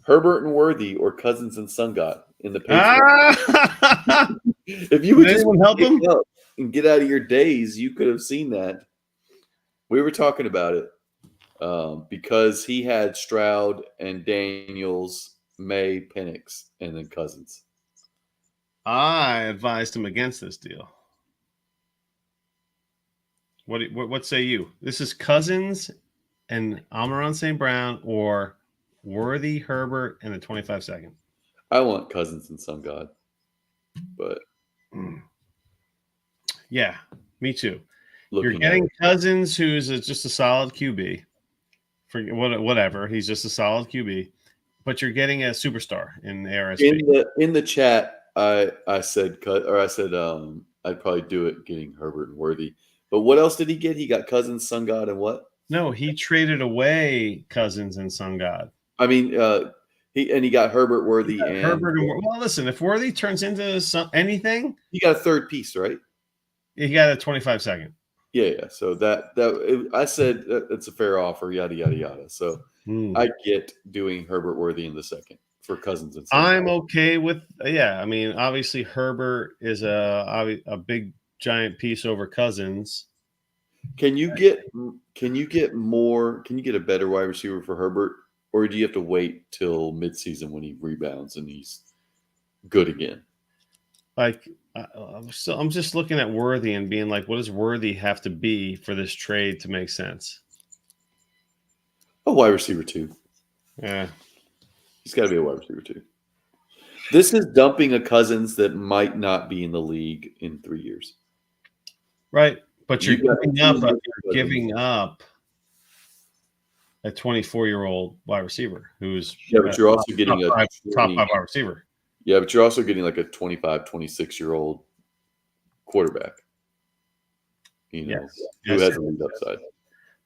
Herbert and Worthy or Cousins and Sungott in the Patriots. If you would just help him and get out of your daze, you could have seen that. We were talking about it because he had Stroud and Daniels, May, Penix, and then Cousins. I advised him against this deal. What say you? This is Cousins and Amon-Ra St. Brown or Worthy, Herbert, and a 25-second. I want Cousins and Sungott, but yeah, me too. You're getting Cousins, who's just a solid QB. For whatever, he's just a solid QB, but you're getting a superstar in ARSP. In the chat, I said I'd probably do it getting Herbert and Worthy. But what else did he get? He got Cousins, Sungott, and what? No, he traded away Cousins and Sungott. I mean, he got Herbert, Worthy, and Herbert. Well, listen, if Worthy turns into anything, he got a third piece, right? He got a 25-second. Yeah. So I said it's a fair offer. Yada yada yada. So I get doing Herbert, Worthy in the second for Cousins and Sungott. I'm okay with I mean, obviously Herbert is a big giant piece over Cousins. Can you get more? Can you get a better wide receiver for Herbert, or do you have to wait till midseason when he rebounds and he's good again? Like, I'm just looking at Worthy and being like, what does Worthy have to be for this trade to make sense? A wide receiver 2. Yeah, he's got to be a wide receiver 2. This is dumping a Cousins that might not be in the league in 3 years. Right. But you're giving up a 24-year-old wide receiver who's but you're also getting top 5 wide receiver. Yeah, but you're also getting like a 25, 26-year-old quarterback. you know, Yes. who has a lead upside.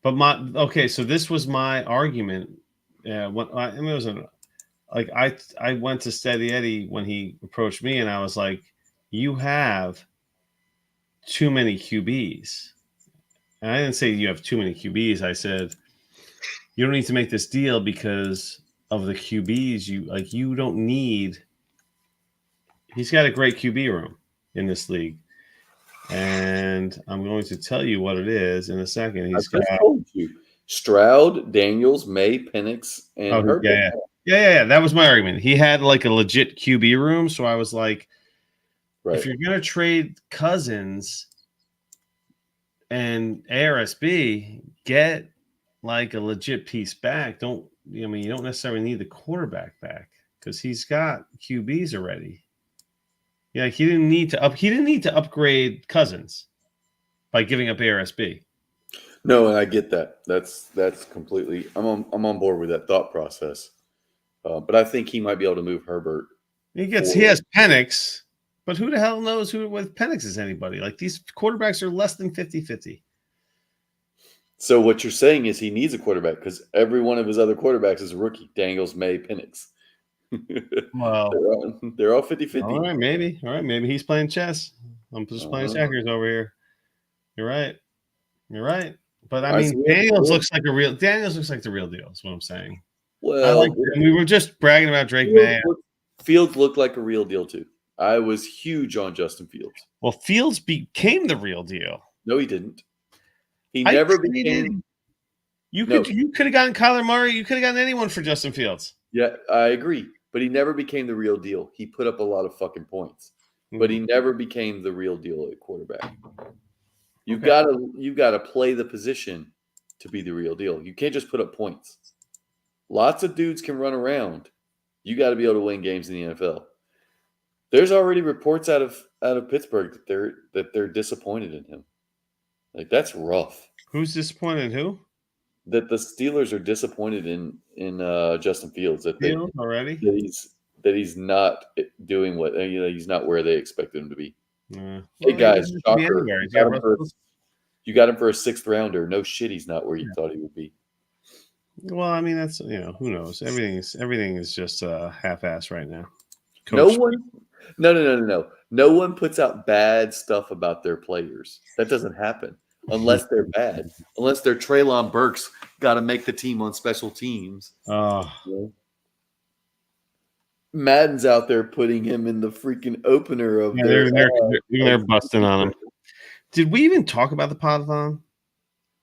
But so this was my argument. When it was I went to Steady Eddie when he approached me, and I was like, "You have too many QBs." And I didn't say you have too many QBs. I said you don't need to make this deal because of the QBs. You don't need. He's got a great QB room in this league, and I'm going to tell you what it is in a second. I just told you: Stroud, Daniels, May, Penix, and Herbert. Yeah. That was my argument. He had like a legit QB room, so I was like, if you're gonna trade Cousins and ARSB, get like a legit piece back. You don't necessarily need the quarterback back because he's got QBs already. Yeah, he didn't need to upgrade Cousins by giving up ARSB. No, and I get that. That's completely. I'm on board with that thought process. But I think he might be able to move Herbert. He has Penix, but who the hell knows who with Penix is anybody? Like these quarterbacks are less than 50-50. So what you're saying is he needs a quarterback because every one of his other quarterbacks is a rookie. Daniels, May, Penix. Well, they're all 50-50. All right, maybe he's playing chess. I'm just playing checkers over here. You're right. But I mean, Daniels looks like the real deal. Is what I'm saying. Well, we were just bragging about Drake May. Fields looked like a real deal too. I was huge on Justin Fields. Well, Fields became the real deal. No, he didn't. He never became. You could have gotten Kyler Murray. You could have gotten anyone for Justin Fields. Yeah, I agree. But he never became the real deal. He put up a lot of fucking points, but he never became the real deal at quarterback. You've got to play the position to be the real deal. You can't just put up points. Lots of dudes can run around. You got to be able to win games in the NFL. There's already reports out of Pittsburgh that they're disappointed in him. Like that's rough. Who's disappointed? Who? That the Steelers are disappointed in Justin Fields. That he's not doing what he's not where they expected him to be. Hey guys, shocker! You got him for a 6th rounder. No shit, he's not where you thought he would be. Well, I mean that's who knows. Everything is just half-ass right now. Coach. No. No one puts out bad stuff about their players. That doesn't happen. Unless they're bad. Unless they're Treylon Burks, got to make the team on special teams. Madden's out there putting him in the freaking opener of they're busting on him. Did we even talk about the Podathon?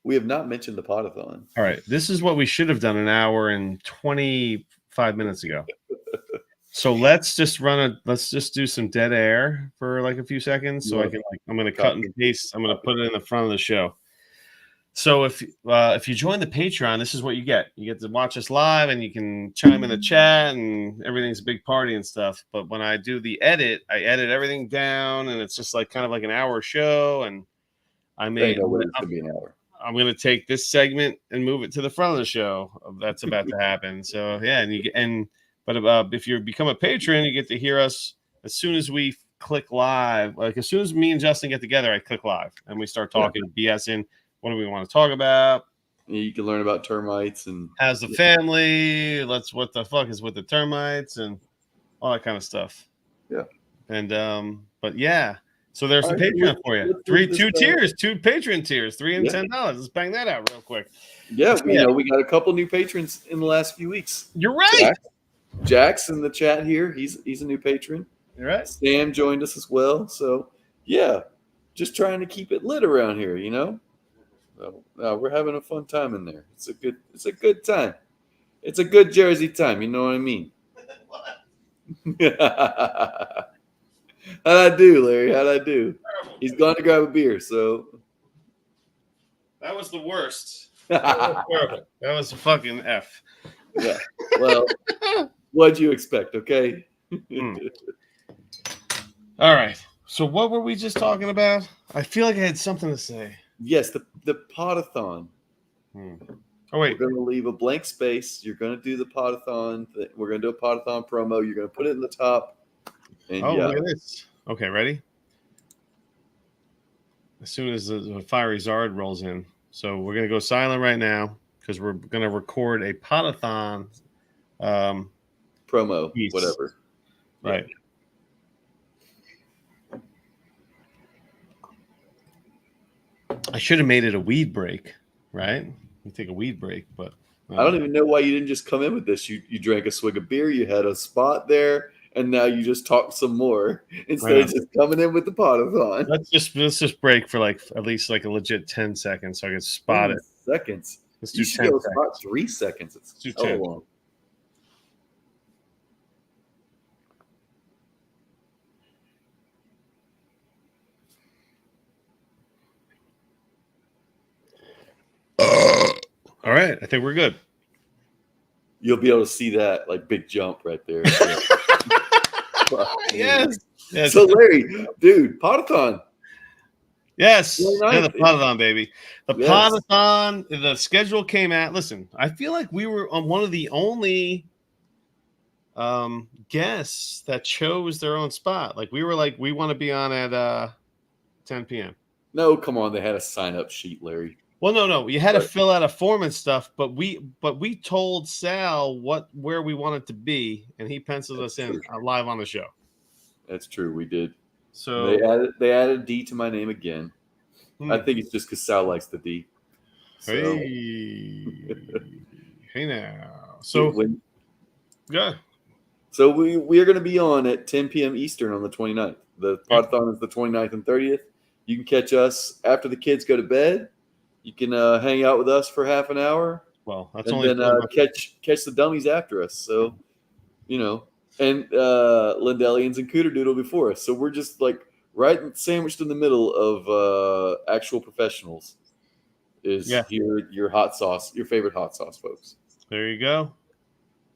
We have not mentioned the Podathon. All right. This is what we should have done an hour and 25 minutes ago. So let's just do some dead air for like a few seconds. So I'm going to cut and paste. I'm going to put it in the front of the show. So if you join the Patreon, this is what you get. You get to watch us live and you can chime in the chat and everything's a big party and stuff. But when I do the edit, I edit everything down and it's just like kind of like an hour show. And I'm going to take this segment and move it to the front of the show. That's about to happen. So yeah. But if you become a patron, you get to hear us as soon as we click live. Like as soon as me and Justin get together, I click live and we start talking BSing. What do we want to talk about? You can learn about termites and how's the family. What the fuck is with the termites and all that kind of stuff. Yeah. And but yeah. So there's the Patreon for you. Two Patreon tiers, $3 and $10. Let's bang that out real quick. Yeah, we got a couple new patrons in the last few weeks. You're right. Jack's in the chat here. He's a new patron. You're right. Sam joined us as well. So yeah, just trying to keep it lit around here, So, we're having a fun time in there. It's a good time. It's a good Jersey time. You know what I mean? How'd I do, Larry? How'd I do? He's gone to grab a beer. So that was the worst. That was a fucking F. Yeah. Well, what'd you expect? Okay. All right. So what were we just talking about? I feel like I had something to say. Yes, the Podathon. Oh wait, we're going to leave a blank space. You're going to do the Podathon. We're going to do a Podathon promo. You're going to put it in the top. And look at this. Okay, ready? as soon as the Fiery Zard rolls in. So we're going to go silent right now because we're going to record a Podathon promo, piece. whatever. Right. I should have made it a weed break, right? You take a weed break, but I don't even know why you didn't just come in with this. You drank a swig of beer, you had a spot there, and now you just talk some more instead of just coming in with the Podathon. Let's just break for like at least like a legit 10 seconds so I can spot it. Seconds. Let's You do should 10 go seconds. spot 3 seconds. It's do so 10. long. All right, I think we're good. You'll be able to see that like big jump right there. Yes. So Larry, dude, Podathon. Yes. 29th. Yeah, the Podathon, baby. The Yes. Podathon, the schedule came out. Listen, I feel like we were on one of the only guests that chose their own spot. Like we were like, we want to be on at 10 p.m. No, come on. They had a sign-up sheet, Larry. Well, no. You had to Right. fill out a form and stuff, but we told Sal where we wanted to be, and he penciled us in live on the show. That's true. We did. So They added D to my name again. I think it's just because Sal likes the D. So, hey now. So yeah. So we are going to be on at 10 p.m. Eastern on the 29th. The Podathon is the 29th and 30th. You can catch us after the kids go to bed. You can hang out with us for half an hour. Well, that's and only then catch the dummies after us. So, and Lindellians and Cooter Doodle before us. So we're just like right sandwiched in the middle of actual professionals. Your hot sauce, your favorite hot sauce, folks. There you go.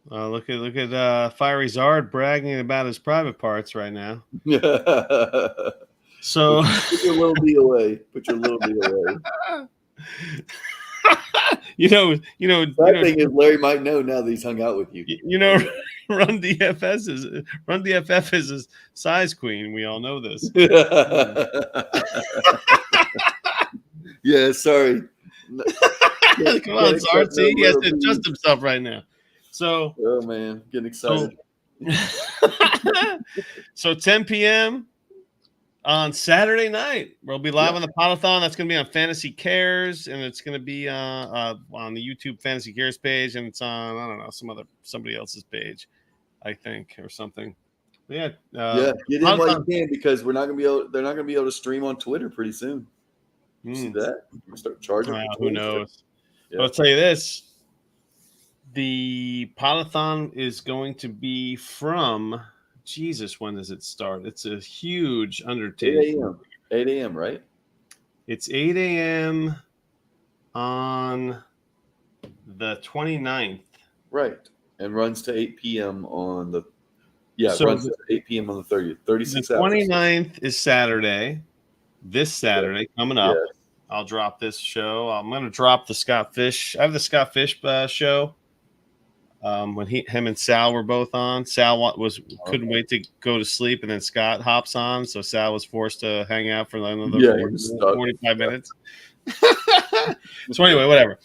Look at Fiery Zard bragging about his private parts right now. So put your little D away. Put your little D away. That thing is Larry might know now that he's hung out with you. Run DFF is his size queen. We all know this. Yeah, sorry. Come on, Zarty. He has to adjust himself right now. So, oh man, getting excited. So 10 p.m. on Saturday night, we'll be live on the Podathon. That's going to be on Fantasy Cares, and it's going to be on the YouTube Fantasy Cares page, and it's on somebody else's page, I think, or something. Yeah, get in while you can because they're not going to be able to stream on Twitter pretty soon. You see that? We'll start charging. Who knows? Yeah. I'll tell you this. The Podathon is going to be from Jesus. When does it start? It's a huge undertaking. 8 a.m. Right? It's 8 a.m. on the 29th. Right, and runs to 8 p.m. on the runs to 8 p.m. on the 30th. 36 hours. The 29th is Saturday. This Saturday coming up. Yes. I'll drop this show. I'm going to drop the Scott Fish. I have the Scott Fish show. When him and Sal were both on, Sal couldn't wait to go to sleep, and then Scott hops on, so Sal was forced to hang out for another 45 minutes. So anyway, whatever.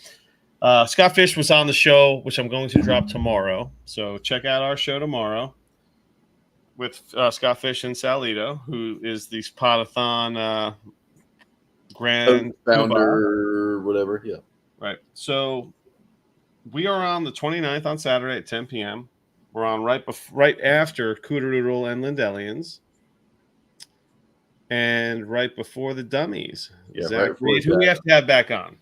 Scott Fish was on the show, which I'm going to drop tomorrow. So check out our show tomorrow with Scott Fish and Salito, who is the Podathon grand founder, whatever. Yeah, right. So. We are on the 29th on Saturday at 10 p.m. We're on right after Cooter Doodle and Lindellians, and right before the dummies. Yeah, who we have to have back on.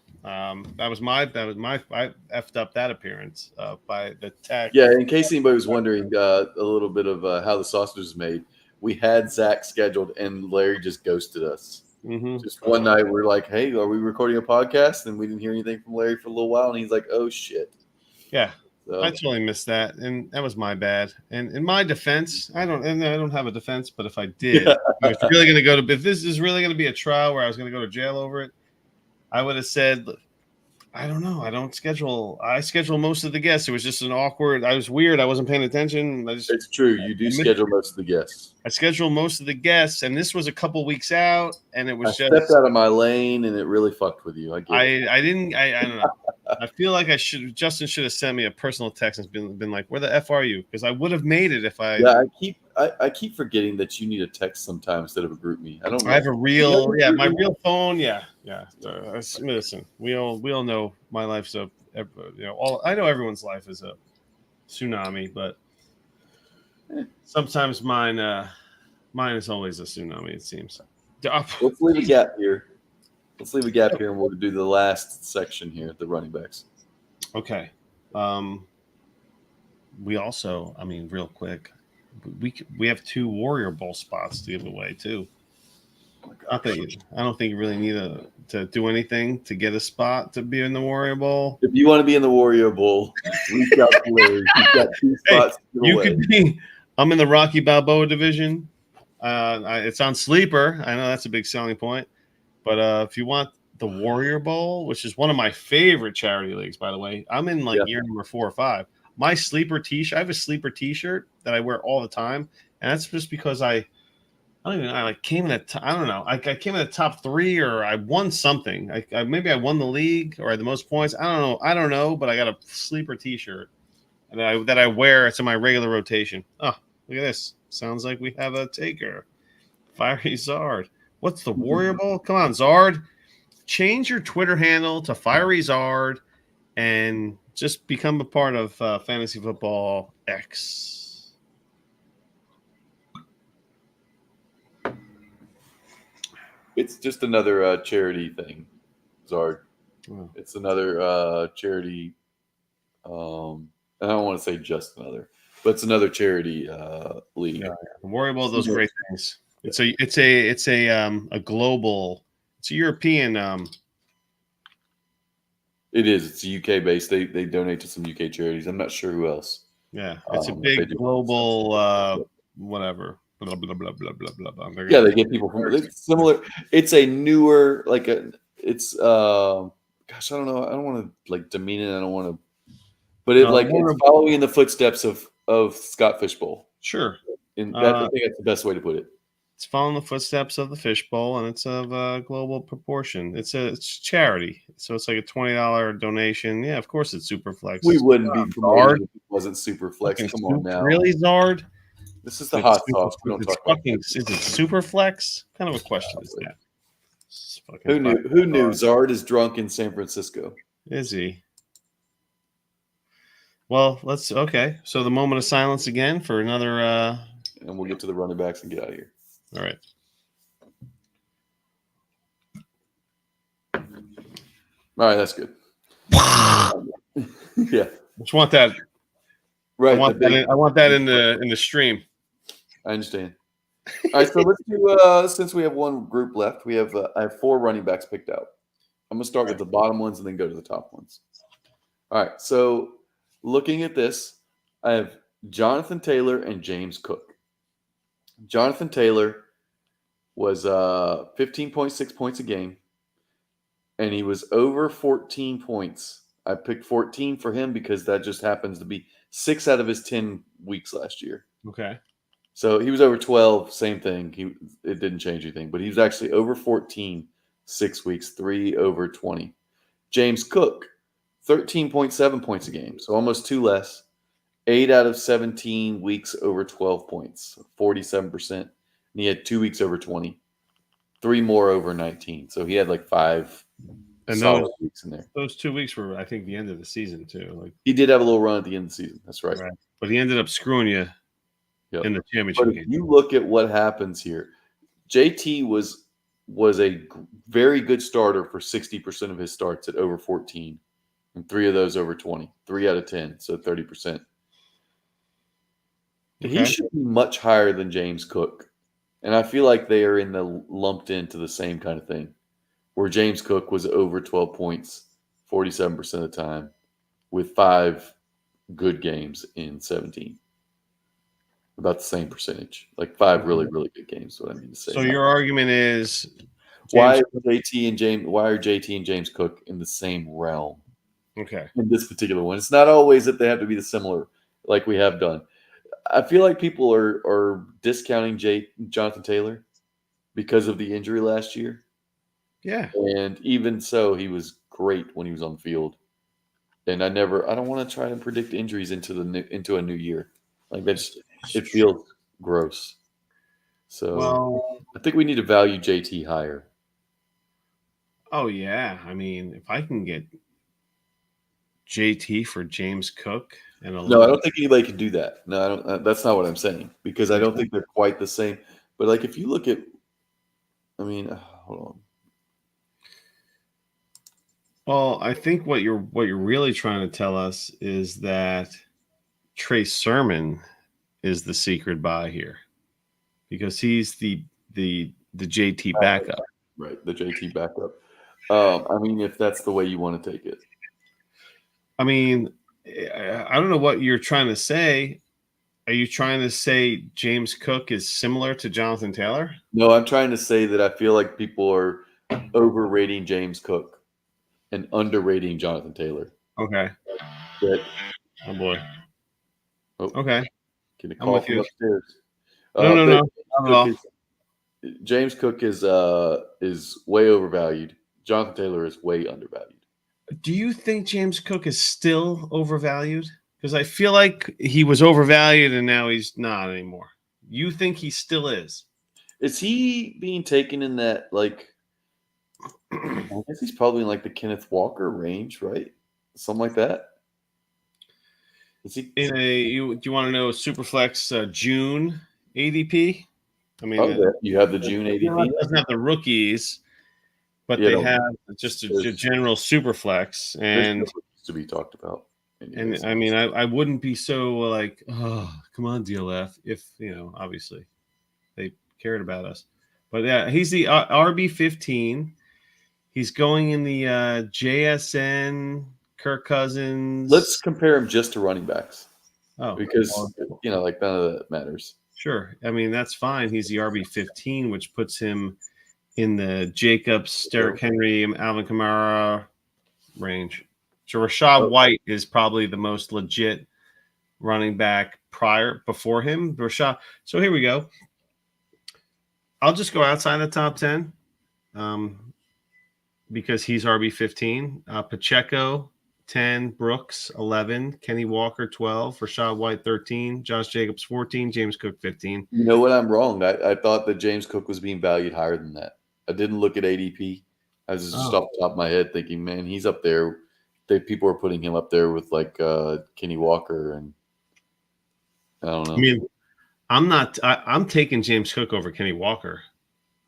That was my. I effed up that appearance by the tech. Yeah, in case anybody was wondering, a little bit of how the sausage is made. We had Zach scheduled, and Larry just ghosted us. Mm-hmm. Just one night, we're like, "Hey, are we recording a podcast?" And we didn't hear anything from Larry for a little while, and he's like, "Oh shit." Yeah, so. I totally missed that, and that was my bad. And in my defense, I don't have a defense, but if I did, I was really going to go to. If this is really going to be a trial where I was going to go to jail over it, I would have said, I don't know. I schedule most of the guests. It was just an awkward. I was weird. I wasn't paying attention. It's true. You do schedule most of the guests. I scheduled most of the guests, and this was a couple weeks out, and it I was stepped just out of my lane, and it really fucked with you. I get it. I don't know. I feel like Justin should have sent me a personal text and been like, "Where the f are you?" Because I would have made it if I. Yeah, I keep forgetting that you need a text sometimes instead of a group me. I don't. I have a real, my real phone. Yeah. Listen, we all know my life's I know everyone's life is a tsunami, but sometimes mine is always a tsunami. It seems. Let's leave a gap here. And we'll do the last section here, the running backs. Okay. We also, real quick, we have 2 Warrior Bowl spots to give away too. I don't think you really need to do anything to get a spot to be in the Warrior Bowl. If you want to be in the Warrior Bowl, reach out to Larry. You've got 2 spots. You could be. I'm in the Rocky Balboa division. It's on Sleeper. I know that's a big selling point. But if you want the Warrior Bowl, which is one of my favorite charity leagues, by the way, I'm in year number 4 or 5. My Sleeper T-shirt, I have a Sleeper T-shirt that I wear all the time, and that's just because I don't even know. I came in I don't know. I came in the top 3, or I won something. Maybe I won the league or I had the most points. I don't know. But I got a Sleeper T-shirt that I wear. It's in my regular rotation. Oh, look at this. Sounds like we have a taker. Fiery Zard. What's the Warrior Bowl? Come on, Zard. Change your Twitter handle to Fiery Zard and just become a part of Fantasy Football X. It's just another charity thing, Zard. Oh. It's another charity. I don't want to say just another, but it's another charity league. Yeah. Worry about those great things. It's a global. It's a European. It is. It's UK based. They donate to some UK charities. I'm not sure who else. Yeah, it's a big global whatever. Blah, blah, blah, blah, blah, blah, blah. Yeah, they get people from similar. It's a newer it's gosh, I don't know. I don't want to demean it. I don't want to, but it's following in the footsteps of Scott Fishbowl. Sure, and I think that's the best way to put it. It's following the footsteps of the Fishbowl, and it's of global proportion. It's charity, so it's like a $20 donation. Yeah, of course it's Superflex. We wouldn't be promoting if it wasn't Superflex. Come on now, really, Zard? This is the hot sauce. We don't talk about is it Superflex? What kind of a question is that? Who knew Zard is drunk in San Francisco? Is he? Well, okay. So the moment of silence again for another. And we'll get to the running backs and get out of here. All right. All right, that's good. Yeah. Just want that. Right. I want that in the stream. I understand. All right, so let's do. Since we have one group left, I have 4 running backs picked out. I'm gonna start with the bottom ones and then go to the top ones. All right. So looking at this, I have Jonathan Taylor and James Cook. Jonathan Taylor was 15.6 points a game, and he was over 14 points. I picked 14 for him because that just happens to be 6 out of his 10 weeks last year. Okay. So he was over 12, same thing. It didn't change anything, but he was actually over 14 6 weeks, 3 over 20. James Cook, 13.7 points a game, so almost 2 less. 8 out of 17 weeks over 12 points, 47%. And he had 2 weeks over 20, 3 more over 19. So he had 5 solid weeks in there. Those 2 weeks were, I think, the end of the season too. He did have a little run at the end of the season. That's right. But he ended up screwing you in the championship game. If you look at what happens here, JT was a very good starter for 60% of his starts at over 14, and 3 of those over 20, 3 out of 10, so 30%. Okay. He should be much higher than James Cook. And I feel like they are lumped into the same kind of thing, where James Cook was over 12 points 47% of the time with 5 good games in 17. About the same percentage. 5 really, really good games, is what I mean to say. So your argument is Why James. are JT and James? Why are JT and James Cook in the same realm Okay. in this particular one? It's not always that they have to be the similar, like we have done. I feel like people are discounting Jonathan Taylor because of the injury last year, Yeah. and even so, he was great when he was on the field. And I don't want to try and predict injuries into a new year. Like it feels gross. So Well, I think we need to value JT higher. oh yeah. I mean, if I can get JT for James Cook and a No, I little, don't think anybody can do that. No, I don't. That's not what I'm saying because I don't think they're quite the same. But like, if you look at, I mean, hold on. well, I think what you're really trying to tell us is that Trey Sermon is the secret buy here because he's the JT backup. Right, the JT backup. I mean, if that's the way you want to take it. I mean, I don't know what you're trying to say. Are you trying to say James Cook is similar to Jonathan Taylor? No, I'm trying to say that I feel like people are overrating James Cook and underrating Jonathan Taylor. Okay. That Oh boy. oh, Okay. get a I'm call with from you. upstairs. No, no, But no, not at all. James Cook is way overvalued. Jonathan Taylor is way undervalued. Do you think James Cook is still overvalued? Because I feel like he was overvalued and now he's not anymore. You think he still is? Is he being taken in that like? I guess he's probably in like the Kenneth Walker range, right? Something like that. Is he? Do you want to know Superflex June ADP? I mean, Oh, yeah. You have the June it ADP. doesn't have the rookies, but Yeah, they no, have just a general Superflex, there's and still to be talked about. Anyways. I mean, I wouldn't be so like, oh, come on, DLF, if obviously they cared about us, but yeah, he's the RB15. He's going in the JSN. Kirk Cousins. Let's compare him just to running backs Oh, because like none of that matters. sure. I mean, that's fine. He's the RB15, which puts him in the Jacobs, Derrick Henry, Alvin Kamara range. So Rashad White is probably the most legit running back before him. Rashad. So here we go. I'll just go outside the top 10 because he's RB15. Pacheco, 10, Brooks 11, Kenny Walker 12, Rashad White 13, Josh Jacobs 14, James Cook 15. You know what? I'm wrong. I thought that James Cook was being valued higher than that. I didn't look at ADP. I was just off the top of my head thinking, man, he's up there. People are putting him up there with like Kenny Walker and I don't know. I mean, I'm taking James Cook over Kenny Walker.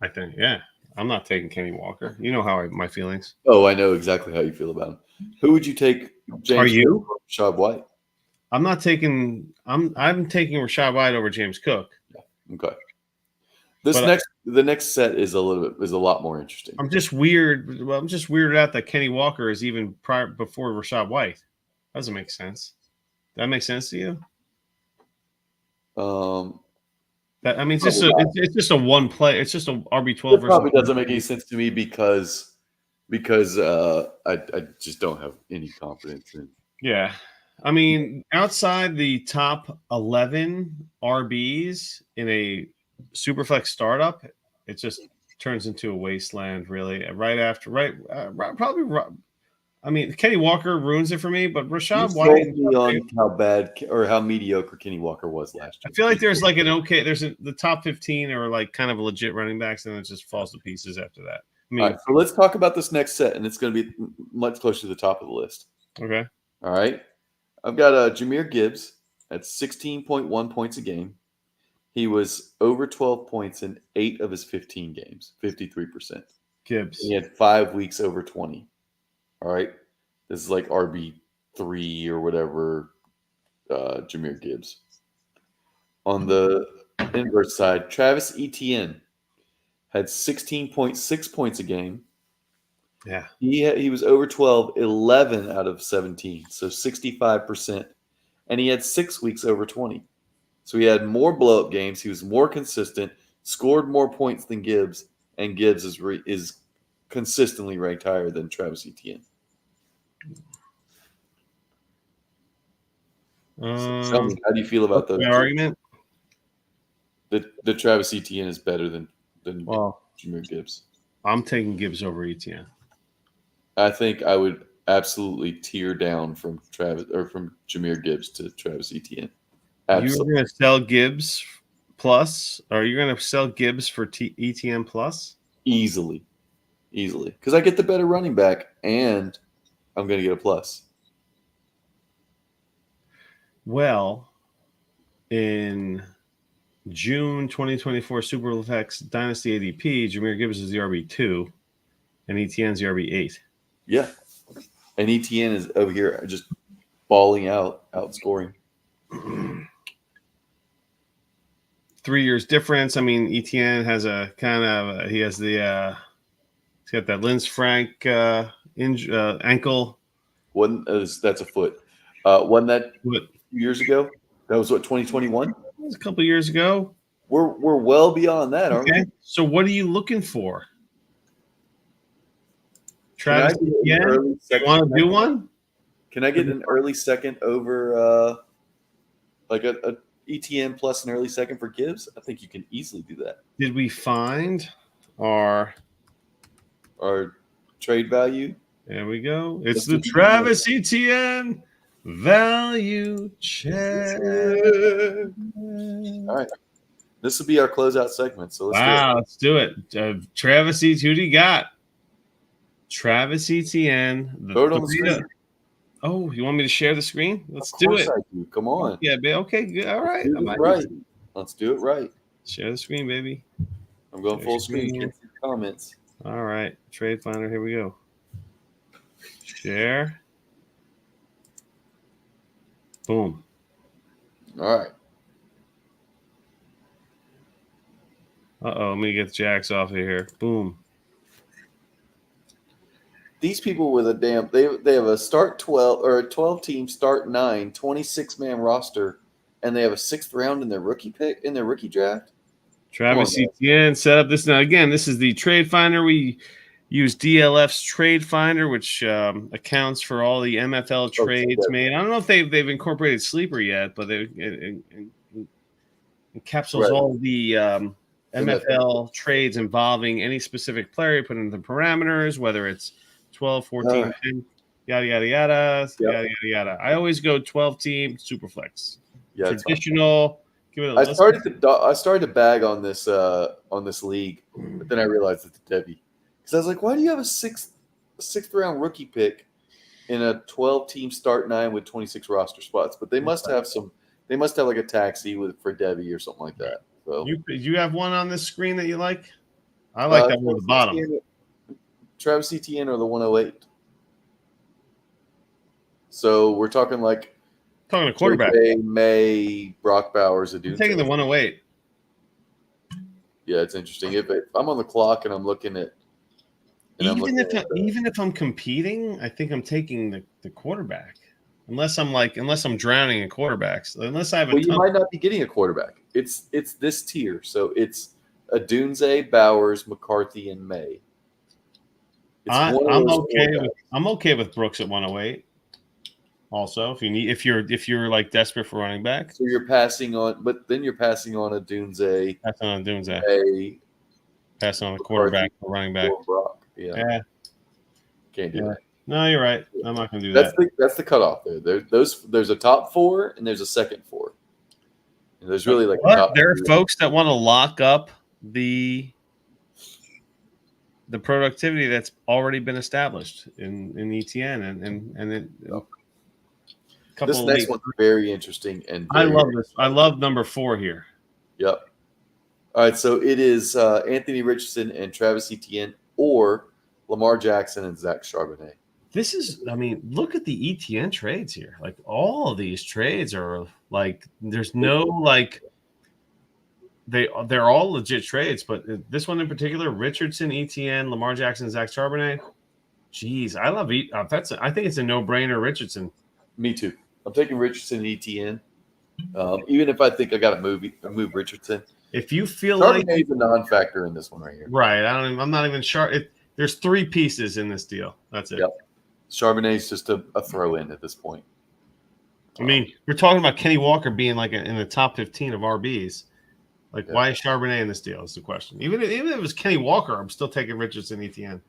I think, yeah. I'm not taking Kenny Walker. You know how my feelings. Oh, I know exactly how you feel about him. Who would you take? James Are you? Cook or Rashad White? I'm taking Rashad White over James Cook. Yeah. Okay. The next set is a lot more interesting. I'm just weirded out that Kenny Walker is even before Rashad White. Doesn't make sense. That makes sense to you? It's just a one play. It's just a RB12. It probably doesn't make any sense to me because I just don't have any confidence in. Yeah, I mean, outside the top 11 RBs in a Superflex startup, it just turns into a wasteland. Really, probably. I mean, Kenny Walker ruins it for me, but Rashad White. On how bad or how mediocre Kenny Walker was last year. I feel like there's like the top 15 are like kind of legit running backs, and it just falls to pieces after that. I mean, all right, so let's talk about this next set, and it's going to be much closer to the top of the list. Okay. All right. I've got Jahmyr Gibbs at 16.1 points a game. He was over 12 points in 8 of his 15 games, 53%. Gibbs. He had 5 weeks over 20. All right. This is like RB3 or whatever, Jahmyr Gibbs. On the inverse side, Travis Etienne had 16.6 points a game. Yeah. He was over 12, 11 out of 17, so 65%. And he had 6 weeks over 20. So he had more blow-up games. He was more consistent, scored more points than Gibbs, and Gibbs is consistently ranked higher than Travis Etienne. So tell me, how do you feel about those argument? The Travis Etienne is better than Well, Jahmyr Gibbs. I'm taking Gibbs over Etienne. I think I would absolutely tear down from Jahmyr Gibbs to Travis Etienne. Absolutely. You're going to sell Gibbs plus, or you're going to sell Gibbs for Etienne plus? Easily, because I get the better running back, and I'm going to get a plus. Well, in June 2024 SuperFlex Dynasty ADP, Jahmyr Gibbs is the RB2, and Etienne's the RB8. Yeah, and Etienne is over here just balling out, outscoring. 3 years difference. I mean, Etienne has a kind of he has the he's got that Linz Frank ankle. That's a foot. One that What? years ago. That was what 2021. It was a couple of years ago. We're well beyond that, aren't we? So what are you looking for? Travis Etienne? You want to do one? Can I get an early second over like a Etienne plus an early second for Gibbs? I think you can easily do that. Did we find our trade value? There we go. It's the Travis Etienne value check. All right. This will be our closeout segment. So let's do it. Travis Etienne, who do you got? Travis Etienne. Throw it on the screen. Oh, you want me to share the screen? Let's do it. I do. Come on. Yeah, baby. Okay, good. All right. Let's do it right. Share the screen, baby. I'm going full screen. Get some comments. All right. Trade Finder. Here we go. Share. Boom. All right. Let me get the Jacks off of here. Boom. These people with they have a start 12 or a 12 team start 9, 26-man roster, and they have a 6th round in their rookie draft. Travis Etienne set up this. Now again, this is the Trade Finder. We use DLF's Trade Finder, which accounts for all the MFL trades made. I don't know if they've incorporated Sleeper yet, but it encapsulates all the MFL trades involving any specific player. You put in the parameters, whether it's 12, 14, 10, yada, yada, yada, yada, yada. I always go 12-team Superflex. Yeah, traditional. Give it I started to bag on this league, but then I realized it's Debbie. Because I was like, why do you have a sixth round rookie pick in a 12-team start 9 with 26 roster spots? But they must have like a taxi for Debbie or something like that. So you have one on this screen that you like? I like that one at the bottom. Travis Etienne or the 108. So we're talking like a quarterback. May, Brock Bowers, I'm taking the 108. Yeah, it's interesting. If I'm on the clock and I'm looking at, even if I'm competing, I think I'm taking the quarterback. Unless I'm drowning in quarterbacks. Unless I have you might not be getting a quarterback. It's this tier. So it's Odunze, Bowers, McCarthy, and May. I'm okay with Brooks at 108. Also, if you're like desperate for running back, so you're passing on, but then you're passing on Odunze. Passing on Odunze. May, passing on a quarterback for running back. Brock. Yeah. Can't do that. No, you're right. I'm not going to do that. That's the cutoff there. There's a top 4 and there's a second 4. And there's really like there are folks that want to lock up the productivity that's already been established in Etienne and this next one's very interesting and I love this. I love number 4 here. Yep. All right, so it is Anthony Richardson and Travis Etienne or Lamar Jackson and Zach Charbonnet. This is, look at the Etienne trades here. Like all of these trades are like, there's no like, they're all legit trades, but this one in particular, Richardson, Etienne, Lamar Jackson, Zach Charbonnet. Jeez, I love I think it's a no-brainer, Richardson. Me too. I'm taking Richardson and Etienne. Even if I think I got to move Richardson. If you feel like Charbonnet's a non-factor in this one right here. right, I'm not even sure. There's 3 pieces in this deal. That's it. Yep. Charbonnet's just a throw in at this point. I mean, we're talking about Kenny Walker being like in the top 15 of RBs. Like, why is Charbonnet in this deal? Is the question. Even if it was Kenny Walker, I'm still taking Richardson, ETN.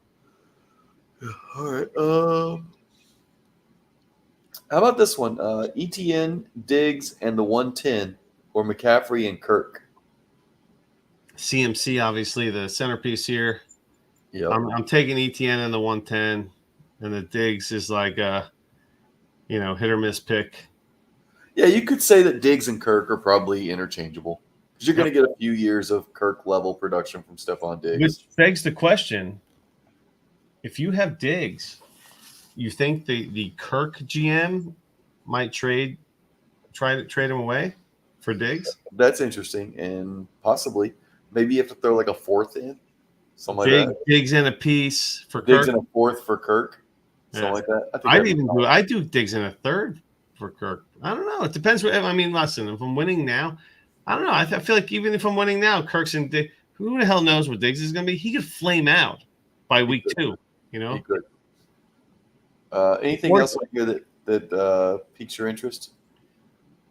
All right. How about this one? ETN, Diggs, and the 110, or McCaffrey and Kirk. CMC, obviously, the centerpiece here. Yeah, I'm taking ETN and the 110, and the Diggs is like a, hit or miss pick. Yeah, you could say that Diggs and Kirk are probably interchangeable because you're going to get a few years of Kirk level production from Stephon Diggs. Which begs the question: if you have Diggs, you think the Kirk GM might try to trade him away for Diggs? That's interesting, and possibly maybe you have to throw like a 4th in, something like that. Diggs in a piece for Diggs Kirk. in a 4th for Kirk, something like that. I do Diggs in a 3rd for Kirk. I don't know. It depends. Listen, if I'm winning now, I don't know. I feel like even if I'm winning now, Kirk's in Diggs. Who the hell knows what Diggs is going to be? He could flame out by week 2. He could. Anything else like here that piques your interest?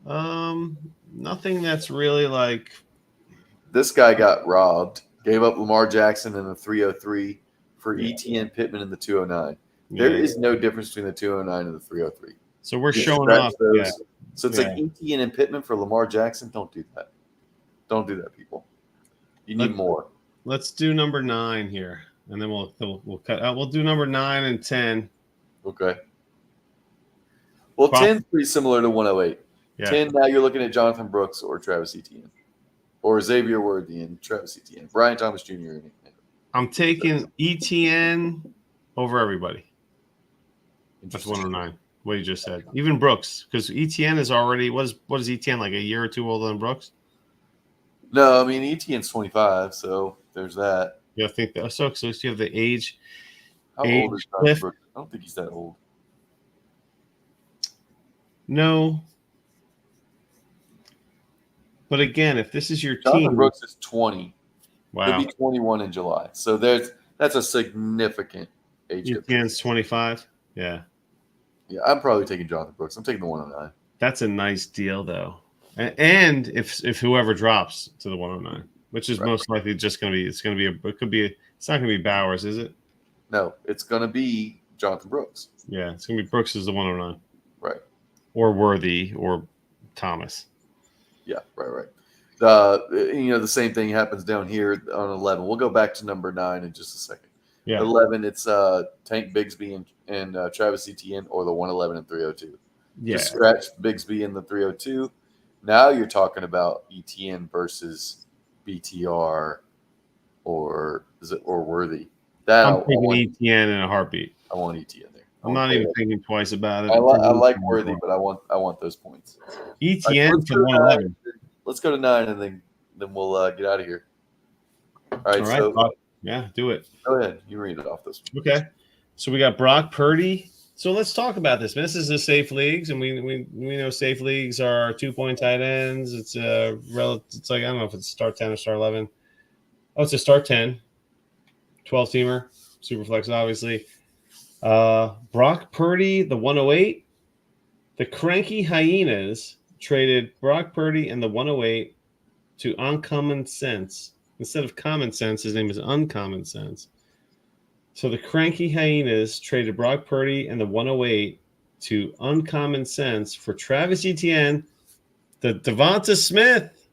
Nothing that's really like. This guy got robbed. Gave up Lamar Jackson in the 303 for ETN Pittman in the 209. There is no difference between the 209 and the 303. So we're showing off. Yeah. So it's like ETN and Pittman for Lamar Jackson. Don't do that. Don't do that, people. You need more. Let's do number 9 here, and then we'll cut out. We'll do number 9 and 10. Okay. Well, 10 is pretty similar to 108. Yeah. 10, now you're looking at Jonathan Brooks or Travis Etienne. Or Xavier Worthy and Travis Etienne. Brian Thomas Jr. I'm taking ETN over everybody. That's 109. What you just said. Even Brooks, because ETN is already what is ETN, like a year or 2 older than Brooks? No, I mean ETN's 25, so there's that. Yeah, I think that. So you have the age. How old is Jonathan Brooks? I don't think he's that old. No. But again, if this is your Jonathan team, Brooks is 20. Wow. He'll be 21 in July. So that's a significant age difference. ETN's 25. Yeah. Yeah, I'm probably taking Jonathan Brooks. I'm taking the 109. That's a nice deal, though. And if whoever drops to the 109, which is most likely just going to be, it's not going to be Bowers, is it? No, it's going to be Jonathan Brooks. Yeah, it's going to be Brooks as the 109. Right. Or Worthy or Thomas. Yeah, right. The same thing happens down here on 11. We'll go back to number 9 in just a second. Yeah. 11, it's Tank Bigsby and Travis Etienne, or the 111 and 302. Yeah. Just scratch Bigsby in the 302. Now you're talking about Etienne versus BTR or Worthy. I'm taking Etienne in a heartbeat. I want Etienne there. I'm not even thinking twice about it. I like Worthy, but I want those points. Etienne to 111. Let's go to 9, and then we'll get out of here. All right. So yeah, do it. Go ahead. You read it off this one. Okay. So we got Brock Purdy. So let's talk about this. This is the safe leagues, and we know safe leagues are 2-point tight ends. It's it's like, I don't know if it's start 10 or start 11. Oh, it's a start 10, 12-teamer, super flex, obviously. Brock Purdy, the 108. The Cranky Hyenas traded Brock Purdy and the 108 to Uncommon Sense. Instead of Common Sense, his name is Uncommon Sense. So the Cranky Hyenas traded Brock Purdy and the 108 to Uncommon Sense for Travis Etienne, the Devonta Smith,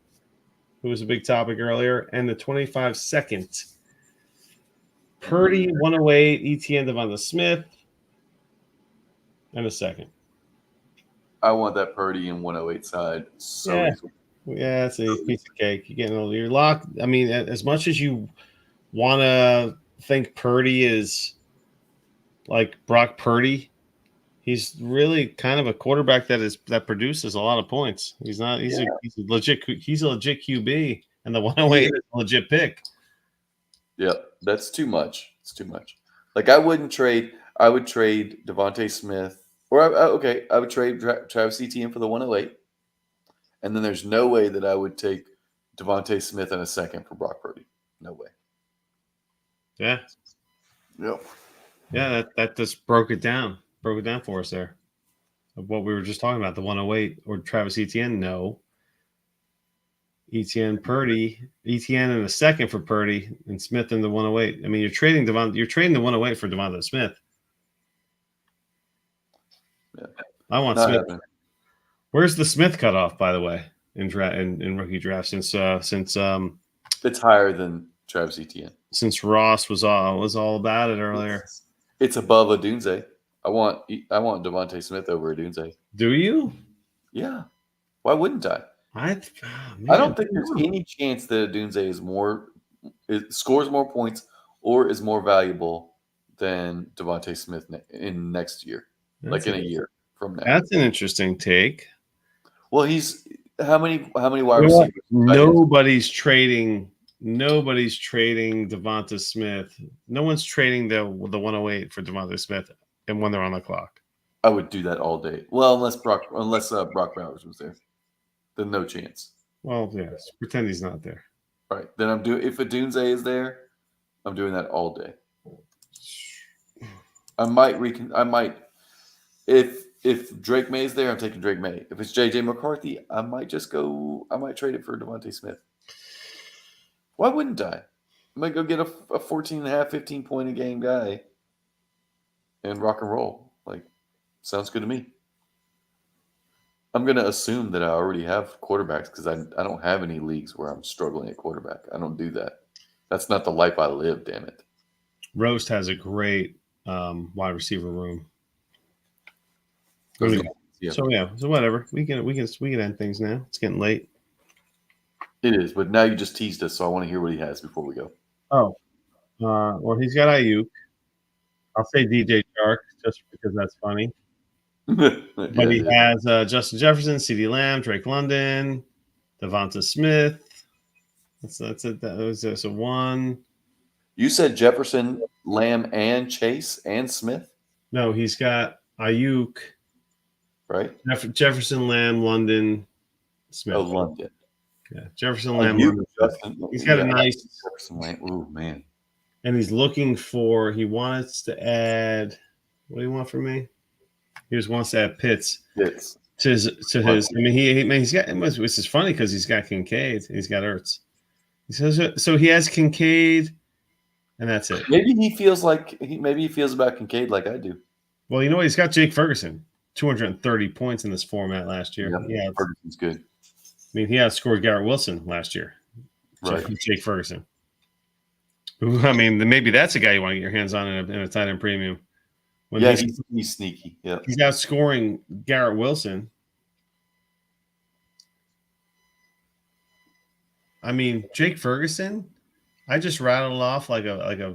who was a big topic earlier, and the 25-second. Purdy, 108, Etienne, Devonta Smith, and a second. I want that Purdy and 108 side. Yeah, it's a piece of cake. You're getting all your lock. I mean, as much as you want to think Purdy is like Brock Purdy, he's really kind of a quarterback that produces a lot of points. He's a legit QB, and the 108 is a legit pick. Yeah, that's too much. It's too much. Like I would trade Devontae Smith, or I would trade Travis Etienne for the 108, and then there's no way that I would take Devontae Smith and a second for Brock Purdy. No way. Yeah. Yep. Yeah, that just broke it down for us there. Of what we were just talking about, the 108 or Travis Etienne. No. Etienne and a second for Purdy, and Smith in the 108. I mean, you're trading the 108 for Devonta Smith. Yeah. I want Not Smith. happening. Where's the Smith cutoff, by the way, in rookie draft since It's higher than Travis Etienne. Since Ross was all about it earlier. It's above Odunze. I want Devontae Smith over Odunze. Do you? Yeah. Why wouldn't I? I don't think there's any chance that Odunze scores more points or is more valuable than Devontae Smith in next year, in a year from now. That's an interesting take. Well, he's how many wide receivers? Nobody's trading Devonta Smith. No one's trading the 108 for Devonta Smith, and when they're on the clock. I would do that all day. Well, unless Brock Bowers was there, then no chance. Well, yes. Pretend he's not there. Right. Then if Odunze is there, I'm doing that all day. I might if Drake May is there, I'm taking Drake May. If it's JJ McCarthy, I might trade it for Devontae Smith. Why wouldn't I? I might go get a 14.5, 15 point a game guy and rock and roll. Like, sounds good to me. I'm going to assume that I already have quarterbacks because I don't have any leagues where I'm struggling at quarterback. I don't do that. That's not the life I live, damn it. Roast has a great wide receiver room. Yeah. So whatever. We can end things now. It's getting late. It is, but now you just teased us, so I want to hear what he has before we go. Oh. Well, he's got Ayuk. I'll say DJ Chark just because that's funny. But he has Justin Jefferson, CeeDee Lamb, Drake London, Devonta Smith. That's it. That was just a one. You said Jefferson, Lamb, and Chase and Smith? No, he's got Ayuk, right? Jefferson, Lamb, London, Smith. Oh, London. Yeah, Jefferson, Lamb. Justin, he's got a nice Jefferson Lamb. Oh man! And he's looking for. He wants to add. What do you want from me? He just wants to add Pitts. To his. I mean, he's got. Which is funny because he's got Kincaid. He's got Ertz. He says so. He has Kincaid, and that's it. Maybe he feels about Kincaid like I do. Well, you know what? He's got Jake Ferguson, 230 points in this format last year. Yeah, Ferguson's good. I mean, he outscored Garrett Wilson last year. Right. Jake Ferguson. I mean, maybe that's a guy you want to get your hands on in a tight end premium. He's sneaky. Yeah, he's outscoring Garrett Wilson. I mean, Jake Ferguson. I just rattled off like a. I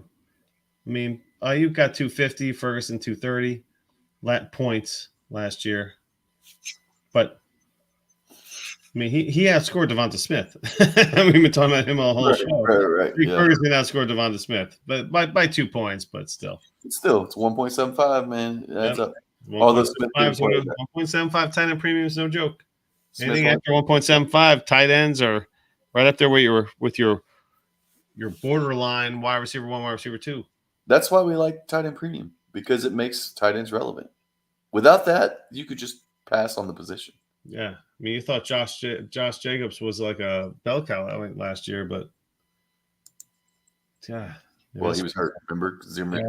mean, you got 250, Ferguson 230 points last year, but I mean, he outscored Devonta Smith. We've been talking about him all whole show. Right. Ferguson outscored Devonta Smith, but by 2 points, but still. It's 1.75, man. That's up. 1.75 tight end premium is no joke. Anything after 1.75 tight ends are right up there with your borderline wide receiver 1, wide receiver 2. That's why we like tight end premium, because it makes tight ends relevant. Without that, you could just pass on the position. Yeah. I mean, you thought Josh Jacobs was like a bell cow last year, but yeah. Well, he was hurt. Remember, Zimmer.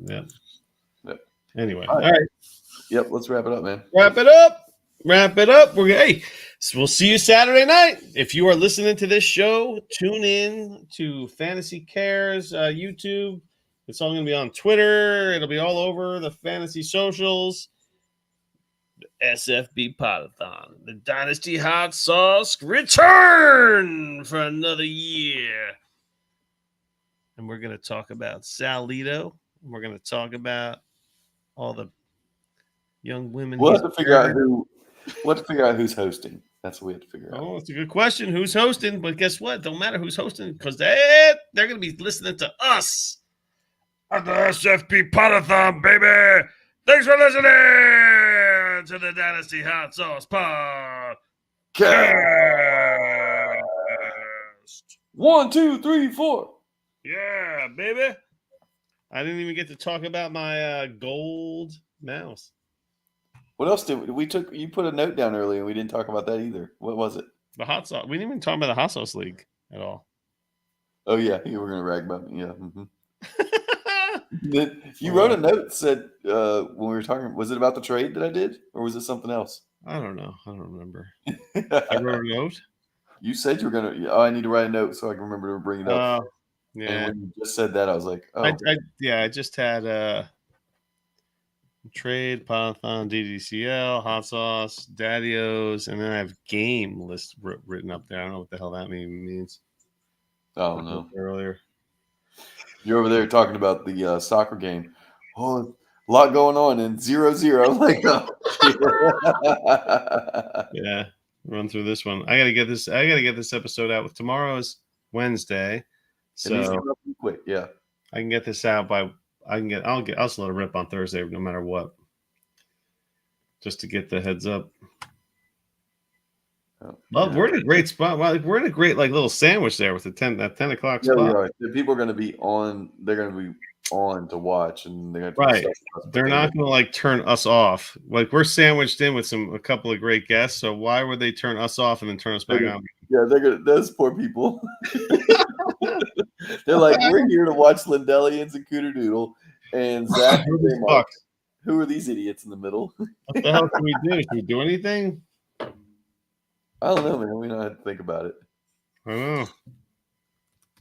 Yeah. Yep. Anyway, all right. Yep. Let's wrap it up, man. Wrap it up. So we'll see you Saturday night. If you are listening to this show, tune in to Fantasy Cares YouTube. It's all going to be on Twitter. It'll be all over the fantasy socials. SFB Podathon, the Dynasty Hot Sauce return for another year. And we're going to talk about Salito. We're going to talk about all the young women. We'll have to figure out who's hosting. That's what we have to figure out. Oh, it's a good question. Who's hosting? But guess what? Don't matter who's hosting because they're going to be listening to us at the SFB Podathon, baby. Thanks for listening to the Dynasty Hot Sauce Podcast. 1, 2, 3, 4. Yeah, baby. I didn't even get to talk about my gold mouse. What else did we took? You put a note down earlier, and we didn't talk about that either. What was it? The hot sauce. We didn't even talk about the hot sauce league at all. Oh yeah, you were gonna rag about me. Yeah. Mm-hmm. You wrote a note that said when we were talking. Was it about the trade that I did, or was it something else? I don't know. I don't remember. I wrote a note. You said you were gonna. Oh, I need to write a note so I can remember to bring it up. Yeah. And when you just said that, I was like, oh. I just had trade, Python, DDCL, hot sauce, Daddy-O's, and then I have game list written up there. I don't know what the hell that means. Oh no! Earlier, you're over there talking about the soccer game. Oh, a lot going on in 0-0. Like, oh. Yeah, run through this one. I gotta get this episode out. Tomorrow's Wednesday, so quick. Yeah, I can get this out by. I'll just let it rip on Thursday, no matter what. Just to get the heads up. Well, we're in a great spot. Well, we're in a great little sandwich there with the 10 o'clock spot. Yeah, right. The people are going to be on. They're going to be on to watch, and they're going to They're not going to turn us off. We're sandwiched in with a couple of great guests. So why would they turn us off and then turn us back on? Yeah, they're gonna. Those poor people. They're like, we're here to watch Lindellians and Cooter Doodle and Zach. Who are these idiots in the middle? What the hell can we do? Should we do anything? I don't know, man. We don't have to think about it. I don't know. I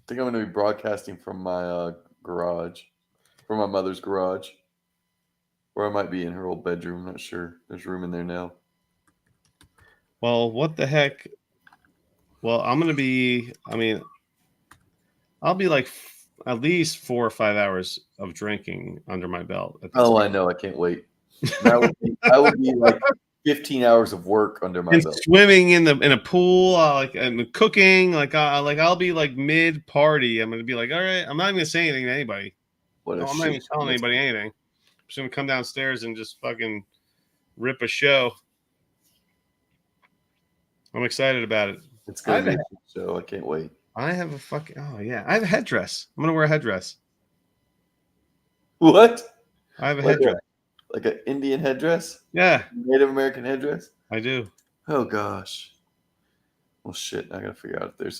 think I'm going to be broadcasting from my garage, from my mother's garage, or I might be in her old bedroom. I'm not sure. There's room in there now. Well, what the heck? Well, I'm going to be. I'll be at least 4 or 5 hours of drinking under my belt. Oh, I know. I can't wait. That would be like 15 hours of work under my belt. Swimming in a pool, and cooking. I'll be mid party. I'm gonna be like, all right. I'm not even gonna say anything to anybody. I'm not even telling anybody anything. I'm just gonna come downstairs and just fucking rip a show. I'm excited about it. It's gonna be a show. I can't wait. I have a fucking I have a headdress. I'm gonna wear a headdress. What? I have a headdress. Like an Indian headdress? Yeah. Native American headdress? I do. Oh gosh. Well shit, I gotta figure out if there's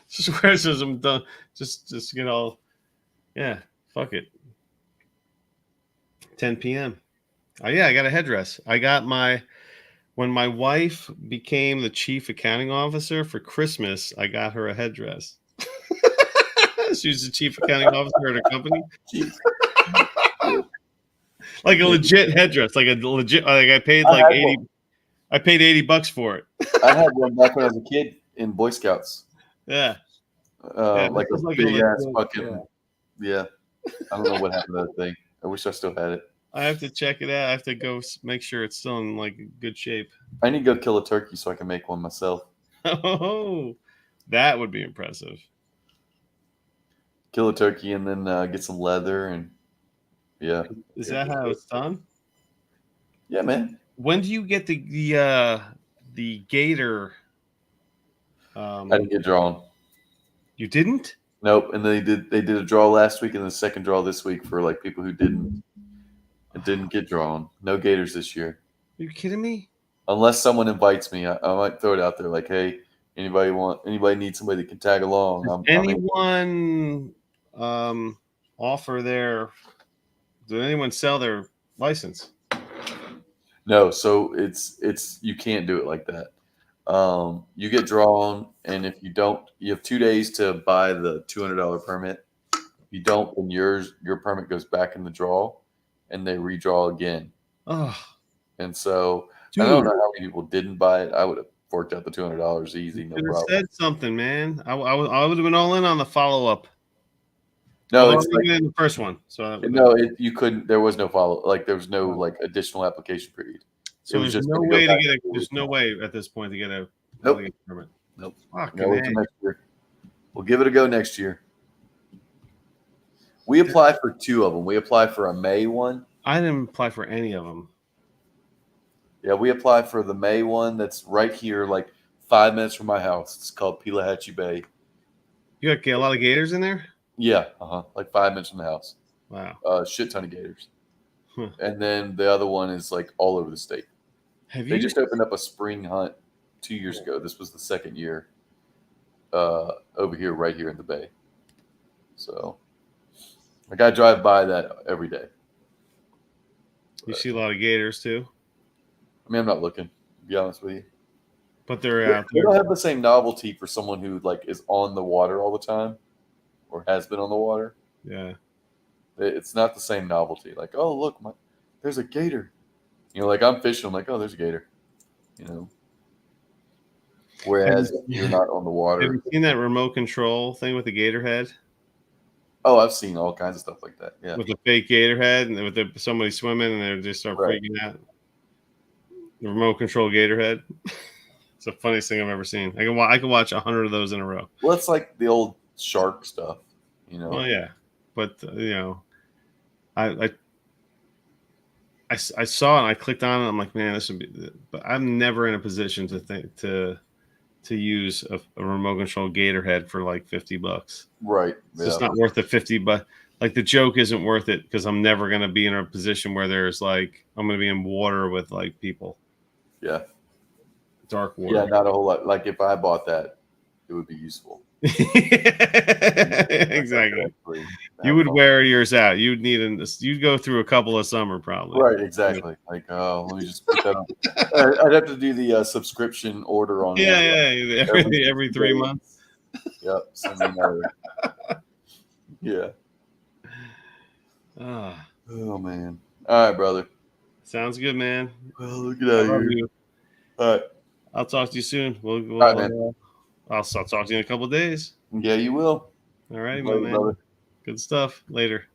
just wear some done. Just get all fuck it. 10 p.m. Oh yeah, I got a headdress. I got when my wife became the chief accounting officer for Christmas, I got her a headdress. She was the chief accounting officer at her company. Like a legit headdress, like I paid I paid $80 for it. I had one back when I was a kid in Boy Scouts. Yeah. Like a big ass fucking yeah. I don't know what happened to that thing. I wish I still had it. I have to check it out. I have to go make sure it's still in good shape. I need to go kill a turkey so I can make one myself. Oh, that would be impressive. Kill a turkey and then get some leather and yeah. Is that how it's done? Yeah, man. When do you get the gator? I didn't get drawn. You didn't? Nope. And they did a draw last week and the second draw this week for people who didn't get drawn. No gators this year. Are you kidding me? Unless someone invites me, I might throw it out there like, hey, anybody need somebody that can tag along? Anyone did anyone sell their license? No, so it's you can't do it like that. You get drawn, and if you don't, you have 2 days to buy the $200 permit. If you don't, then your permit goes back in the draw, and they redraw again. Oh, and so dude, I don't know how many people didn't buy it. I would have forked out the $200 easy, no problem. Said something, man. I would have been all in on the follow up. No, it's in the first one. So you couldn't. There was no follow. There was no additional application period. So there's no way to get there's no way at this point to get a permit. Nope. Next year. We'll give it a go next year. We applied for 2 of them. We applied for a May one. I didn't apply for any of them. Yeah, we applied for the May one that's right here, 5 minutes from my house. It's called Pelahatchie Bay. You got a lot of gators in there? Yeah, like 5 minutes from the house. Wow. Shit ton of gators. Huh. And then the other one is like all over the state. They just opened up a spring hunt 2 years ago. This was the second year over here, right here in the bay. So, like, I drive by that every day. You see a lot of gators too? I mean, I'm not looking, to be honest with you. But they're out They there. don't have the same novelty for someone who like is on the water all the time or has been on the water. Yeah. It's not the same novelty. Like, oh, look, there's a gator. You know, like I'm fishing. I'm like, oh, there's a gator. You know. Whereas you're not on the water. Have you seen that remote control thing with the gator head? Oh, I've seen all kinds of stuff like that. Yeah. With the fake gator head and with somebody swimming and they just start freaking out. The remote control gator head. It's the funniest thing I've ever seen. I can watch 100 of those in a row. Well, it's like the old shark stuff, you know. Well, yeah, but you know, I saw it and I clicked on it. I'm like, man, this would be. But I'm never in a position to think to use a remote control gator head for like $50. Right. It's just not worth the 50, but like the joke isn't worth it because I'm never going to be in a position where there's like I'm going to be in water with like people. Yeah. Dark water. Yeah, not a whole lot. Like if I bought that, it would be useful. Exactly. You would wear yours out. You'd go through a couple of summer probably. Right, exactly. Like, oh, let me just put that on. I'd have to do the subscription order on. Yeah, every 3 months. Yep. Yeah. Oh man. All right, brother. Sounds good, man. Well, look at that. All right. I'll talk to you soon. All right, man. I'll talk to you in a couple of days. Yeah, you will. All right, my man. Brother. Good stuff. Later.